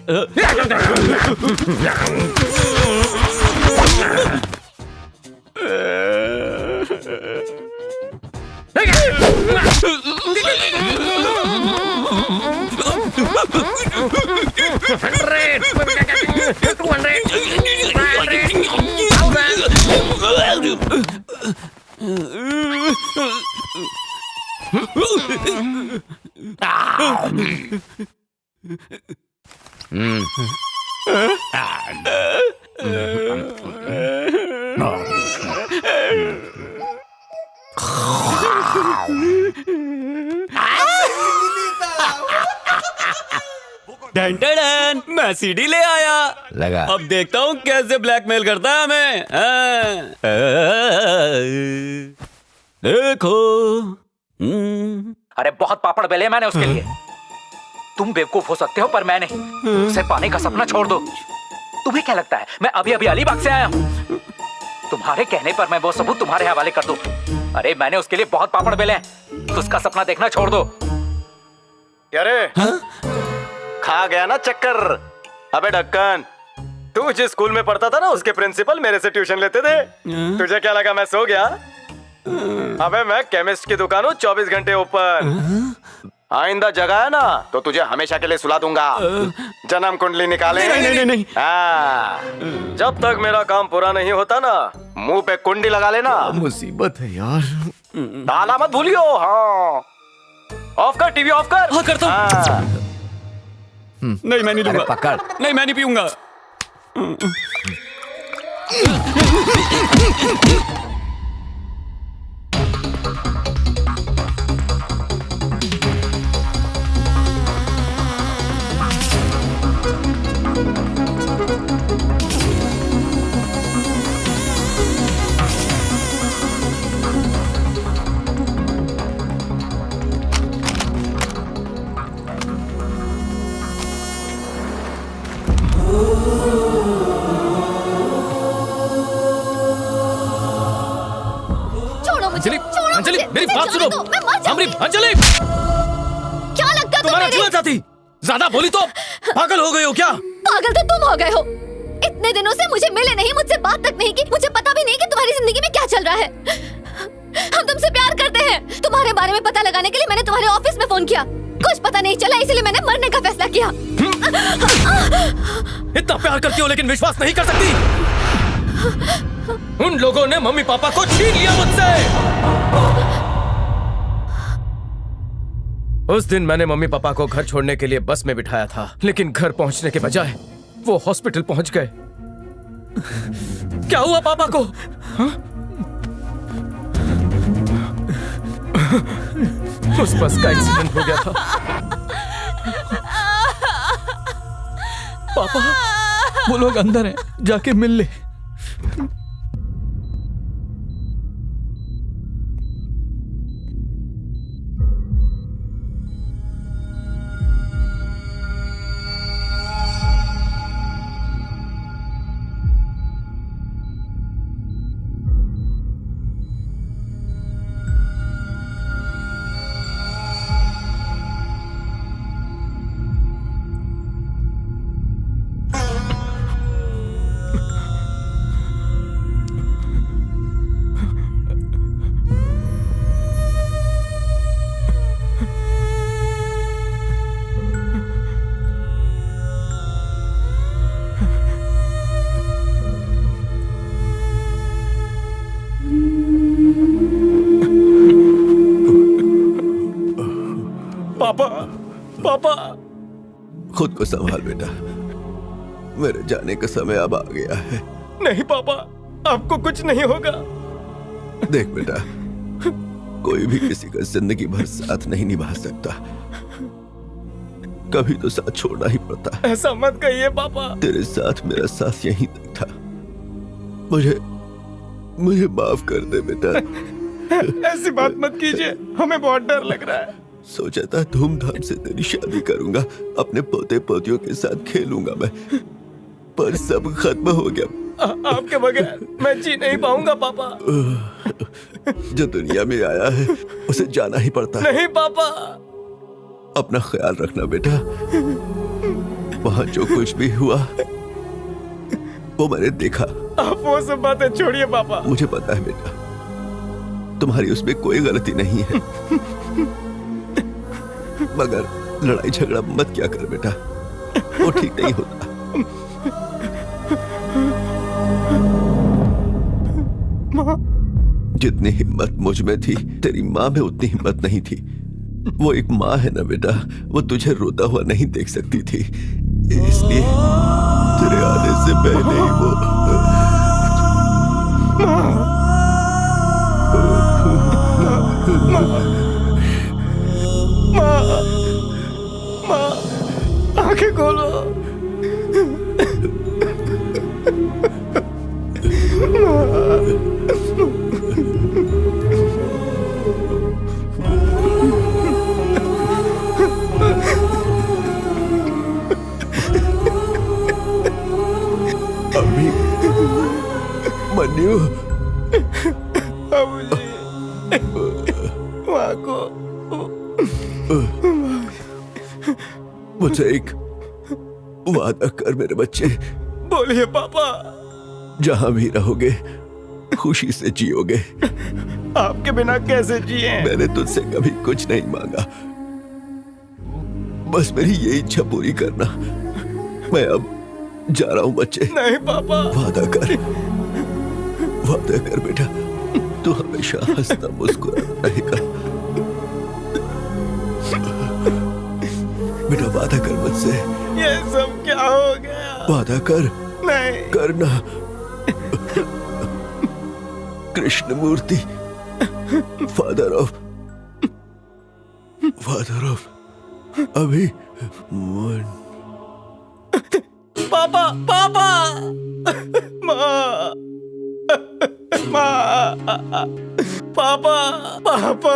डन मैं सीडी ले आया। लगा। अब देखता हूँ कैसे ब्लैकमेल करता है हमें। देखो। अरे बहुत पापड़ बेले मैंने उसके लिए। तुम बेवकूफ हो सकते हो पर मैं नहीं। उसे पाने का सपना छोड़ दो। तुम्हें क्या लगता है मैं अभी अभी अलीबाग से आया हूँ? तुम्हारे कहने पर मैं वो सबूत तुम्हारे हवाले कर दूं। अरे मैंने उसके लिए बहुत पापड़ बेले हैं। उसका सपना देखना छोड़ दो। अरे खा गया ना चक्कर। अबे ढक्कन, तू जिस स्कूल में पढ़ता था ना उसके प्रिंसिपल मेरे से ट्यूशन लेते थे। तुझे क्या लगा मैं सो गया? अबे मैं केमिस्ट की दुकान हूँ 24 घंटे ओपन। आइंदा जगह है ना तो तुझे हमेशा के लिए सुला दूंगा। जन्म कुंडली निकाले। नहीं। जब तक मेरा काम पूरा नहीं होता ना मुंह पे कुंडी लगा लेना। मुसीबत है यार। ताला मत भूलियो। हाँ ऑफ कर, टीवी ऑफ कर। हाँ करता हूँ। नहीं मैं नहीं लूंगा। पकड़। नहीं मैं नहीं पीऊंगा। अंजलि मेरी बात सुनो। अंजलि क्या लगता तुम्हारा जीवन साथी। ज्यादा बोली तो पागल हो गए हो क्या? पागल तो तुम हो गए हो। इतने दिनों से मुझे मिले नहीं, मुझसे बात तक नहीं की, मुझे पता भी नहीं कि तुम्हारी जिंदगी में क्या चल रहा है। हम तुमसे प्यार करते हैं। तुम्हारे बारे में पता लगाने के लिए मैंने तुम्हारे ऑफिस में फोन किया। कुछ पता नहीं चला इसलिए मैंने मरने का फैसला किया। इतना प्यार करती हो लेकिन विश्वास नहीं कर सकती। उन लोगों ने मम्मी पापा को छीन लिया मुझसे। उस दिन मैंने मम्मी पापा को घर छोड़ने के लिए बस में बिठाया था, लेकिन घर पहुंचने के बजाय वो हॉस्पिटल पहुंच गए। क्या हुआ पापा को? हा? उस बस का एक्सीडेंट हो गया था। पापा वो लोग अंदर हैं, जाके मिल ले। पापा खुद को संभाल बेटा, मेरे जाने का समय अब आ गया है। नहीं पापा, आपको कुछ नहीं होगा। देख बेटा, कोई भी किसी का जिंदगी भर साथ नहीं निभा सकता, कभी तो साथ छोड़ना ही पड़ता। ऐसा मत कहिए पापा। तेरे साथ मेरा साथ यहीं तक था। मुझे माफ कर दे बेटा। ऐसी बात मत कीजिए, हमें बहुत डर लग रहा है। सोचा था धूमधाम से तेरी शादी करूंगा, अपने पोते पोतियों के साथ खेलूंगा मैं, पर सब खत्म हो गया। आपके बगैर मैं जी नहीं पाऊंगा पापा। जो दुनिया में आया है उसे जाना ही पड़ता है। नहीं पापा। अपना ख्याल रखना बेटा। वहां जो कुछ भी हुआ वो मैंने देखा। आप वो सब बातें छोड़िए पापा। मुझे पता है बेटा, तुम्हारी उसमें कोई गलती नहीं है, मगर लड़ाई झगड़ा मत किया कर बेटा, वो ठीक नहीं होता। जितनी हिम्मत मुझ में थी तेरी माँ में उतनी हिम्मत नहीं थी। वो एक माँ है ना बेटा, वो तुझे रोता हुआ नहीं देख सकती थी, इसलिए तेरे आने से पहले ही वो माँ, आंखें खोलो। अभी मन्यू माँ को मुझे एक वादा कर मेरे बच्चे। बोलिए पापा। जहां भी रहोगे खुशी से जियोगे। आपके बिना कैसे जिए? मैंने तुझसे कभी कुछ नहीं मांगा, बस मेरी ये इच्छा पूरी करना। मैं अब जा रहा हूं बच्चे। नहीं पापा। वादा कर बेटा, तू हमेशा हंसता मुस्कुराता रहेगा। बेटा वादा कर मुझसे। ये सब क्या हो गया? वादा कर। नहीं करना। Krishnamurthy, father of Abhimanyu. पापा पापा। माँ पापा पापा।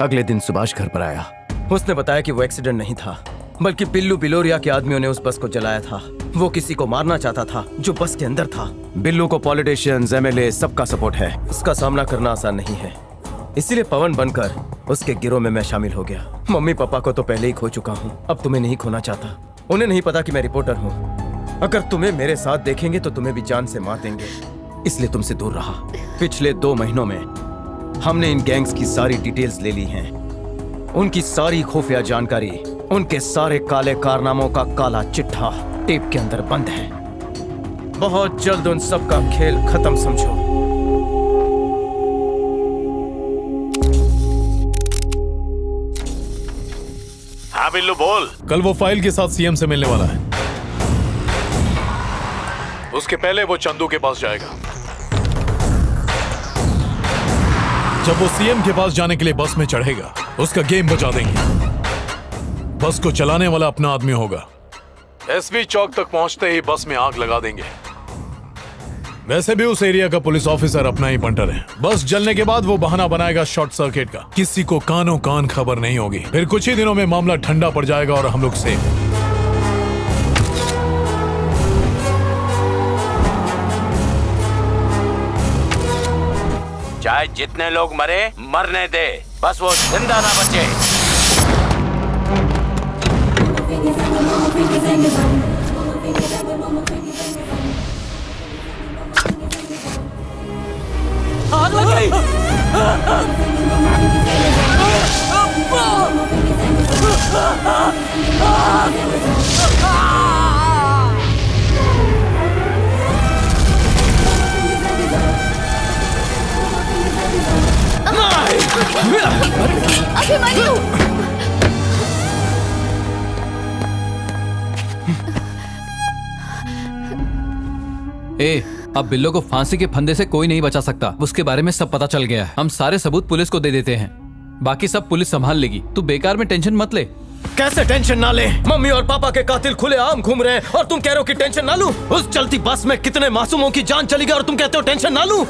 अगले दिन सुभाष घर पर आया। उसने बताया कि वो एक्सीडेंट नहीं था, बल्कि बिल्लू बिलोरिया के आदमियों ने उस बस को जलाया था। वो किसी को मारना चाहता था जो बस के अंदर था। बिल्लू को पॉलिटिशियंस, एमएलए सबका सपोर्ट है। उसका सामना करना आसान नहीं है, इसीलिए पवन बनकर उसके गिरोह में मैं शामिल हो गया। मम्मी पापा को तो पहले ही खो चुका हूँ, अब तुम्हें नहीं खोना चाहता। उन्हें नहीं पता कि मैं रिपोर्टर हूँ। अगर तुम्हें मेरे साथ देखेंगे तो तुम्हें भी जान से मार देंगे, इसलिए तुमसे दूर रहा। पिछले 2 महीनों में हमने इन गैंग्स की सारी डिटेल्स ले ली हैं। उनकी सारी खुफिया जानकारी, उनके सारे काले कारनामों का काला चिट्ठा टेप के अंदर बंद है। बहुत जल्द उन सब का खेल खत्म समझो। हाँ बिल्लू बोल। कल वो फाइल के साथ सीएम से मिलने वाला है। उसके पहले वो चंदू के पास जाएगा। जब वो सीएम के पास जाने के लिए बस में चढ़ेगा, उसका गेम बजा देंगे। बस को चलाने वाला अपना आदमी होगा। एसवी चौक तक पहुंचते ही बस में आग लगा देंगे। वैसे भी उस एरिया का पुलिस ऑफिसर अपना ही बंटर है। बस जलने के बाद वो बहाना बनाएगा शॉर्ट सर्किट का। किसी को कानों कान खबर नहीं होगी। फिर कुछ ही दिनों में मामला ठंडा पड़ जाएगा और हम लोग सेफ। चाहे जितने लोग मरे मरने दे, बस वो जिंदा ना बचे। आग लग गई। अभिमन्यु! ए, अब बिल्लो को फांसी के फंदे से कोई नहीं बचा सकता। उसके बारे में सब पता चल गया है। हम सारे सबूत पुलिस को दे देते हैं, बाकी सब पुलिस संभाल लेगी। तू बेकार में टेंशन मत ले। कैसे टेंशन ना ले? मम्मी और पापा के कातिल खुलेआम घूम रहे हैं और तुम कह रहे हो कि टेंशन ना लूं? उस चलती बस में कितने मासूमों की जान चली गई और तुम कहते हो टेंशन ना लूं?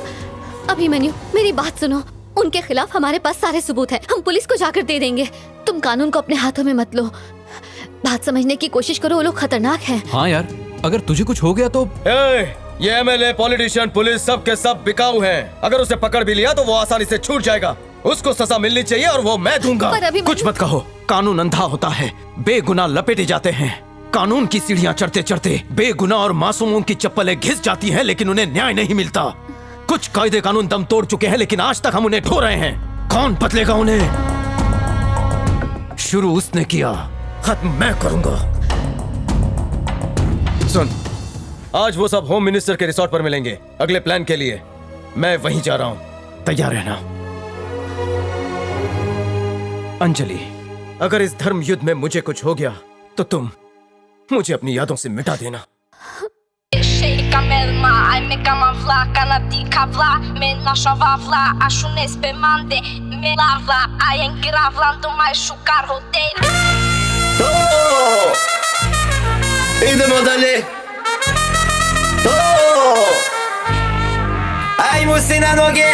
अभिमन्यु, मेरी बात सुनो। उनके खिलाफ हमारे पास सारे सबूत हैं। हम पुलिस को जाकर दे देंगे। तुम कानून को अपने हाथों में मत लो। बात समझने की कोशिश करो, वो लोग खतरनाक हैं। हाँ यार, अगर तुझे कुछ हो गया तो ये एमएलए, पॉलिटिशियन, पुलिस सब के सब बिकाऊ हैं। अगर उसे पकड़ भी लिया तो वो आसानी से छूट जाएगा। उसको सजा मिलनी चाहिए और वो मैं दूंगा। पर अभी कुछ मत कहो, कानून अंधा होता है, बेगुनाह लपेटे जाते हैं। कानून की सीढ़ियां चढ़ते चढ़ते बेगुनाह और मासूमों की चप्पलें घिस जाती हैं, लेकिन उन्हें न्याय नहीं मिलता। कुछ कायदे कानून दम तोड़ चुके हैं, लेकिन आज तक हम उन्हें ढो रहे हैं। कौन बदलेगा उन्हें? शुरू उसने किया, खत्म मैं करूंगा। सुन, आज वो सब होम मिनिस्टर के रिसोर्ट पर मिलेंगे अगले प्लान के लिए। मैं वहीं जा रहा हूं, तैयार रहना। अंजलि, अगर इस धर्म युद्ध में मुझे कुछ हो गया तो तुम मुझे अपनी यादों से मिटा देना। Shejka melma, aj me kama vla, kana tika vla, me nashava vla, a shunes pe mande, me lava, a engira vlando mai shukar hotel. Idemo dalje. Ajmo si na noge.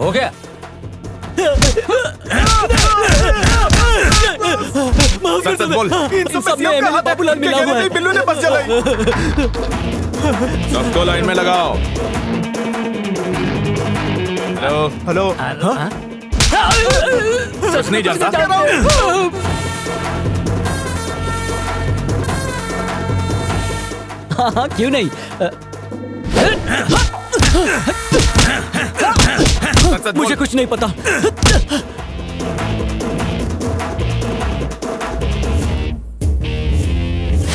हो गया? सच बोल। इन सब में एमएलए बाबूलाल मिला हुआ है। बिल्लू ने बस चलाई। सबको लाइन में लगाओ। Hello hello. सच नहीं जानता? हाँ, क्यों नहीं? मुझे कुछ नहीं पता।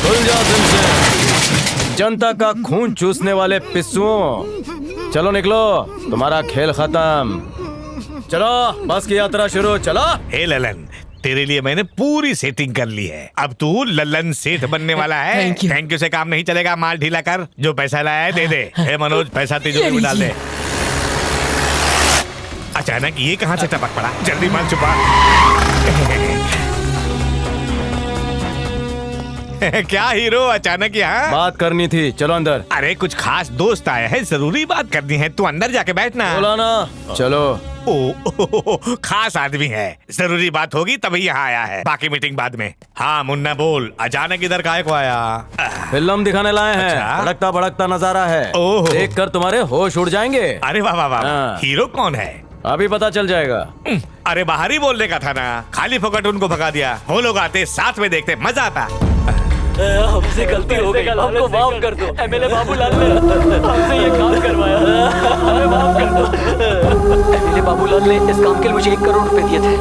खुल जाओ तुमसे, जनता का खून चूसने वाले पिस्सुओं। चलो निकलो, तुम्हारा खेल खत्म। चलो, बस की यात्रा शुरू। चलो। हे ललन, तेरे लिए मैंने पूरी सेटिंग कर ली है। अब तू ललन सेठ बनने वाला है। थैंक यू से काम नहीं चलेगा, माल ढीला कर। जो पैसा लाया है दे दे। हे मनोज, पैसा तिजोरी में डाल दे। अचानक ये कहाँ से टपक पड़ा? जल्दी माल छुपा। क्या हीरो, अचानक यहाँ? बात करनी थी, चलो अंदर। अरे कुछ खास दोस्त आया है, जरूरी बात करनी है। तू अंदर जाके बैठना। बोला ना, चलो। ओ, खास आदमी है, जरूरी बात होगी तभी यहाँ आया है, बाकी मीटिंग बाद में। हाँ मुन्ना बोल, अचानक इधर काहे को आया? फिल्म दिखाने लाए हैं। अच्छा? भड़कता भड़कता नजारा है, देखकर तुम्हारे होश उड़ जाएंगे। अरे वाह वाह वाह। हीरो कौन है? अभी पता चल जाएगा। अरे बाहर ही बोलने का था ना, खाली फोकट उनको भगा दिया। वो लोग आते, साथ में देखते, मजा आता। हमसे गलती हो गई, हमको माफ कर दो। एमएलए बाबूलाल ने हमसे ये काम करवाया, हमें माफ कर दो। एमएलए बाबूलाल ने इस काम के लिए मुझे 1 करोड़ रुपए दिए थे।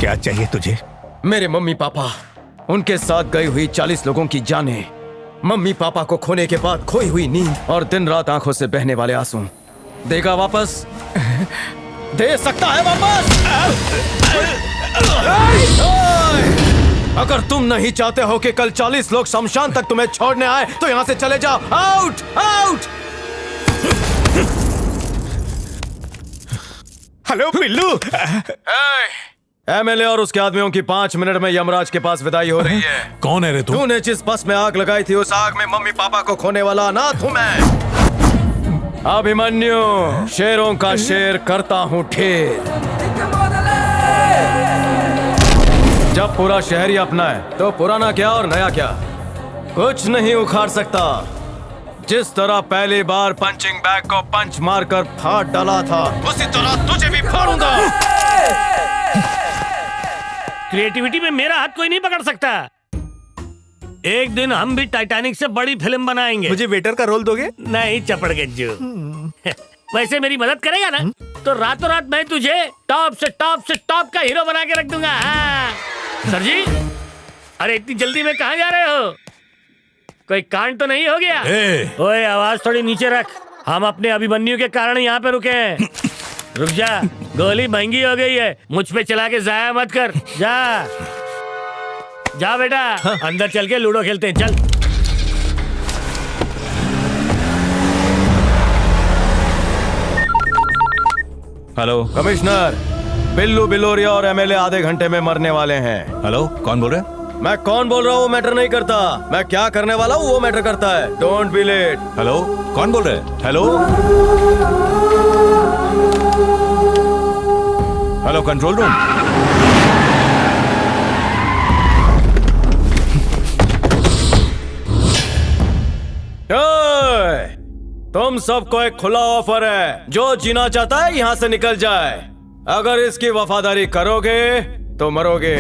क्या चाहिए तुझे? मेरे मम्मी पापा, उनके साथ गई हुई 40 लोगों की जानें, मम्मी पापा को खोने के बाद खोई हुई नींद और दिन रात आंखों से बहने वाले आंसू। देगा वापस? दे सकता है वापस? अगर तुम नहीं चाहते हो कि कल 40 लोग शमशान तक तुम्हें छोड़ने आए तो यहां से चले जाओ। Out out. Hello Billu. MLA और उसके आदमियों की 5 मिनट में यमराज के पास विदाई हो रही है। कौन है रे तू? तूने जिस बस में आग लगाई थी, उस आग में मम्मी पापा को खोने वाला अनाथ हूं मैं। अभिमन्यु, शेरों का शेर करता हूं ठेर। जब पूरा शहर ही अपना है तो पुराना क्या और नया क्या, कुछ नहीं उखाड़ सकता। जिस तरह पहली बार पंचिंग बैग को पंच मारकर फाड़ डाला था, उसी तरह तुझे भी फाड़ूंगा। क्रिएटिविटी में मेरा हाथ कोई नहीं पकड़ सकता। एक दिन हम भी टाइटैनिक से बड़ी फिल्म बनाएंगे। मुझे वेटर का रोल दोगे? नहीं चपड़ गज्जू। वैसे मेरी मदद करेगा ना तो रातों रात मैं तुझे टॉप से टॉप का हीरो बना के रख दूंगा। हाँ। सर जी, अरे इतनी जल्दी में कहाँ जा रहे हो? कोई कांड तो नहीं हो गया? ओए आवाज थोड़ी नीचे रख, हम अपने अभिमन्यु के कारण यहाँ पे रुके हैं। रुक जा, गोली महंगी हो गई है, मुझ पे चला के जाया मत कर। जा जा बेटा, अंदर चल के लूडो खेलते हैं, चल। हेलो कमिश्नर, बिल्लू बिलोरिया और एमएलए आधे घंटे में मरने वाले हैं। हेलो, कौन बोल रहे हैं? मैं कौन बोल रहा हूँ वो मैटर नहीं करता, मैं क्या करने वाला हूँ वो मैटर करता है। Don't be late. हेलो, कौन बोल रहे हैं? Hello hello, control room. तुम सबको एक खुला ऑफर है, जो जीना चाहता है यहाँ से निकल जाए। अगर इसकी वफादारी करोगे तो मरोगे।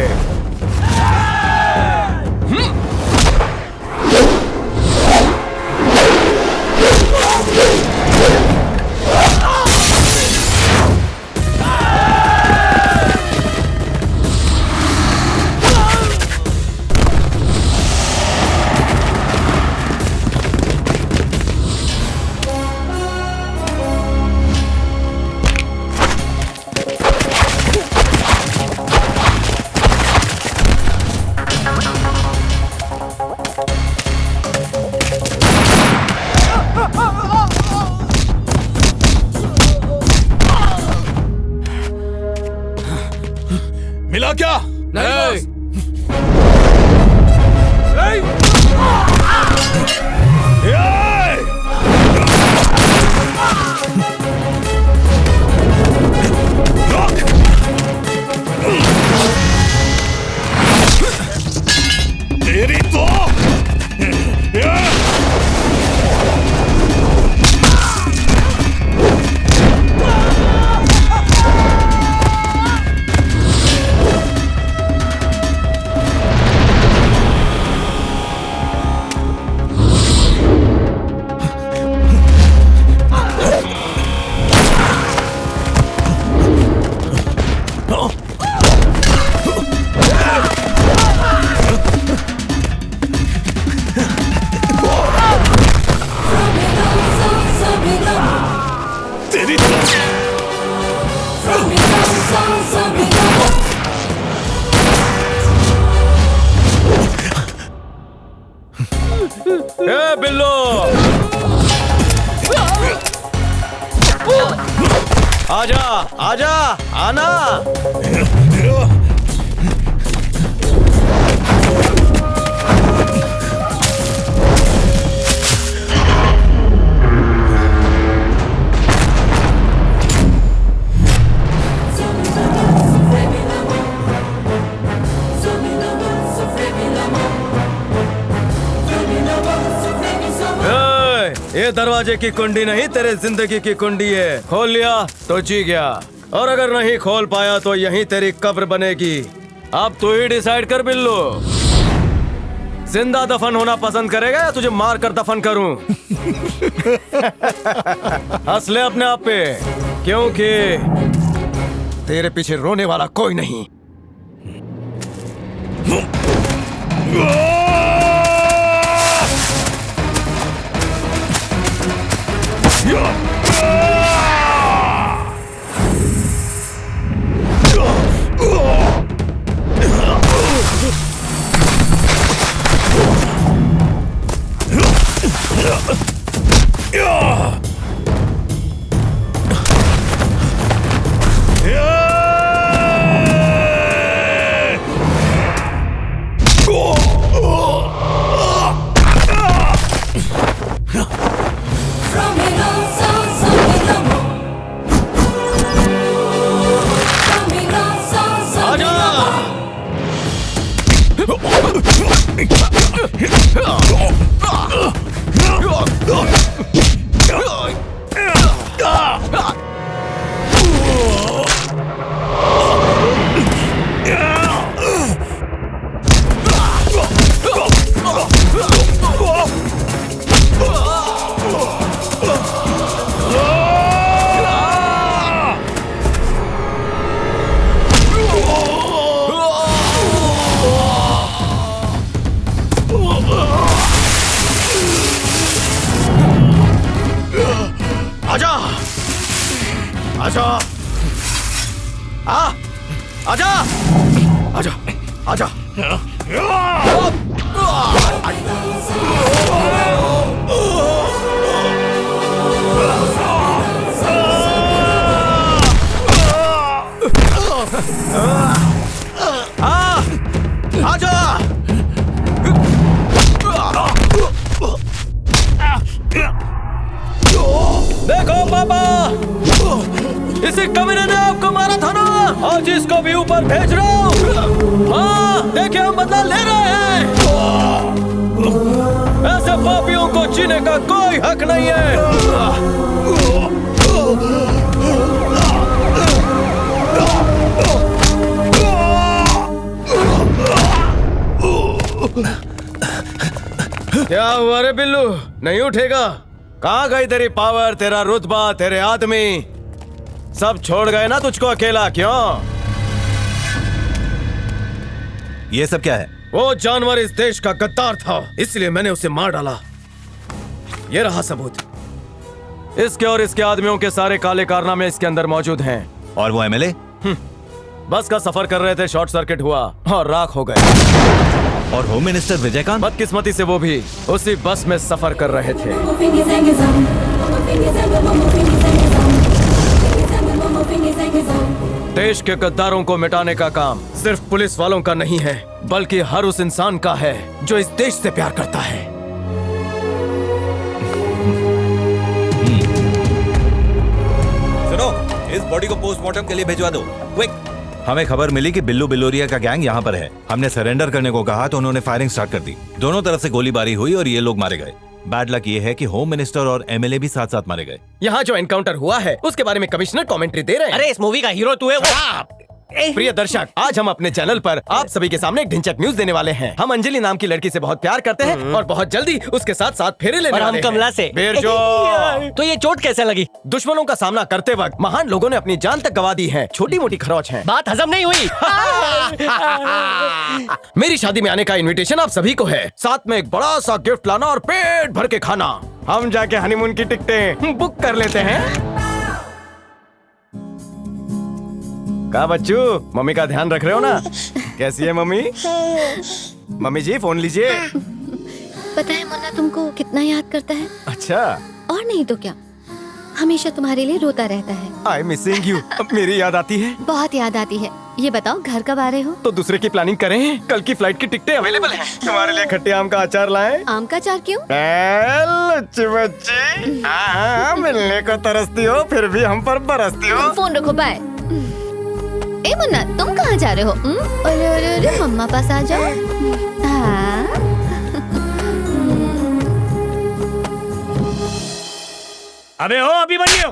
मिला क्या? नहीं तेरी तो बिल्लो, आजा आजा, आना। ये दरवाजे की कुंडी नहीं, तेरे जिंदगी की कुंडी है। खोल लिया तो जी गया, और अगर नहीं खोल पाया तो यहीं तेरी कब्र बनेगी। अब तू ही डिसाइड कर बिल्लू, जिंदा दफन होना पसंद करेगा या तुझे मार कर दफन करूं? हंस ले अपने आप पे, क्योंकि तेरे पीछे रोने वाला कोई नहीं। आजा आजा, आजा आजा आजा। आजा। देखो पापा, इसी कमीने ने आपको मारा था ना, आज इसको भी ऊपर भेज रहा हूँ। हाँ, देखिए हम बदला ले रहे हैं। ऐसे पापियों को जीने का कोई हक नहीं है। क्या हुआ रे बिल्लू, नहीं उठेगा? कहाँ गई तेरी पावर, तेरा रुतबा, तेरे आदमी? सब छोड़ गए ना तुझको अकेला? क्यों? ये सब क्या है? वो जानवर इस देश का गद्दार था, इसलिए मैंने उसे मार डाला। ये रहा सबूत। इसके और इसके आदमियों के सारे काले कारनामे इसके अंदर मौजूद हैं। और वो एमएलए? बस का सफर कर रहे थे, शॉर्ट सर्किट हुआ और राख हो गए। और होम मिनिस्टर विजयकांत? बदकिस्मती से वो भी उसी बस में सफर कर रहे थे। देश के गद्दारों को मिटाने का काम सिर्फ पुलिस वालों का नहीं है, बल्कि हर उस इंसान का है जो इस देश से प्यार करता है। सुनो, इस बॉडी को पोस्टमार्टम के लिए भिजवा दो, क्विक। हमें खबर मिली कि बिल्लू बिलोरिया का गैंग यहाँ पर है। हमने सरेंडर करने को कहा तो उन्होंने फायरिंग स्टार्ट कर दी। दोनों तरफ से गोलीबारी हुई और ये लोग मारे गए। बैड लक ये है कि होम मिनिस्टर और एमएलए भी साथ साथ मारे गए। यहाँ जो एनकाउंटर हुआ है उसके बारे में कमिश्नर कमेंट्री दे रहे हैं। अरे इस मूवी का हीरो तू है वो। प्रिय दर्शक, आज हम अपने चैनल पर आप सभी के सामने एक ढिंचक न्यूज देने वाले हैं। हम अंजलि नाम की लड़की से बहुत प्यार करते हैं और बहुत जल्दी उसके साथ साथ फेरे लेने वाले हैं। हम कमला से। बेरजो। तो ये चोट कैसे लगी? दुश्मनों का सामना करते वक्त महान लोगों ने अपनी जान तक गवा दी है। छोटी मोटी खरोच है, बात हजम नहीं हुई। मेरी शादी में आने का इनविटेशन आप सभी को है, साथ में एक बड़ा सा गिफ्ट लाना और पेट भर के खाना। हम जाके हनीमून की टिकटें बुक कर लेते हैं। का बच्चू, मम्मी का ध्यान रख रहे हो ना? कैसी है मम्मी? मम्मी जी फोन लीजिए। पता है मुन्ना तुमको कितना याद करता है? अच्छा, और नहीं तो क्या, हमेशा तुम्हारे लिए रोता रहता है। I missing you. अब मेरी याद आती है। बहुत याद आती है। ये बताओ घर कब आ रहे हो? तो दूसरे की प्लानिंग करें। कल की फ्लाइट की टिकटें अवेलेबल हैं। तुम्हारे लिए खट्टे आम का अचार लाएं। आम का अचार क्यों? लुच्ची बच्ची, मिलने को तरसती हो फिर भी हम पर बरसती हो। फोन रखो, बाय। ए मुन्ना, तुम कहाँ जा रहे हो? अरे अरे अरे, मम्मा पास आ जाओ। हाँ। अबे हो, अभी बनियो।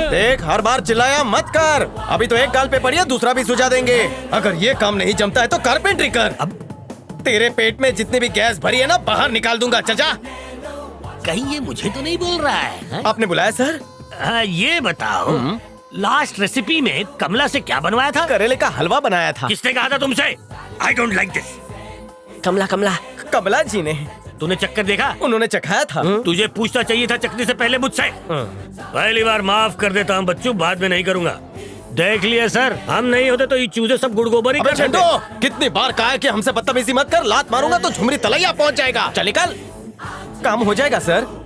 देख, हर बार चिल्लाया मत कर। अभी तो एक गाल पे पड़ी है, दूसरा भी सुझा देंगे। अगर ये काम नहीं जमता है तो कारपेंट्री कर। अब तेरे पेट में जितनी भी गैस भरी है ना, बाहर निकाल दूंगा। चचा, कहीं ये मुझे तो नहीं बोल रहा है? आपने बुलाया सर? ये बताओ, लास्ट रेसिपी में कमला से क्या बनवाया था? करेले का हलवा बनाया था। किसने कहा था तुमसे? I don't like this. Kamla Kamla Kamla ji ने। तूने चक्कर देखा? उन्होंने चखाया था। तुझे पूछना चाहिए था चखने से पहले मुझसे। पहली बार माफ कर देता हूँ बच्चों, बाद में नहीं करूंगा। देख लिया सर, हम नहीं होते तो ये चूजे सब गुड़गोबर ही कर देते। कितनी बार कहा है कि हमसे बदतमीजी मत कर, लात मारूंगा तो झुमरी तलैया पहुंच जाएगा। चल निकल। काम हो जाएगा सर।